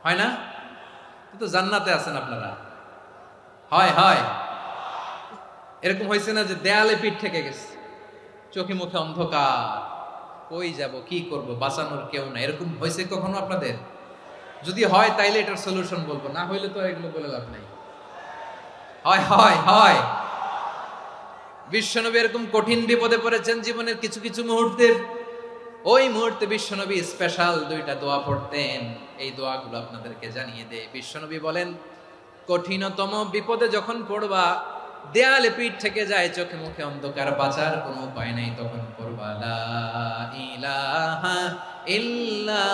Speaker 1: হয় না? তো জান্নাতে আছেন আপনারা। হয় হয় এরকম হয়েছে না যে দেয়ালে পিঠ থেকে গেছে, চোখে মুখে অন্ধকার, কই যাব, কি করব, বাঁচানোর কেউ না, এরকম হয়েছে কখনো আপনাদের? যদি হয় তাইলে এটার সলিউশন বলবো, না হইলে তো এগুলো বলে লাভ নাই। হয় হয় হয় বিশ্বনবী এরকম কঠিন বিপদে পড়েছেন জীবনের কিছু কিছু মুহূর্তে। ওই মুহূর্তে বিশ্বনবী স্পেশাল দুইটা দোয়া পড়তেন। এই দোয়াগুলো আপনাদেরকে জানিয়ে দেয়। বিশ্বনবী বলেন, কঠিনতম বিপদে যখন পড়বা, দেয়ালে পিঠ থেকে যায়, চোখে মুখে অন্ধকার, বাঁচার কোনো উপায় নাই, তখন পড়বা লা ইলাহা ইল্লা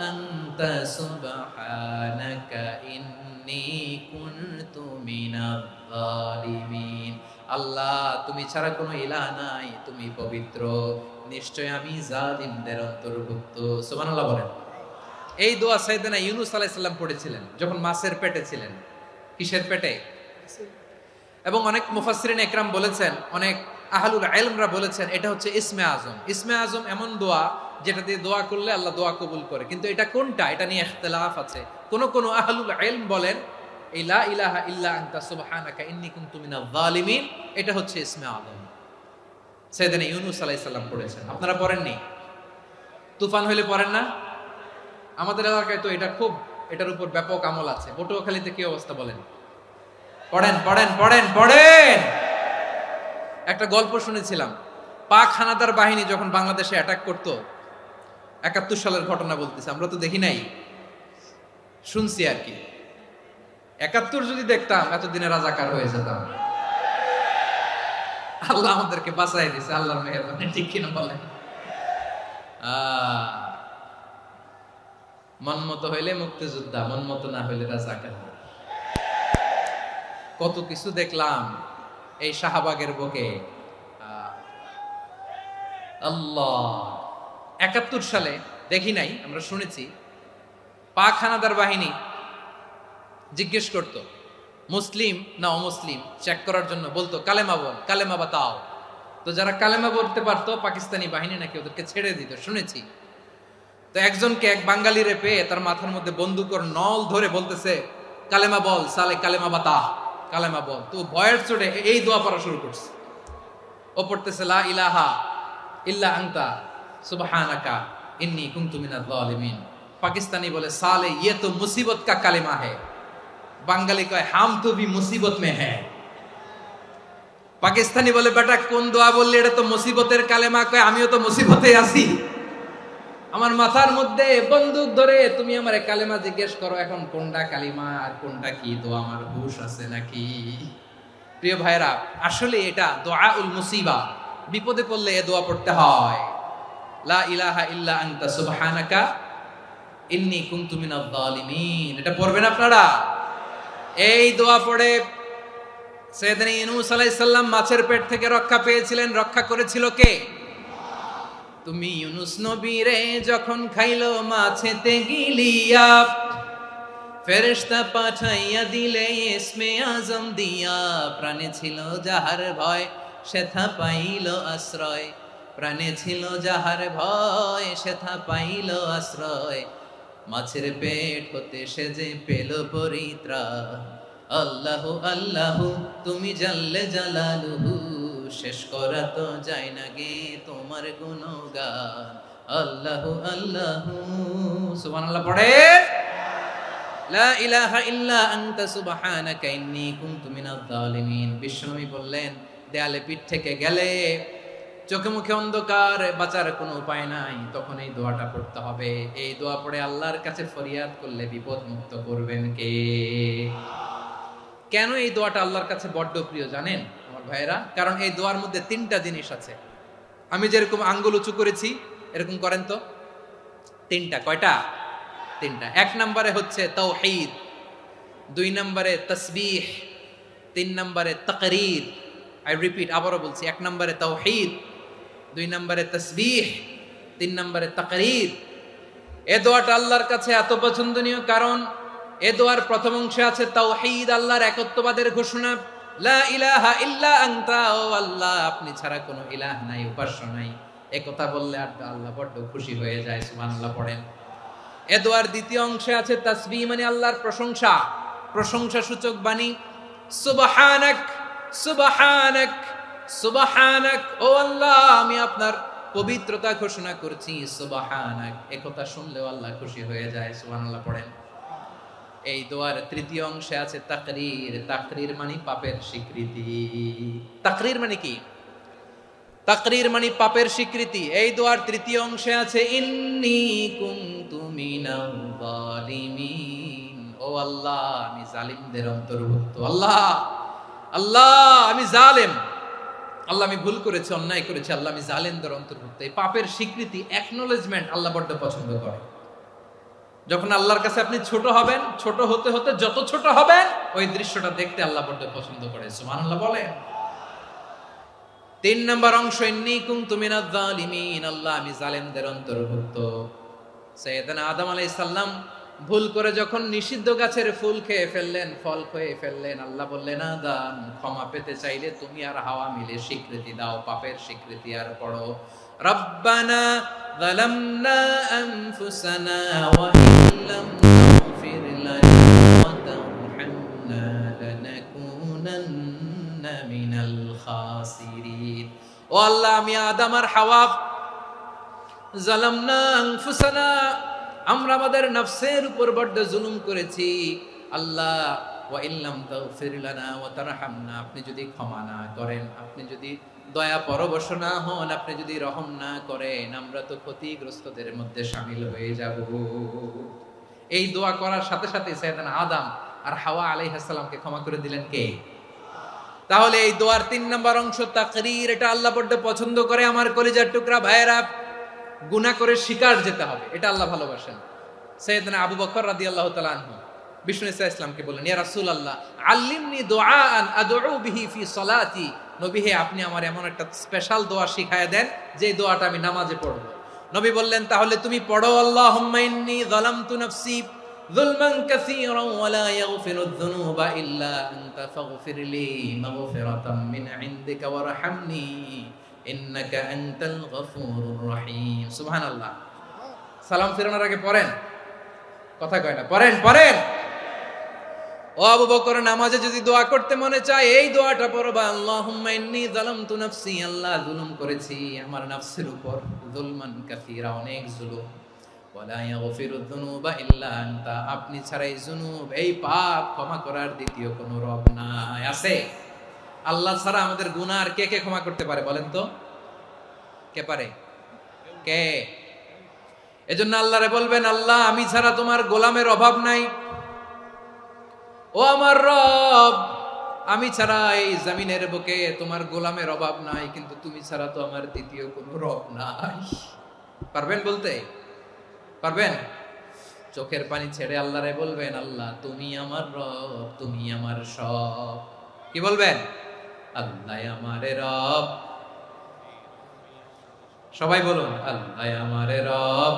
Speaker 1: আনতা সুবহানাকা ইন্নী কুনতু মিনাজ জালিমিন। আল্লাহ, তুমি ছাড়া কোনো ইলাহ নাই, তুমি পবিত্র, নিশ্চয় আমি জালিমদের অন্তর্ভুক্ত। সুবহানাল্লাহ বলেন। এই দোয়া সাইয়েদনা ইউনূস আলাইহিস সালাম পড়েছিলেন যখন মাছের পেটে ছিলেন। কিসের পেটে? এবং অনেক মুফাসসিরিন একরাম বলেছেন, অনেক আহলুল ইলমরা বলেছেন, এটা হচ্ছে ইসমে আজম। ইসমে আজম এমন দোয়া যেটা দিয়ে দোয়া করলে আল্লাহ দোয়া কবুল করে। কিন্তু এটা কোনটা, এটা নিয়ে ইখতিলাফ আছে। কোন আহলুল ইলম বলেন এই লা ইলাহা ইল্লা আনতা সুবহানাকা ইন্নী কুনতু মিনাজ জালিমিন, এটা হচ্ছে ইসমে আজম। সাইয়েদনা ইউনূস আলাইহিস সালাম পড়েছেন, আপনারা পড়েননি? তুফান হইলে পড়েন না? আমাদের এলাকায় তো এটা খুব, এটার উপর ব্যাপক আমল আছে। পটুয়াখালীতে কি অবস্থা বলেন? পড়েন পড়েন পড়েন পড়েন। একটা গল্প শুনেছিলাম, পাক হানাদার বাহিনী যখন বাংলাদেশে অ্যাটাক করতো, ৭১ সালের ঘটনা বলতেছে, আমরা তো দেখি নাই, শুনছি আর কি। ৭১ যদি দেখতাম এতদিনে রাজাকার হয়ে যেতাম। আল্লাহ আমাদেরকে বাঁচাই দিছে, আল্লাহর মেহেরবানি, ঠিক কিনা বলেন? মন মতো হইলে মুক্তিযোদ্ধা, মন মতো না হইলে রাজাকার। কত কিছু দেখলাম এই শাহবাগের বুকে। আল্লাহ, 71 সালে দেখি নাই, আমরা শুনেছি পাক হানাদার বাহিনী জিজ্ঞেস করত মুসলিম না অমুসলিম চেক করার জন্য, বলতো কালেমা বল, কালেমা বাতাও। তো যারা কালেমা বলতে পারতো পাকিস্তানি বাহিনী নাকি ওদেরকে ছেড়ে দিত, শুনেছি। তো একজনকে, এক বাঙালিরে পেয়ে তার মাথার মধ্যে বন্দুকর নল ধরে বলতেছে কালেমা বল সালে, কালেমা বাতা, কালেমা বল। তো ভয়ের চোটে এই দোয়া পড়া শুরু করছে। ও পড়তেছে লা ইলাহা ইল্লা আনতা সুবহানাকা ইন্নী কুনতু মিনাজ জালিমিন। পাকিস্তানি বলে সালে ये तो मुसीबत का কালেমা है। বাঙালি কয় হাম তো ভি মুসিবত মে হ্যায়। পাকিস্তানি বলে বেটা কোন দোয়া বললি, এটা তো মুসিবতের কালেমা। কয় আমিও তো মুসিবতে আছি, আমার মাথার মধ্যে বন্দুক ধরে তুমি আমারে কালেমা জিজ্ঞেস করো, এখন কোনটা কালিমা আর কোনটা কি দোয়া, আমার হুশ আছে নাকি? প্রিয় ভাইরা, আসলে এটা দোয়াউল মুসিবা, বিপদে পড়লে এ দোয়া পড়তে হয়। লা ইলাহা ইল্লা আনতা সুবহানাকা ইন্নী কুনতু মিনাজ জালিমিন। এটা পড়বেন আপনারা। এই দোয়া পড়ে সাইয়েদনা ইউনূস আলাইহিস সালাম মাছের পেট থেকে রক্ষা পেয়েছিলেন। রক্ষা করেছিল কে? তুমি ইউনূস নবীরে যখন খাইলো মাছেতে গিলিয়া, ফেরেশতা পাঠাইয়া দিলে ইসমে আজম দিয়া। প্রাণে ছিল যাহার ভয় সেথা পাইল আশ্রয়, প্রাণে ছিল যাহার ভয় সেথা পাইল আশ্রয়। মাছের পেট হতে সে যে পেল পরিত্রাণ। আল্লাহু আল্লাহু তুমি জাল্লে জালালুহু, শেষ করা তো যায় না গে তোমার গুণগান। আল্লাহু আল্লাহু সুবহানাল্লাহ পড়ে। লা ইলাহা ইল্লা আনতা সুবহানাকা ইন্নী কুনতু মিনাজ জালিমিন। বিশ্বনবী বললেন, দেয়ালে পিঠ থেকে গেলে, চোখে মুখে অন্ধকার, বাঁচার কোনো উপায় নাই, তখন এই দোয়াটা পড়তে হবে। এই দোয়া পড়ে আল্লাহর কাছে ফরিয়াদ করলে বিপদ মুক্ত করবেন কে? কেন এই দোয়াটা আল্লাহর কাছে বড্ড প্রিয় জানেন আমার ভাইয়েরা? কারণ এই দোয়ার মধ্যে 3টা জিনিস আছে। আমি যেরকম আঙ্গুল উঁচু করেছি এরকম করেন তো। 3টা। কয়টা? 3টা। 1 নম্বরে হচ্ছে তাওহীদ, 2 নম্বরে তাসবিহ, 3 নম্বরে তাকরীর। আই রিপিট, আবারও বলছি, 1 নম্বরে তাওহীদ, 2 নম্বরে তাসবিহ, 3 নম্বরে তাকরীর। এই দোয়াটা আল্লাহর কাছে এত পছন্দনীয় কারণ এ দোয়ার প্রথম অংশে আছে তাওহীদ, আল্লাহর একত্ববাদের ঘোষণা। লা ইলাহা ইল্লা আনতা, ও আল্লাহ আপনি ছাড়া কোনো ইলাহ নাই, উপাস্য নাই। এই কথা বললে আল্লাহ বড্ড খুশি হয়ে যায়। সুবহানাল্লাহ পড়েন। এ দোয়ার দ্বিতীয় অংশে আছে তাসবিহ, মানে আল্লাহর প্রশংসা, প্রশংসা সূচক বাণী। সুবহানাক সুবহানাক সুবহানাক, ও আল্লাহ আমি আপনার পবিত্রতা ঘোষণা করছি। সুবহানাক, এই কথা শুনলেও আল্লাহ খুশি হয়ে যায়। সুবহানাল্লাহ পড়েন। এই দোয়ার তৃতীয় অংশে আছে তাকরীর। তাকরীর মানে পাপের স্বীকৃতি। তাকরীর মানে কি? তাকরীর মানে পাপের স্বীকৃতি। এই দোয়ার তৃতীয় অংশে আছে ইন্নী কুনতু মিনাল জালিমিন, ও আল্লাহ আমি জালিমদের অন্তর্ভুক্ত। আল্লাহ আল্লাহ আমি জালেম, আল্লাহ আমি ভুল করেছি, অন্যায় করেছি, আল্লাহ আমি জালেমদের অন্তর্ভুক্ত। এই পাপের স্বীকৃতি, অ্যাকনোলেজমেন্ট আল্লাহ বড্ড পছন্দ করে। যখন আল্লাহর কাছে আপনি ছোট হবেন, ছোট হতে হতে যত ছোট হবেন ওই দৃশ্যটা দেখতে আল্লাহ বড্ড পছন্দ করে। সুবহানাল্লাহ বলেন। 3 নম্বর অংশ ইন্নী কুনতু মিনাজ জালিমিন, আল্লাহ আমি জালেমদের অন্তর্ভুক্ত। সাইয়েদনা আদম আলাইহিস সালাম ভুল করে যখন নিষিদ্ধ গাছের ফুল খেয়ে ফেললেন, ফল খেয়ে ফেললেন, আল্লাহ বললেন আদম ক্ষমা পেতে চাইলে তুমি আর হাওয়া মিলে স্বীকৃতি দাও, পাপের স্বীকৃতি। আর পড়ো রব্বানা যালামনা আনফুসানা ওয়া ইল্লাম তাগফির লানা ওয়া তারহামনা লানাকুনান্না মিনাল খাসিরিন। ও আল্লাহ আমি আদম আর হাওয়া যালামনা আনফুসানা, আমরা আমাদের নফসের উপর বড্ড জুলুম করেছি। আল্লাহ ওয়া ইল্লাম তাগফির লানা ওয়া তারহামনা, আপনি যদি ক্ষমা না করেন, আপনি যদি দয়া পরবশ না হন, আপনি যদি রহম না করেন, আমরা তো ক্ষতিগ্রস্তদের মধ্যে শামিল হয়ে যাব। এই দোয়া করার সাথে সাথে সাইয়েদনা আদম আর হাওয়া আলাইহিস সালামকে ক্ষমা করে দিলেন কে? তাহলে এই দোয়ার 3 নম্বর অংশ তাকরীর, এটা আল্লাহ বড্ড পছন্দ করে। আমার কলিজার টুকরা ভাইয়েরা, গুনাহ করে শিকার যেতে হবে, এটা আল্লাহ ভালোবাসেন। সাইয়েদনা আবু বকর রাদিয়াল্লাহু তাআলা আনহু বিষ্ণু ইসা ইসলামকে বললেন, ইয়া রাসূলুল্লাহ আল্লিমনি দুআআন আদউ বিহি ফি সলাতি। নবী হে, আপনি আমার এমন একটা স্পেশাল দোয়া শিখায়া দেন যে দোয়াটা আমি নামাজে পড়ব। নবী বললেন, তাহলে তুমি পড়ো, আল্লাহুম্মা ইন্নী যালামতু নাফসি যুলমান কাসীরান ওয়া লা ইয়াগফিরুয যুনুবা ইল্লা আনতা ফাগফিরলি মাগফিরাতাম মিন ইনদিকা ওয়ারহামনি ইন্নাকা আনতাল গফুরুর রহিম। সুবহানাল্লাহ। সালাম ফিরানোর আগে পড়েন, কথা কয় না, পড়েন। ও আবু বকর, নামাজে যদি দোয়া করতে মনে চায় এই দোয়াটা পড়বা, আল্লাহুম্মা ইন্নী যালামতু নাফসি, আল্লাহ জুলুম করেছি আমার নফসের উপর, যুলমান কাসীরা, অনেক জুলুম, ওয়া লা ইয়াগফিরুয যুনুবা ইল্লা আনতা, আপনি ছাড়া এই জুনুব, এই পাপ ক্ষমা করার দ্বিতীয় কোনো রব নাই। আছে? আল্লাহ ছাড়া আমাদের গুনাহ আর কে কে ক্ষমা করতে পারে বলেন তো? কে পারে? কে? এজন্য আল্লাহরে বলবেন, আল্লাহ আমি ছাড়া তোমার গোলামের অভাব নাই, ও আমার রব, আমি ছাড়া এই জমিনের বুকে তোমার গোলামের অভাব নাই, কিন্তু তুমি ছাড়া তো আমার দ্বিতীয় কোনো রব নাই। পারবেন বলতে? পারবেন? চোখের পানি ছেড়ে আল্লাহরে বলবেন, আল্লাহ তুমি আমার রব, তুমি আমার সব। কি বলবেন? আল্লাহ আমারে রব। সবাই বলুন, আল্লাহ আমারে রব,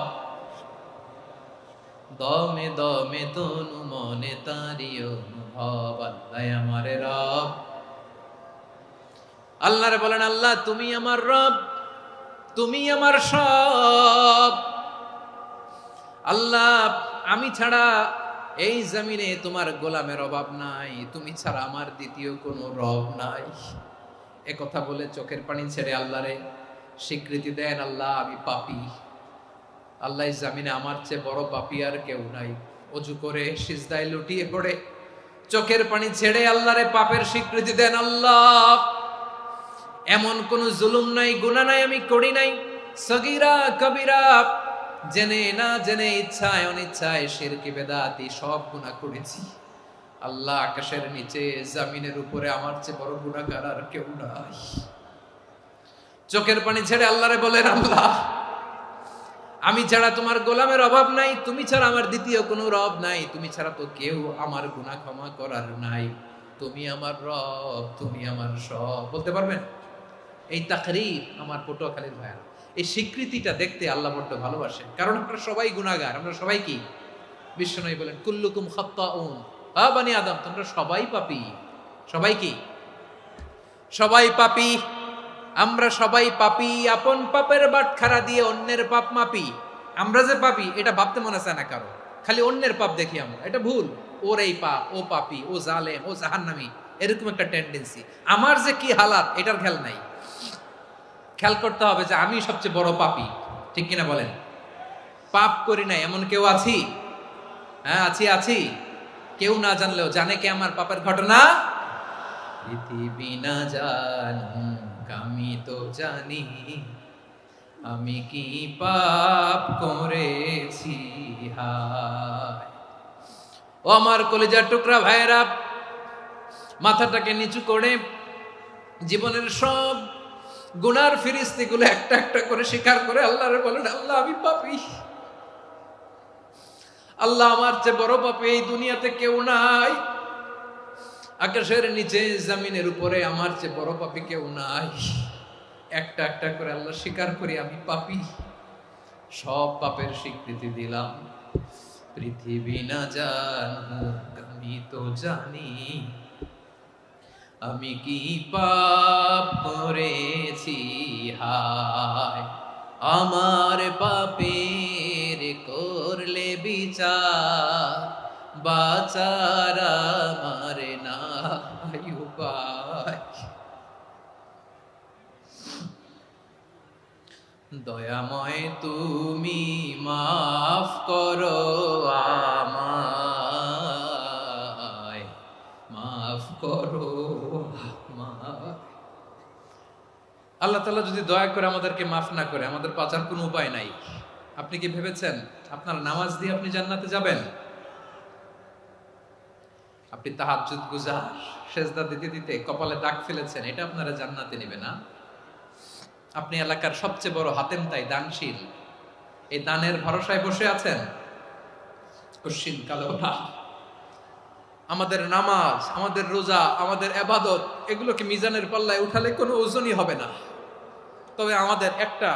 Speaker 1: দমে দমে তনু মনে তারি অনুভব, আল্লাহ আমারে রব। আল্লাহরে বলেন, আল্লাহ তুমি আমার রব, তুমি আমার সব। আল্লাহ আমি ছাড়া এই জমিনে তোমার গোলামের অভাব নাই, তুমি ছাড়া আমার দ্বিতীয় কোনো রব নাই। এ কথা বলে চোখের পানি ছেড়ে আল্লাহরে স্বীকৃতি দেন, আল্লাহ আমি পাপী, আল্লাহ জামিনে আমার চেয়ে বড় পাপী আর কেউ নাই। অজু করে সিজদায় লুটিয়ে পড়ে চোখের পানি ছেড়ে আল্লাহরে পাপের স্বীকৃতি দেন, আল্লাহ এমন কোন জুলুম নাই, গুনাহ নাই আমি করি নাই, সগীরা কবিরা, জেনে না জেনে, ইচ্ছায় অনিচ্ছায়, শিরকি বেদাতি, সব গুনাহ করেছি। আল্লাহ আকাশের নিচে জমিনের উপরে আমার চেয়ে বড় গুনাহগার আর কেউ নাই। চোখের পানি ছেড়ে আল্লাহরে বলেন, আল্লাহ আমি ছাড়া তোমার গোলামের অভাব নাই, তুমি ছাড়া আমার দ্বিতীয় কোনো রব নাই, তুমি ছাড়া তো কেউ আমার গুনাহ ক্ষমা করার নাই, তুমি আমার রব, তুমি আমার সব। বলতে পারবেন? এই তাকরীর আমার পটুয়াখালীর ভাইয়া, এই স্বীকৃতিটা দেখতে আল্লাহ বড্ড ভালোবাসে, কারণ আমরা সবাই গুনাহগার, আমরা সবাই কি? বিশ্বনবী বলেন, কুল্লুকুম খাত্তাউন, হা বানি আদম, তোমরা সবাই পাপী। সবাই কি? সবাই পাপী। আমরা সবাই পাপী, আপন পাপের বাটখারা দিয়ে অন্যের পাপ মাপি। আমরা যে পাপী এটা ভাবতে মনে চায় না কারো, খালি অন্যের পাপ দেখি আমরা, এটা ভুল। ওর এই পাপ, ও পাপী, ও জালেম, ও জাহান্নামী, এরকম একটা টেন্ডেন্সি। আমার যে কি হালাত এটার খেয়াল নাই। খেয়াল করতে হবে যে আমি সবচেয়ে বড় পাপী, ঠিক কিনা বলেন? পাপ করি নাই এমন কেউ আছি? হ্যাঁ আছি। কেউ না জানলেও জানে কে আমার পাপের ঘটনা? পৃথিবী না জানুক আমি তো জানি, আমি কি পাপ করেছি হায়। ও আমার কলিজার টুকরা ভাইয়েরা, মাথাটাকে নিচু করে জীবনের সব গুনার ফিরিস্তিগুলো একটা একটা করে স্বীকার করে আল্লাহরে বলেন, আল্লাহ আমি পাপী, আল্লাহ আমার চেয়ে বড় পাপী এই দুনিয়াতে কেউ নাই, আকাশের নিচে জমিনের উপরে আমার চেয়ে বড় পাপী কেউ নাই। একটা একটা করে আল্লাহ স্বীকার করি আমি পাপী, সব পাপের স্বীকৃতি দিলাম। পৃথিবী না জানুক আমি তো জানি, আমি কি পাপ করেছি হায়। আমার পাপের করলে বিচার, বাঁচার আমার নাই উপায়। দয়াময় তুমি মাফ করো আমায়, মাফ করো আমায়। আল্লাহ তাআলা যদি দয়া করে আমাদেরকে মাফ না করে, আমাদের বাঁচার কোনো উপায় নাই। আপনি কি ভেবেছেন আপনার নামাজ দিয়ে আপনি জান্নাতে যাবেন? আপনি তাহাজ্জুদ গুজার, সেজদা দিতে দিতে কপালে দাগ ফেলেছেন, এটা আপনারা জান্নাতে নেবে না? আপনি এলাকার সবচেয়ে বড় হাতেম তাই দানশীল, এই দানের ভরসায় বসে আছেন, কশিন কালো না। আমাদের নামাজ, আমাদের রোজা, আমাদের ইবাদত, এগুলোকে মিজানের পাল্লায় উঠালে কোনো ওজনই হবে না। তবে আমাদের একটা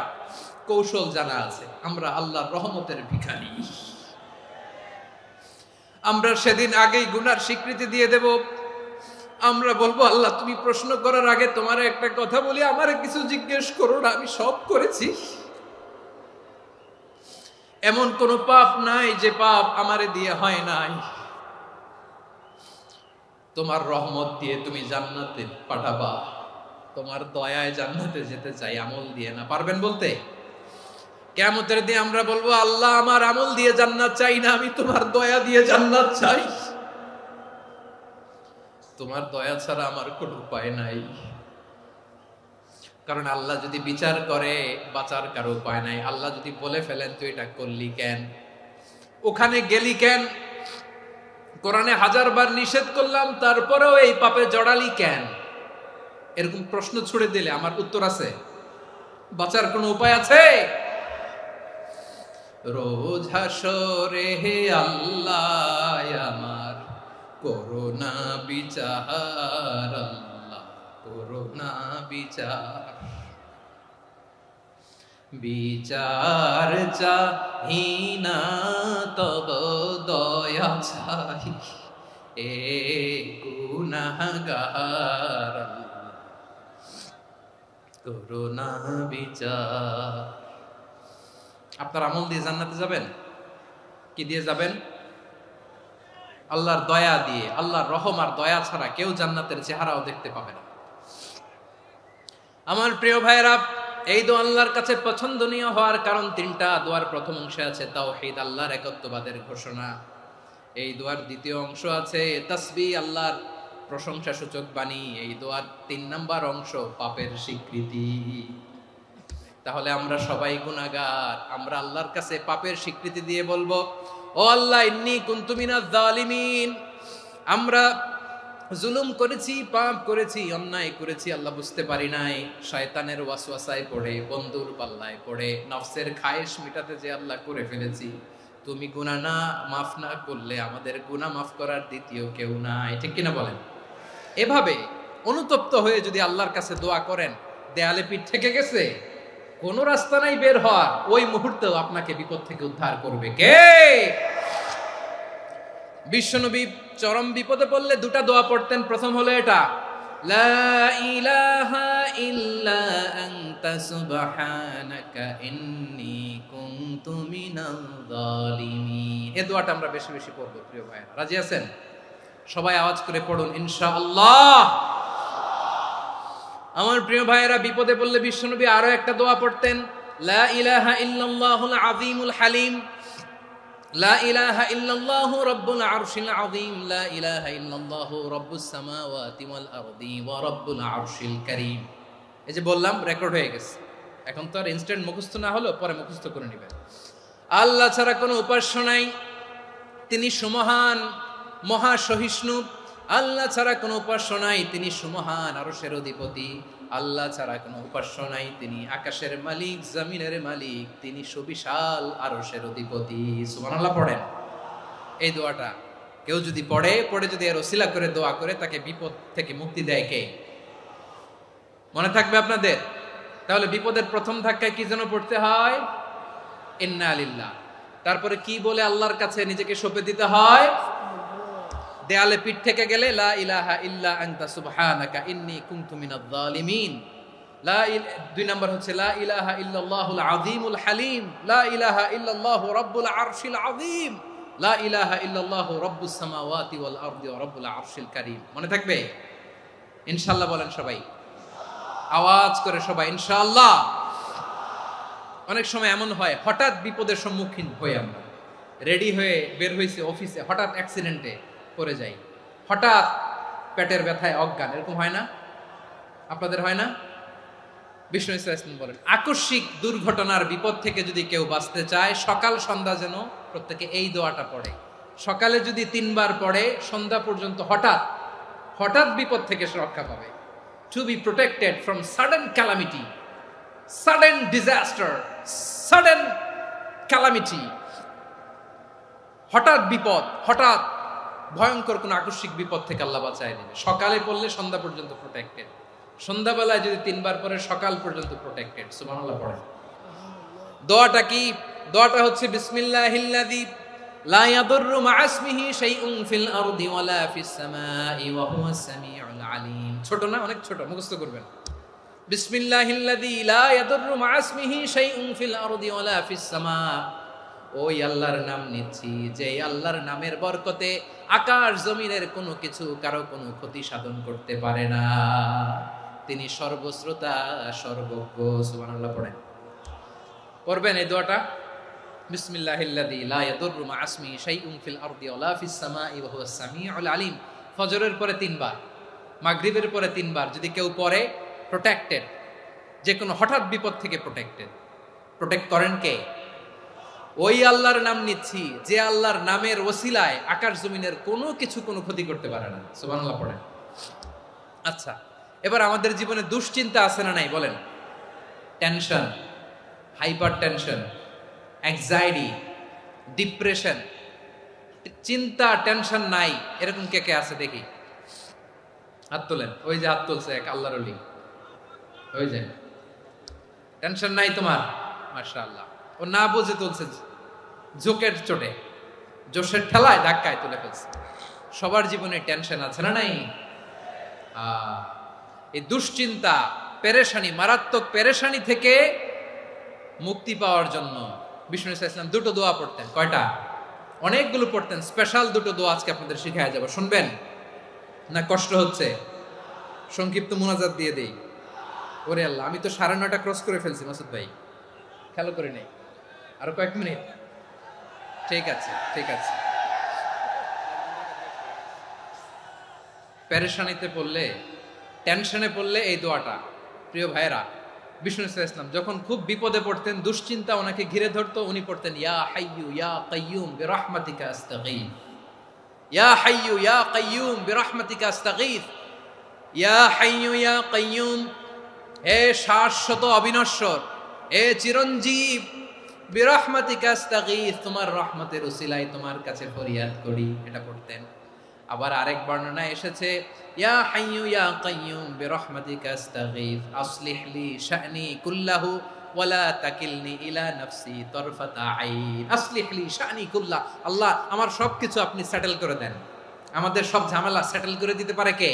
Speaker 1: কৌশল জানা আছে, আমরা আল্লাহর রহমতের ভিখারি। আমরা সেদিন আগেই গুনার স্বীকৃতি দিয়ে দেব। আমরা বলবো, আল্লাহ তুমি প্রশ্ন করার আগে তোমার একটা কথা বলি, আমারে কিছু জিজ্ঞেস করো না, আমি সব করেছি। এমন কোন পাপ নাই যে পাপ আমারে দিয়ে হয় নাই। তোমার রহমত দিয়ে তুমি জান্নাতে পাঠাবা, তোমার দয়ায় জান্নাতে যেতে চাই, আমল দিয়ে না। পারবেন বলতে? কিয়ামতের দিন আমরা বলবো, আল্লাহ আমার আমল দিয়ে জান্নাত চাই না, আমি তোমার দয়া দিয়ে জান্নাত চাই। তোমার দয়া ছাড়া আমার কোনো উপায় নাই। কারণ আল্লাহ যদি বিচার করে, বাঁচার কারো উপায় নাই। আল্লাহ যদি বলে ফেলেন তুই এটা করলি কেন, ওখানে গেলি কেন, কোরআনে 1000 বার নিষেধ করলাম তারপরেও এই পাপে জড়ালি কেন, এরকম প্রশ্ন ছুড়ে দিলে আমার উত্তর আছে? বাঁচার কোনো উপায় আছে? রোজ হাসরে হে আল্লাহ আমার করোনা বিচার, আল্লাহ করোনা বিচার। বিচার চাহি না তব দয়া চাই, এ গুনাহগার, আল্লাহ করোনা বিচার। আপনার আমল দিয়ে জান্নাতে যাবেন? কি দিয়ে যাবেন? আল্লাহর দয়া দিয়ে। আল্লাহর রহম আর দয়া ছাড়া কেউ জান্নাতের চেহারাও দেখতে পাবে না। আমার প্রিয় ভাইরা, এই দোয়া আল্লাহর কাছে পছন্দনীয় হওয়ার কারণ 3টা। দোয়ার প্রথম অংশে আছে তাওহীদ, আল্লাহর একত্ববাদের ঘোষণা। এই দোয়ার দ্বিতীয় অংশ আছে তাসবিহ, আল্লাহর প্রশংসা সূচক বাণী। এই দোয়ার 3 নাম্বার অংশ পাপের স্বীকৃতি। তাহলে আমরা সবাই গুনাহগার। আমরা আল্লাহর কাছে পাপের স্বীকৃতি দিয়ে বলবো, ও আল্লাহ ইন্নী কুনতু মিনাজ জালিমিন, আমরা জুলুম করেছি, পাপ করেছি, অন্যায় করেছি, আল্লাহ বুঝতে পারি নাই, শয়তানের ওয়াসওয়াসায় পড়ে, বন্ধুর পাল্লায় পড়ে, নফসের খায়েশ মিটাতে যে আল্লাহ করে ফেলেছি। তুমি গুনাহ না মাফ না করলে আমাদের গুনাহ মাফ করার দ্বিতীয় কেউ নাই। ঠিক কিনা বলেন? এভাবে অনুতপ্ত হয়ে যদি আল্লাহর কাছে দোয়া করেন, দেয়ালে পিঠ থেকে গেছে, কোনো রাস্তা নাই বের হওয়ার, ওই মুহূর্তেও আপনাকে বিপদ থেকে উদ্ধার করবে কে? বিশ্বনবী চরম বিপদে পড়লে 2টা দোয়া পড়তেন। প্রথম হলো এটা, লা ইলাহা ইল্লা আনতা সুবহানাকা ইন্নী কুনতু মিনাল জালিমিন। এই দোয়াটা আমরা বেশি বেশি পড়ব প্রিয় ভাইরা। রাজি আছেন? সবাই আওয়াজ করে পড়ুন ইনশাআল্লাহ। আমার প্রিয় ভাইয়েরা, বিপদে পড়লে বিশ্বনবী আরো একটা দোয়া পড়তেন, লা ইলাহা ইল্লাল্লাহুল আযীমুল হালিম, লা ইলাহা ইল্লাল্লাহু রাব্বুল আরশিল আযীম, লা ইলাহা ইল্লাল্লাহু রাব্বুস সামাওয়াতি ওয়াল আরদি ওয়া রাব্বুল আরশিল কারীম। এই যে বললাম, রেকর্ড হয়ে গেছে। এখন তো আর ইনস্ট্যান্ট মুখস্থ না হলো, পরে মুখস্থ করে নেবেন। আল্লাহ ছাড়া কোনো উপাস্য নাই, তিনি সুমহান, মহা সহিষ্ণু। আল্লাহ ছাড়া কোনো উপাস্য নাই, তিনি সুমহান, আরশের অধিপতি। আল্লাহ ছাড়া কোনো উপাস্য নাই, তিনি আকাশের মালিক, জমিনের মালিক, তিনি সুবিশাল আরশের অধিপতি। সুবহানাল্লাহ পড়েন। এই দোয়াটা কেউ যদি পড়ে যদি এর ওসিলা করে দোয়া করে, তাকে বিপদ থেকে মুক্তি দেয় কে? মনে থাকবে আপনাদের? তাহলে বিপদের প্রথম ধাক্কায় কি যেন পড়তে হয়? ইন্না লিল্লাহ। তারপরে কি বলে আল্লাহর কাছে নিজেকে সঁপে দিতে হয়? দেয়ালে পিঠ থেকে গেলে লা ইলাহা ইল্লা আনতা সুবহানাকা ইন্নী কুনতু মিনাজ জালিমিন। 2 নাম্বার হচ্ছে লা ইলাহা ইল্লাল্লাহুল আযীমুল হালিম, লা ইলাহা ইল্লাল্লাহু রাব্বুল আরশিল আযীম, লা ইলাহা ইল্লাল্লাহু রাব্বুস সামাওয়াতি ওয়াল আরদি ওয়া রাব্বুল আরশিল কারীম। মনে থাকবে? ইনশাআল্লাহ বলেন সবাই, আওয়াজ করে সবাই ইনশাআল্লাহ। অনেক সময় এমন হয়, হঠাৎ বিপদের সম্মুখীন হই আমরা, রেডি হয়ে বের হইছে অফিসে, হঠাৎ অ্যাক্সিডেন্টে পড়ে যাই, হঠাৎ পেটের ব্যথায় অজ্ঞান, এরকম হয় না? আপনাদের হয় না? বিষ্ণু ইসলাম বলেন, আকস্মিক দুর্ঘটনার বিপদ থেকে যদি কেউ বাঁচতে চায়, সকাল সন্ধ্যা যেন প্রত্যেকে এই দোয়াটা পড়ে, সকালে যদি 3 বার পড়ে সন্ধ্যা পর্যন্ত হঠাৎ হঠাৎ বিপদ থেকে সে রক্ষা পাবে। To be protected from sudden calamity, sudden disaster, sudden calamity, হঠাৎ বিপদ, হঠাৎ ভয়ঙ্কর কোন আকস্মিক বিপদ থেকে আল্লাহ বাঁচায় দেবে। সকালে পড়লে সন্ধ্যা পর্যন্ত প্রোটেক্টেড, সন্ধ্যাবেলায় যদি 3 বার পরে সকাল পর্যন্ত প্রোটেক্টেড। সুবহানাল্লাহ পড়ে। দোয়াটা কি? দোয়াটা হচ্ছে বিসমিল্লাহিল্লাযী লা ইয়াদুররু মা'a ইসমিহি শাইউন ফিল আরদি ওয়ালা ফিস সামাই ওয়া হুয়াস সামিউল আলিম। ছোট না? অনেক ছোট, মুখস্থ করবেন। বিসমিল্লাহিল্লাযী লা ইয়াদুররু মা'a ইসমিহি শাইউন ফিল আরদি ওয়ালা ফিস সামা। ওই আল্লাহর নাম নিচ্ছি যে আল্লাহর নামের বরকতে আকাশ জমিনের কোনো কিছু কারো কোনো ক্ষতি সাধন করতে পারে না। তিনি সর্বশ্রোতা, সর্বজ্ঞ। সুবহানাল্লাহ পড়েন। পড়বেন এই দোয়াটা, বিসমিল্লাহিল্লাযী লা ইয়াদুররু মা'a ইসমিহি শাইউন ফিল আরদি ওয়ালা ফিস সামাই ওয়া হুয়াস সামিউল আলিম। ফজরের পরে 3 বার, মাগরিবের পরে 3 বার যদি কেউ পড়ে প্রোটেক্টেড, যে কোনো হঠাৎ বিপদ থেকে প্রোটেক্টেড। প্রোটেক্ট করেন কে? ওই আল্লাহর নাম নিচ্ছি যে আল্লাহর নামের ওসিলায় আকাশ জমিনের কোনো কিছু কোনো ক্ষতি করতে পারে না। সুবহানাল্লাহ পড়েন। আচ্ছা, এবার আমাদের জীবনে দুশ্চিন্তা আছে না নাই বলেন? Tension, hyper tension, anxiety, depression, চিন্তা টেনশন নাই এরকম কে কে আছে দেখি? হাত তোলেন। ওই যে হাত তুলছে এক আল্লাহর ওলি, ওই যে। টেনশন নাই তোমার? মাশাআল্লাহ। ও না বুঝে তুলছে, জোকের চোটে, জোশের ঠেলায় ধাক্কায় তুলে ফেলছে। সবার জীবনে টেনশন আছে না নাই? এই দুশ্চিন্তা, পেরেশানি, মারাত্মক পেরেশানি থেকে মুক্তি পাওয়ার জন্য বিষ্ণু ইসলাম 2টো দোয়া পড়তেন। কয়টা? অনেকগুলো পড়তেন। স্পেশাল 2টো দোয়া আজকে আপনাদের শিখায় যাব, শুনবেন না? কষ্ট হচ্ছে? সংক্ষিপ্ত মুনাজাত দিয়ে দেই। ওরে আল্লাহ, আমি তো 9:30 ক্রস করে ফেলছি মাসুদ ভাই, খেয়াল করে নেই। আরো কয়েক মিনিট? ঠিক আছে, ঠিক আছে। পেরেশানিতে পড়লে, টেনশনে পড়লে এই দোয়াটা, প্রিয় ভাইরা, বিষ্ণু ইসলাম যখন খুব বিপদে পড়তেন, দুশ্চিন্তা ওনাকে ঘিরে ধরতো, উনি পড়তেন ইয়া হাইয়ু ইয়া কাইয়ুম বিরহমাতিকা আস্তাগীথ, ইয়া হাইয়ু ইয়া কাইয়ুম বিরহমাতিকা আস্তাগীথ, ইয়া হাইয়ু ইয়া কাইয়ুম, হে শাশ্বত অবিনশ্বর, হে চিরঞ্জীব, বিরহমাতিকা আস্তাগীথ, তোমার রহমতের উসিলায় তোমার কাছে ফরিয়াদ করি। এটা পড়তেন। আবার আরেক বর্ণনায় এসেছে ইয়া হাইয়ু ইয়া কাইয়ুম বিরহমাতিকা আস্তাগীথ আসলিহ লি শা'নি কুল্লাহু ওয়ালা তাকিলনি ইলা নাফসি তারফাতা আইন। আসলিহ লি শা'নি কুল্লাহ, আল্লাহ আমার সবকিছু আপনি সেটেল করে দেন। আমাদের সব ঝামেলা সেটেল করে দিতে পারে কে?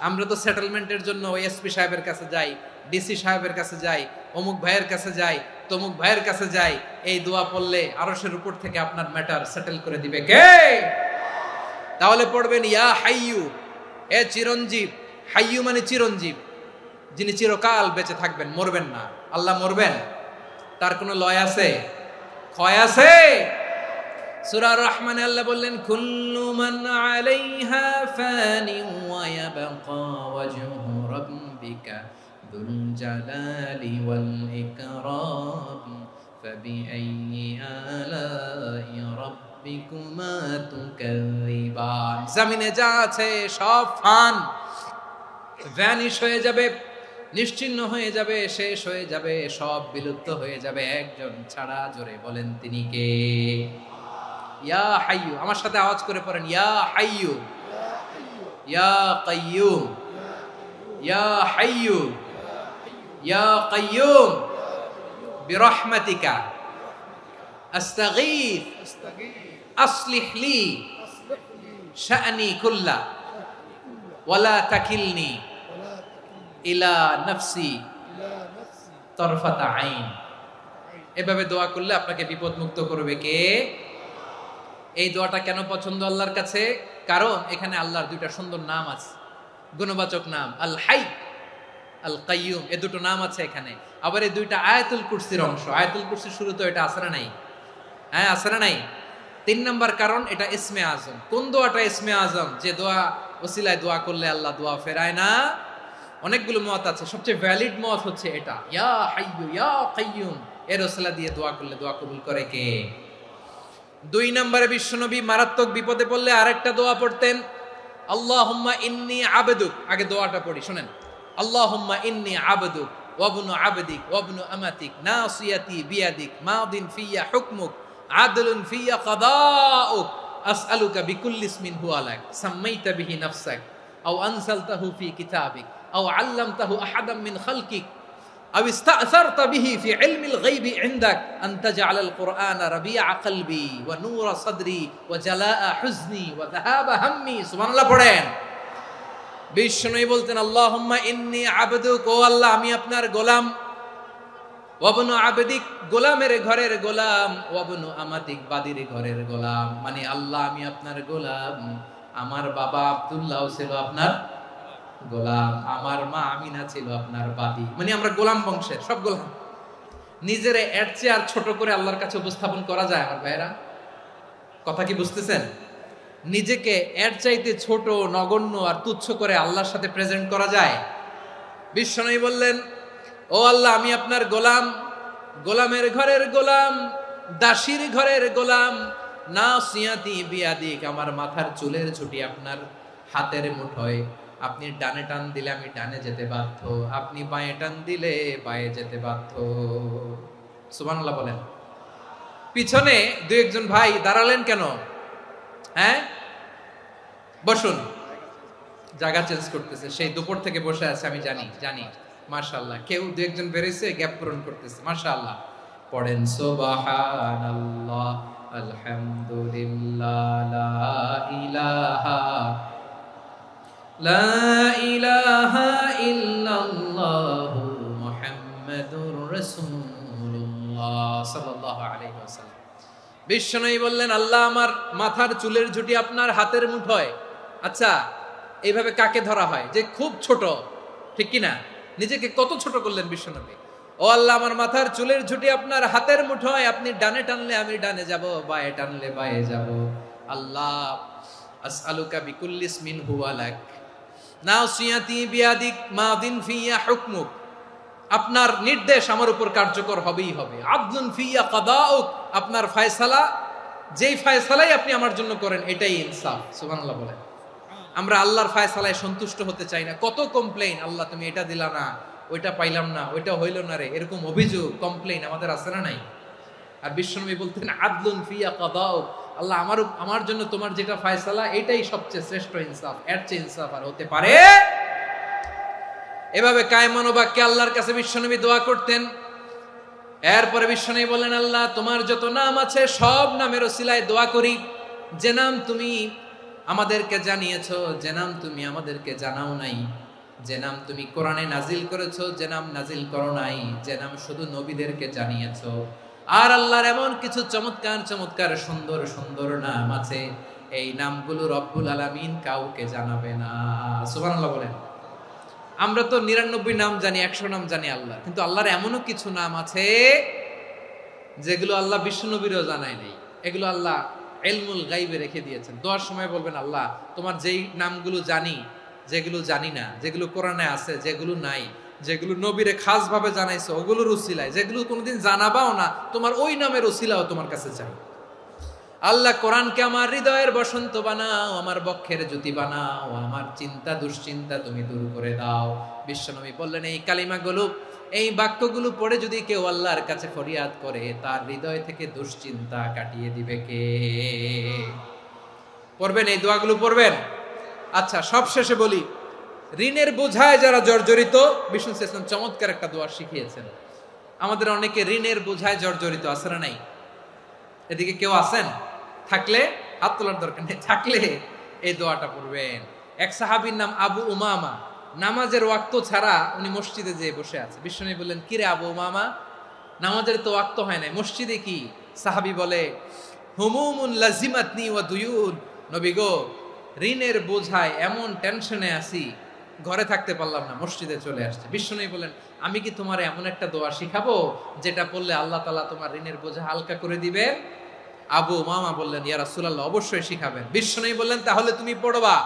Speaker 1: আমরা তো সেটেলমেন্টের জন্য ওই এসপি সাহেবের কাছে যাই, ডিসি সাহেবের কাছে যাই, অমুক ভাইয়ের কাছে যাই, তমুক ভাইয়ের কাছে যাই। এই দোয়া পড়লে আরশের উপর থেকে আপনার ম্যাটার সেটেল করে দিবে কে? তাহলে পড়বেন ইয়া হাইয়ু, এ চিরঞ্জীব। হাইয়ু মানে চিরঞ্জীব, যিনি চিরকাল বেঁচে থাকবেন, মরবেন না। আল্লাহ মরবেন? তার কোনো লয় আছে? ক্ষয় আছে? সূরা রহমানে আল্লাহ বললেন কুল্লু মান আলাইহা ফানি ওয়া ইয়াবকা ওয়াজহু রাব্বিকা যুল জালালি ওয়াল ইকরাম ফাবিআইয়ি আলাই রাব্বিকুমা তুকাযিবান। জমিনে যা আছে সব ফান, ভ্যানিশ হয়ে যাবে, নিশ্চিহ্ন হয়ে যাবে, শেষ হয়ে যাবে, সব বিলুপ্ত হয়ে যাবে একজন ছাড়া। জোরে বলেন তিনি কে? ইয়া হাইয়ু। আমার সাথে আওয়াজ করে পড়েন ইয়া হাইয়ু ইয়া কাইয়ুম ইয়া হাইয়ু ইয়া কাইয়ুম বিরহমাতিকা আস্তাগীথ আসলিহ লি শা'নি কুল্লা ওয়ালা তাকিলনি ইলা নাফসি তারফাতা আইন। এভাবে দোয়া করলে আপনাকে বিপদ মুক্ত করবে কে? এই দোয়াটা কেন পছন্দ আল্লাহর কাছে? কারণ এখানে আল্লাহর 2টা সুন্দর নাম আছে, গুণবাচক নাম, আল হাই, আল কাইয়ুম। এই 2টো নাম আছে এখানে। আবার এই 2টা আয়াতুল কুরসির অংশ। আয়াতুল কুরসির শুরুতে এটা আছে না নাই? হ্যাঁ, আছে না নাই? 3 নাম্বার কারণ এটা ইসমে আজম। কোন দোয়াটা ইসমে আজম? যে দোয়া ওসিলায় দোয়া করলে আল্লাহ দোয়া ফেরায় না। অনেকগুলো মত আছে, সবচেয়ে ভ্যালিড মত হচ্ছে এটা, ইয়া হাইয়ু ইয়া কাইয়ুম। এর ওসিলা দিয়ে দোয়া করলে দোয়া কবুল করে কে? দুই নম্বরে বিশ্বনবী মারাত্মক বিপদে পড়লে আরেকটা দোয়া পড়তেন, আল্লাহুম্মা ইন্নী আবদুক। আগে দোয়াটা পড়ি, শুনেন। আল্লাহুম্মা ইন্নী আবদুক ওয়াবনু আবদিক ওয়াবনু আমাতিক নাসিয়াতি বিয়াদিক মাদিন ফিয়া হুকমুক আদলুন ফিয়া কাদাউক আসআলুকা বিকুল্লি ইসমিন হুয়া লাক সাম্মাইতা বিহি নাফসাক আও আনসালতাহু ফি কিতাবিক আও আল্লামতাহু আহাদাম মিন খালকিক আও ইস্তা'সারতা বিহি ফি ইলমিল গায়বি ইনদাক আন তাজআলাল কুরআনা রাবিআ কলবি ওয়া নূরা সাদরি ওয়া জালাআ হুজনি ওয়া যাহাবা হাম্মি। সুবহানাল্লাহ পড়েন। বিষ্ণুই বলতেন, আল্লাহুম্মা ইন্নী আবদুক, ও আল্লাহ আমি আপনার গোলাম, ওয়াবনু আবদিক, গোলামের ঘরের গোলাম, ওয়াবনু আমাতিক, বাদির ঘরের গোলাম। মানে আল্লাহ আমি আপনার গোলাম, আমার বাবা আব্দুল্লাহ ছিল আপনার গোলাম, আমার মা আমিনা ছিল আপনার বাদী। মানে আমরা গোলাম বংশের, সব গোলাম। নিজেরে এর চেয়ে আর ছোট করে আল্লাহর কাছে উপস্থাপন করা যায় আমার ভাইরা? কথা কি বুঝতেছেন? নিজেকে এর চাইতে ছোট, নগণ্য আর তুচ্ছ করে আল্লাহর সাথে প্রেজেন্ট করা যায়? বিশ্বনবী বললেন, ও আল্লাহ আমি আপনার গোলাম, গোলামের ঘরের গোলাম, দাসীর ঘরের গোলাম, নাসিয়াতি বিয়াদিক, আমার মাথার চুলের ছুটি আপনার হাতের মুঠোয়। আপনি ডানে টান দিলে আমি ডানে যেতে বাধ্য, আপনি বাঁয়ে টান দিলে বাঁয়ে যেতে বাধ্য। সুবহানাল্লাহ বলেন। পিছনে দুই একজন ভাই দাঁড়ালেন কেন? হ্যাঁ, বসুন। জায়গা চেঞ্জ করতেছে, সেই দুপুর থেকে বসে আছে আমি জানি। মাশাআল্লাহ, কেউ দু একজন বেরিয়েছে, গ্যাপ পূরণ করতেছে। মাশাআল্লাহ পড়েন, সুবহানাল্লাহ আলহামদুলিল্লাহ লা ইলাহা ইল্লাল্লাহ মুহাম্মাদুর রাসূলুল্লাহ সাল্লাল্লাহু আলাইহি ওয়াসাল্লাম। বিশ্বনবী বললেন, আল্লাহ আমার মাথার চুলের ঝুঁটি আপনার হাতের মুঠোয়। আচ্ছা, এইভাবে কাকে ধরা হয়? যে খুব ছোট, ঠিক কিনা? নিজেকে কত ছোট করলেন বিশ্বনবী। ও আল্লাহ আমার মাথার চুলের ঝুঁটি আপনার হাতের মুঠোয়, আপনি ডানে টানলে আমি ডানে যাব, বাঁয়ে টানলে বাঁয়ে যাব। আল্লাহ আসআলুকা বিকুল্লি ইসমিন হুয়া লাক নাসিয়াতি বিয়াদিক মাদিন ফিয়া হুকমুক, আপনার নির্দেশ আমার উপর কার্যকর হবেই হবে। আদলুন ফিয়া কাদাউক, আপনার ফয়সালা, যেই ফয়সালাই আপনি আমার জন্য করেন এটাই ইনসাফ। সুবহানাল্লাহ বলেন। আমরা আল্লাহর ফয়সালায় সন্তুষ্ট হতে চাই না। কত কমপ্লেইন, আল্লাহ তুমি এটা দিলা না, ওইটা পাইলাম না, ওইটা হইল না রে, এরকম অভিযোগ, কমপ্লেইন আমাদের আছে না নাই? আর বিশ্বনবী বলতেন, আদলুন ফিয়া কাদাউক, আল্লাহ আমার জন্য তোমার যেটা ফয়সালা এটাই সবচেয়ে শ্রেষ্ঠ ইনসাফ, এর চেয়ে ইনসাফ আর হতে পারে? এভাবে কায়মান বাক্যে আল্লাহর কাছে বিশ্বনবী দোয়া করতেন। এরপরে বিশ্বনবী বললেন, আল্লাহ তোমার যত নাম আছে সব নামের ওসিলায় দোয়া করি, যে নাম তুমি আমাদেরকে জানিয়েছো, যে নাম তুমি আমাদেরকে জানাও নাই, যে নাম তুমি কোরআনে নাজিল করেছো, যে নাম নাজিল করো নাই, যে নাম শুধু নবীদেরকে জানিয়েছো। আর আল্লাহর এমন কিছু চমৎকার চমৎকার সুন্দর সুন্দর নাম আছে, এই নামগুলো রব্বুল আলামিন কাউকে জানাবে না। সুবহানাল্লাহ বলেন। আমরা তো 99 নাম জানি, 100 নাম জানি আল্লাহ, কিন্তু আল্লাহর এমনও কিছু নাম আছে যেগুলো আল্লাহ বিশ্বনবীরও জানায় নাই। এগুলো আল্লাহ ইলমুল গায়বে রেখে দিয়েছেন। দোয়ার সময় বলবেন, আল্লাহ তোমার যেই নামগুলো জানি, যেগুলো জানি না, যেগুলো কোরআনে আছে, যেগুলো নাই, যেগুলো নবীরে খাস ভাবে জানাইছো ওগুলোর উসিলায়, যেগুলো কোনোদিন জানাবাও না, তোমার ওই নামের উসিলাও তোমার কাছে চাই। আল্লাহ কোরআনকে আমার হৃদয়ের বসন্ত বানাও, আমার বক্ষের জ্যোতি বানাও, আমার চিন্তা দুশ্চিন্তা তুমি দূর করে দাও। বিশ্বনবী বললেন, এই কালিমাগুলো, এই বাক্যগুলো পড়ে যদি কেউ আল্লাহর কাছে ফরিয়াদ করে, তার হৃদয় থেকে দুশ্চিন্তা কাটিয়ে দিবে কে? পড়বেন, এই দোয়াগুলো পড়বেন। আচ্ছা, সব শেষে বলি, ঋণের বোঝায় যারা জর্জরিত, বিষ্ণু ইসলাম চমৎকার একটা দোয়া শিখিয়েছেন। আমাদের অনেকে ঋণের বোঝায় জর্জরিত, আছে না নাই? এদিকে কেউ আছেন? থাকলে হাত তোলার দরকার নেই, থাকলে এই দোয়াটা পড়বেন। এক সাহাবীর নাম আবু উমামা, নামাজের ওয়াক্ত ছাড়া উনি মসজিদে যেয়ে বসে আছে। বিশ্বনবী বললেন, কিরে আবু উমামা, নামাজের তো ওয়াক্ত হয় নাই, মসজিদে কি? সাহাবী বলে, হুমুমুন লাজিমাতনি ওয়া দুয়ুন, নবী গো ঋণের বোঝায় এমন টেনশনে আছি, ঘরে থাকতে পারলাম না, মসজিদে চলে আসছে। বিশ্বনবী বলেন, আমি কি তোমার এমন একটা দোয়া শিখাবো যেটা পড়লে আল্লাহ তাআলা তোমার ঋণের বোঝা হালকা করে দিবেন? আবু উমামা বললেন, ইয়া রাসূলুল্লাহ, অবশ্যই শিখাবেন। বিশ্বনবী বললেন, তাহলে তুমি পড়বা,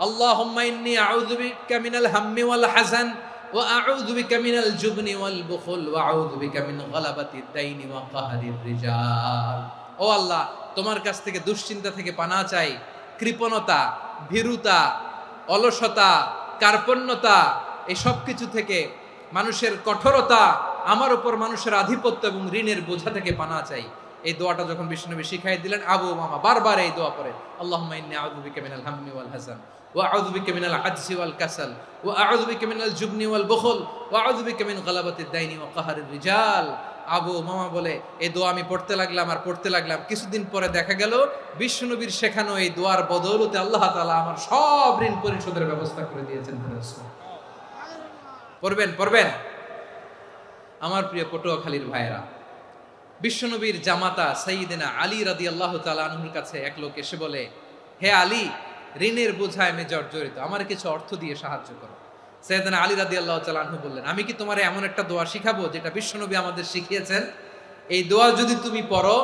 Speaker 1: আল্লাহুম্মা ইন্নী আউযু বিকা মিনাল হাম্মি ওয়াল হাযান ওয়া আউযু বিকা মিনাল জুবনি ওয়াল বুখল ওয়া আউযু বিকা মিন গালাবাতিদ দাইনি ওয়া কাহরির রিজাল। ও আল্লাহ, তোমার কাছ থেকে দুশ্চিন্তা থেকে পানা চাই, কৃপণতা, ভীরুতা, অলসতা, কার্পণ্যতা, এই সব কিছু থেকে, মানুষের কঠোরতা, আমার উপর মানুষের আধিপত্য এবং ঋণের বোঝা থেকে পানা চাই। এই দোয়াটা যখন বিশ্বনবী শিখাই দিলেন, আবু মামা বারবার এই দোয়া পড়ে, আল্লাহুম্মা ইন্নী আউযু বিকা মিনাল হাম্মি ওয়াল হাযান ওয়া আউযু বিকা মিনাল আজজি ওয়াল কাসাল ওয়া আউযু বিকা মিনাল জুবনি ওয়াল বুখল ওয়া আউযু বিকা মিন গালাবাতিদ দাইনি ওয়া কাহরির রিজাল। আবু মামা বলে এই দোয়া আমি পড়তে লাগলাম। কিছুদিন পরে দেখা গেল বিশ্বনবীর শেখানো এই দোয়ার বদৌলতে আল্লাহ তাআলা আমার সব ঋণ পরিশোধের ব্যবস্থা করে দিয়েছেন। পড়বেন। আমার প্রিয় পটুয়াখালীর ভাইয়েরা, বিশ্বনবীর জামাতা সাইয়্যিদিনা আলী রাদিয়াল্লাহু তাআলা আনহুর কাছে এক লোক এসে বলে, হে আলী, ঋণের বোঝায় আমি জর্জরিত, আমার কিছু অর্থ দিয়ে সাহায্য করো। সাইয়্যিদিনা আলী রাদিয়াল্লাহু তাআলা আনহু বললেন, আমি কি তোমারে এমন একটা দোয়া শিখাবো যেটা বিশ্বনবী আমাদের শিখিয়েছেন? এই দোয়া যদি তুমি পড়ো,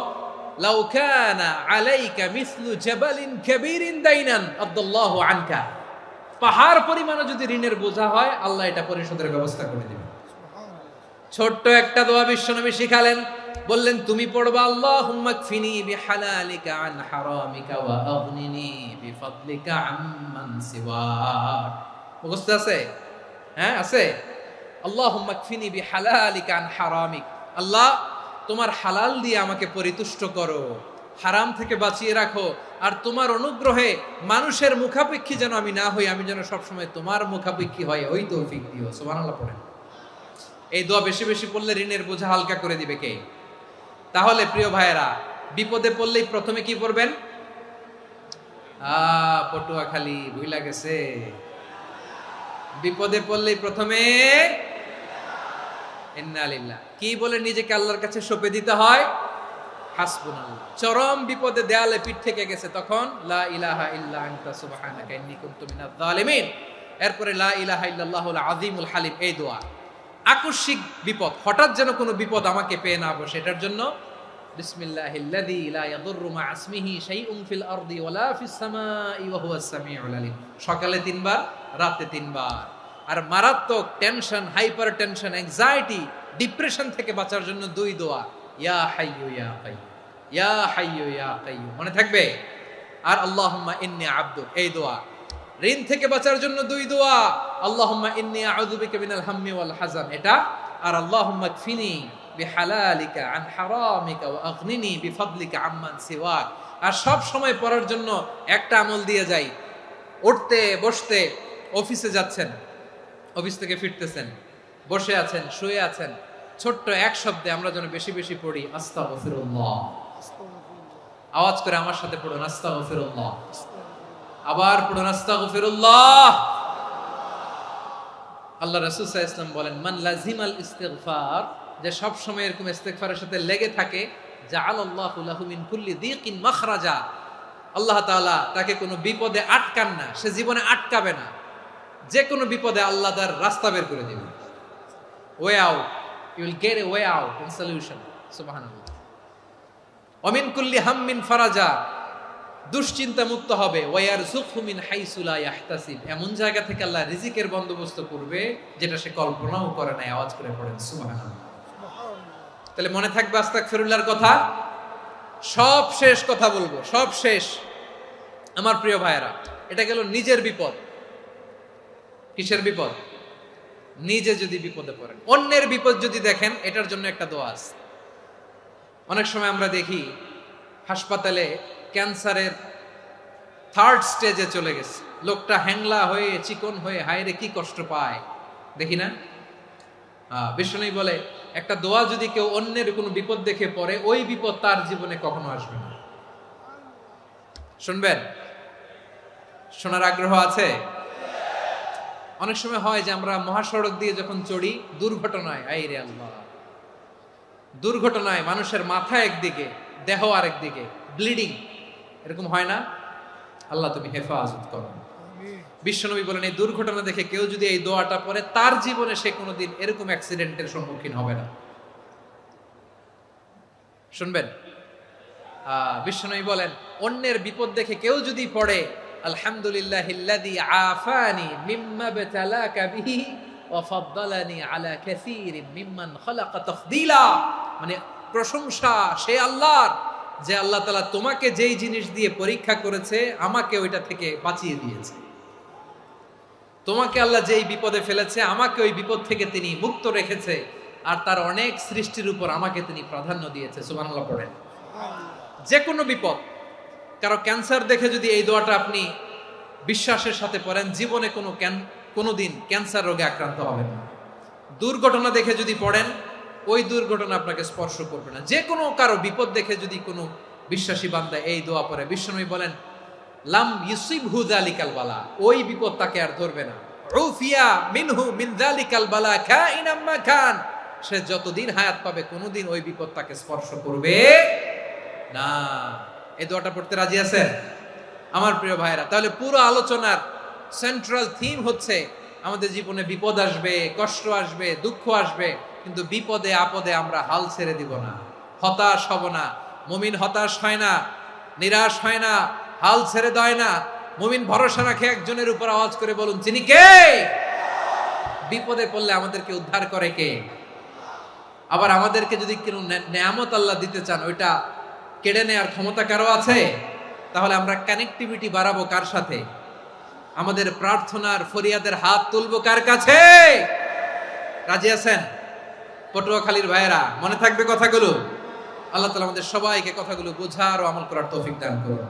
Speaker 1: লাউ কানা আলাইকা মিসলু জাবালিন কাবীরিন দাইনান আদাল্লাহু আনকা, পাহাড় পরিমাণে যদি ঋণের বোঝা হয়, আল্লাহ এটা পরিশোধের ব্যবস্থা করে দিবেন। ছোট্ট একটা দোয়া বিশ্বনবী শিখালেন, বললেন তুমি পড়বা, আল্লাহুম্মা কফিনি বিহালালিকা আন হারামিকা ওয়া আগনিনি বিফাদলিকা আম্মান সিওয়াক। মুখস্থ আছে? হ্যাঁ আছে। আল্লাহুম্মা কফিনি বিহালালিকা আন হারামিক, আল্লাহ তোমার হালাল দিয়ে আমাকে পরিতুষ্ট করো, হারাম থেকে বাঁচিয়ে রাখো, আর তোমার অনুগ্রহে মানুষের মুখাপেক্ষী যেন আমি না হই, আমি যেন সবসময় তোমার মুখাপেক্ষী হয়, ওই তৌফিক দিও। সুবহানাল্লাহ পড়েন। এই দোয়া বেশি বেশি পড়লে ঋণের বোঝা হালকা করে দিবে কে? তাহলে প্রিয় ভাইয়েরা, বিপদে পড়লেই প্রথমে কি পড়বেন? পটুয়াখালী ভুইলা গেছে। বিপদে পড়লেই প্রথমে ইন্না লিল্লাহ কি বলে নিজেকে আল্লাহর কাছে সঁপে দিতে হয়? হাসবুনাল্লাহ। চরম বিপদে দেয়ালে পিঠ থেকে গেছে, তখন লা ইলাহা ইল্লা আনতা সুবহানাকা ইন্নী কুনতু মিনাজ জালিমিন। এরপরে লা ইলাহা ইল্লাল্লাহুল আযীমুল হালিম, এই দোয়া। আকস্মিক বিপদ, হঠাৎ যেন কোনো বিপদ আমাকে পেয়ে না বসে, এটার জন্য বিসমিল্লাহিল্লাযী লা ইয়াদুররু মা ইসমিহি শাইউন ফিল আরদি ওয়ালা ফিস সামাই ওয়া হুয়াস সামিউল আলিম। সকালে 3 বার, রাতে 3 বার। আর মারাত্মক tension, hyper tension, anxiety, depression থেকে বাঁচার জন্য 2 দোয়া, ইয়া হাইয়্যু ইয়া কাইয়্যুম, ইয়া হাইয়্যু ইয়া কাইয়্যুম, মনে থাকবে? আর আল্লাহুম্মা ইন্নী আবদুক, এই দোয়া। ঋণ থেকে বাঁচার জন্য 2 দোয়া, আল্লাহুম্মা ইন্নী আউযু বিকা মিনাল হাম্মি ওয়াল হাযান, এটা। আর আল্লাহুম্মা কফিনি বিহালালিকা আন হারামিকা ওয়া আগনিনি বিফাদলিকা আম্মান সিওয়াক। আর সব সময় পড়ার জন্য একটা আমল দিয়ে যাই, উঠতে বসতে, অফিসে যাচ্ছেন, অফিস থেকে ফিরতেছেন, বসে আছেন, শুয়ে আছেন, ছোট্ট এক শব্দে আমরা যেন বেশি বেশি পড়ি আস্তাগফিরুল্লাহ। আওয়াজ করে আমার সাথে পড়ুন, আস্তাগফিরুল্লাহ। আবার পড়ুন, আস্তাগফিরুল্লাহ। আল্লাহ রাসূল সাল্লাল্লাহু আলাইহি ওয়াসাল্লাম বলেন, মান লাজিমাল ইস্তিগফার, যে সব সময় এরকম ইস্তিগফারের সাথে লেগে থাকে, জাআলাল্লাহু লাহু মিন কুল্লি যিকিন মাখরাজা, আল্লাহ তাআলা তাকে কোনো বিপদে আটকান না, সে জীবনে আটকাবে না, যে কোনো বিপদে আল্লাহ তার রাস্তা বের করে দিবেন। Way out, you will get a way out and solution. সুবহানাল্লাহ। ওয়া মিন কুল্লি হাম্মিন ফারাজা, দুশ্চিন্তা মুক্ত হবে। ওয়ায়ারযুকহু মিন হাইসু লা ইয়াহতাসিব, এমন জায়গা থেকে আল্লাহ রিজিকের বন্দোবস্ত করবে যেটা সে কল্পনাও করে না। আওয়াজ করে পড়েন সুবহানাল্লাহ। তাহলে মনে থাকবে আস্তাগফিরুল্লাহর কথা। সব শেষ কথা বলবো, সব শেষ আমার প্রিয় ভাইয়েরা। এটা গেল নিজের বিপদ। কিসের বিপদ? নিজে যদি বিপদে পড়েন। অন্যের বিপদ যদি দেখেন, এটার জন্য একটা দোয়া আছে। অনেক সময় আমরা দেখি হাসপাতালে ক্যান্সারের 3rd স্টেজে চলে গেছে, লোকটা হ্যাংলা হয়ে, চিকন হয়ে, হায়রে কি কষ্ট পায়, দেখি না? বিষ্ণু বলে, একটা দোয়া যদি কেউ অন্যের কোনো বিপদ দেখে পড়ে, ওই বিপদ তার জীবনে কখনো আসবে না। শুনবেন? শোনার আগ্রহ আছে? অনেক সময় হয় যে আমরা মহাসড়ক দিয়ে যখন চড়ি, দুর্ঘটনায়, আইরে আল্লাহ, দুর্ঘটনায় মানুষের মাথা একদিকে, দেহ আরেক দিকে, ব্লিডিং, এরকম হয় না? আল্লাহ তুমি হেফাজত করো। বিশ্বনবী বলেন, এই দুর্ঘটনা দেখে কেউ যদি এই দোয়াটা পড়ে, তার জীবনে সে কোনোদিন এরকম অ্যাক্সিডেন্টের সম্মুখীন হবে না। শুনবেন? বিশ্বনবী বলেন, অন্যের বিপদ দেখে কেউ যদি পড়ে, আলহামদুলিল্লাহিল্লাযী আফানি মিম্মা বতালাকা বিহি ওয়া ফাদ্দালানি আলা কাসীরিন মিম্মান খালাকা তাফদীলা, মানে প্রশংসা সে আল্লাহর যে আল্লাহ তাআলা তোমাকে যেই জিনিস দিয়ে পরীক্ষা করেছে আমাকে ওইটা থেকে বাঁচিয়ে দিয়েছে। তোমাকে আল্লাহ যেই বিপদে ফেলেছে আমাকে ওই বিপদ থেকে তিনি মুক্ত রেখেছে, আর তার অনেক সৃষ্টির উপর আমাকে তিনি প্রাধান্য দিয়েছে। সুবহানাল্লাহ পড়েন। যে কোনো বিপদ, কারো ক্যান্সার দেখে যদি এই দোয়াটা আপনি বিশ্বাসের সাথে পড়েন, জীবনে কোনোদিন ক্যান্সার রোগে আক্রান্ত হবেন না। দুর্ঘটনা দেখে যদি পড়েন, ওই দুর্ঘটনা আপনাকে স্পর্শ করবে না। যে কোনো কারো বিপদ দেখে যদি কোনো বিশ্বাসী বান্দা এই দোয়া পড়ে, বিশ্বনবী বলেন লাম ইউসিবহু যালিকাল বালা, ওই বিপদ তাকে আর ধরবে না। উফিয়া মিনহু মিন যালিকাল বালা কাইনাম মা কান, সে যতদিন হায়াত পাবে কোনোদিন ওই বিপদ তাকে স্পর্শ করবে না। এই দোয়াটা পড়তে রাজি আছেন আমার প্রিয় ভাইরা? তাহলে পুরো আলোচনার সেন্ট্রাল থিম হচ্ছে আমাদের জীবনে বিপদ আসবে, কষ্ট আসবে, দুঃখ আসবে, কিন্তু বিপদে আপদে আমরা হাল ছেড়ে দিব না, হতাশ হব না। মুমিন হতাশ হয় না, নিরাশ হয় না, হাল ছেড়ে দেয় না। মুমিন ভরসা রাখে একজনের উপর। আওয়াজ করে বলুন, যিনি কে? বিপদে পড়লে আমাদেরকে উদ্ধার করে কে? আবার আমাদেরকে যদি কোনো নেয়ামত আল্লাহ দিতে চান, ওইটা কেড়ে নেওয়ার ক্ষমতা কারো আছে? তাহলে আমরা কানেক্টিভিটি বাড়াবো কার সাথে? আমাদের প্রার্থনার ফরিয়াদের হাত তুলবো কার কাছে? রাজি আছেন পটুয়াখালীর ভাইয়েরা? মনে থাকবে কথাগুলো? আল্লাহ তাআলা আমাদের সবাইকে কথাগুলো বোঝার ও আমল করার তৌফিক দান করুন।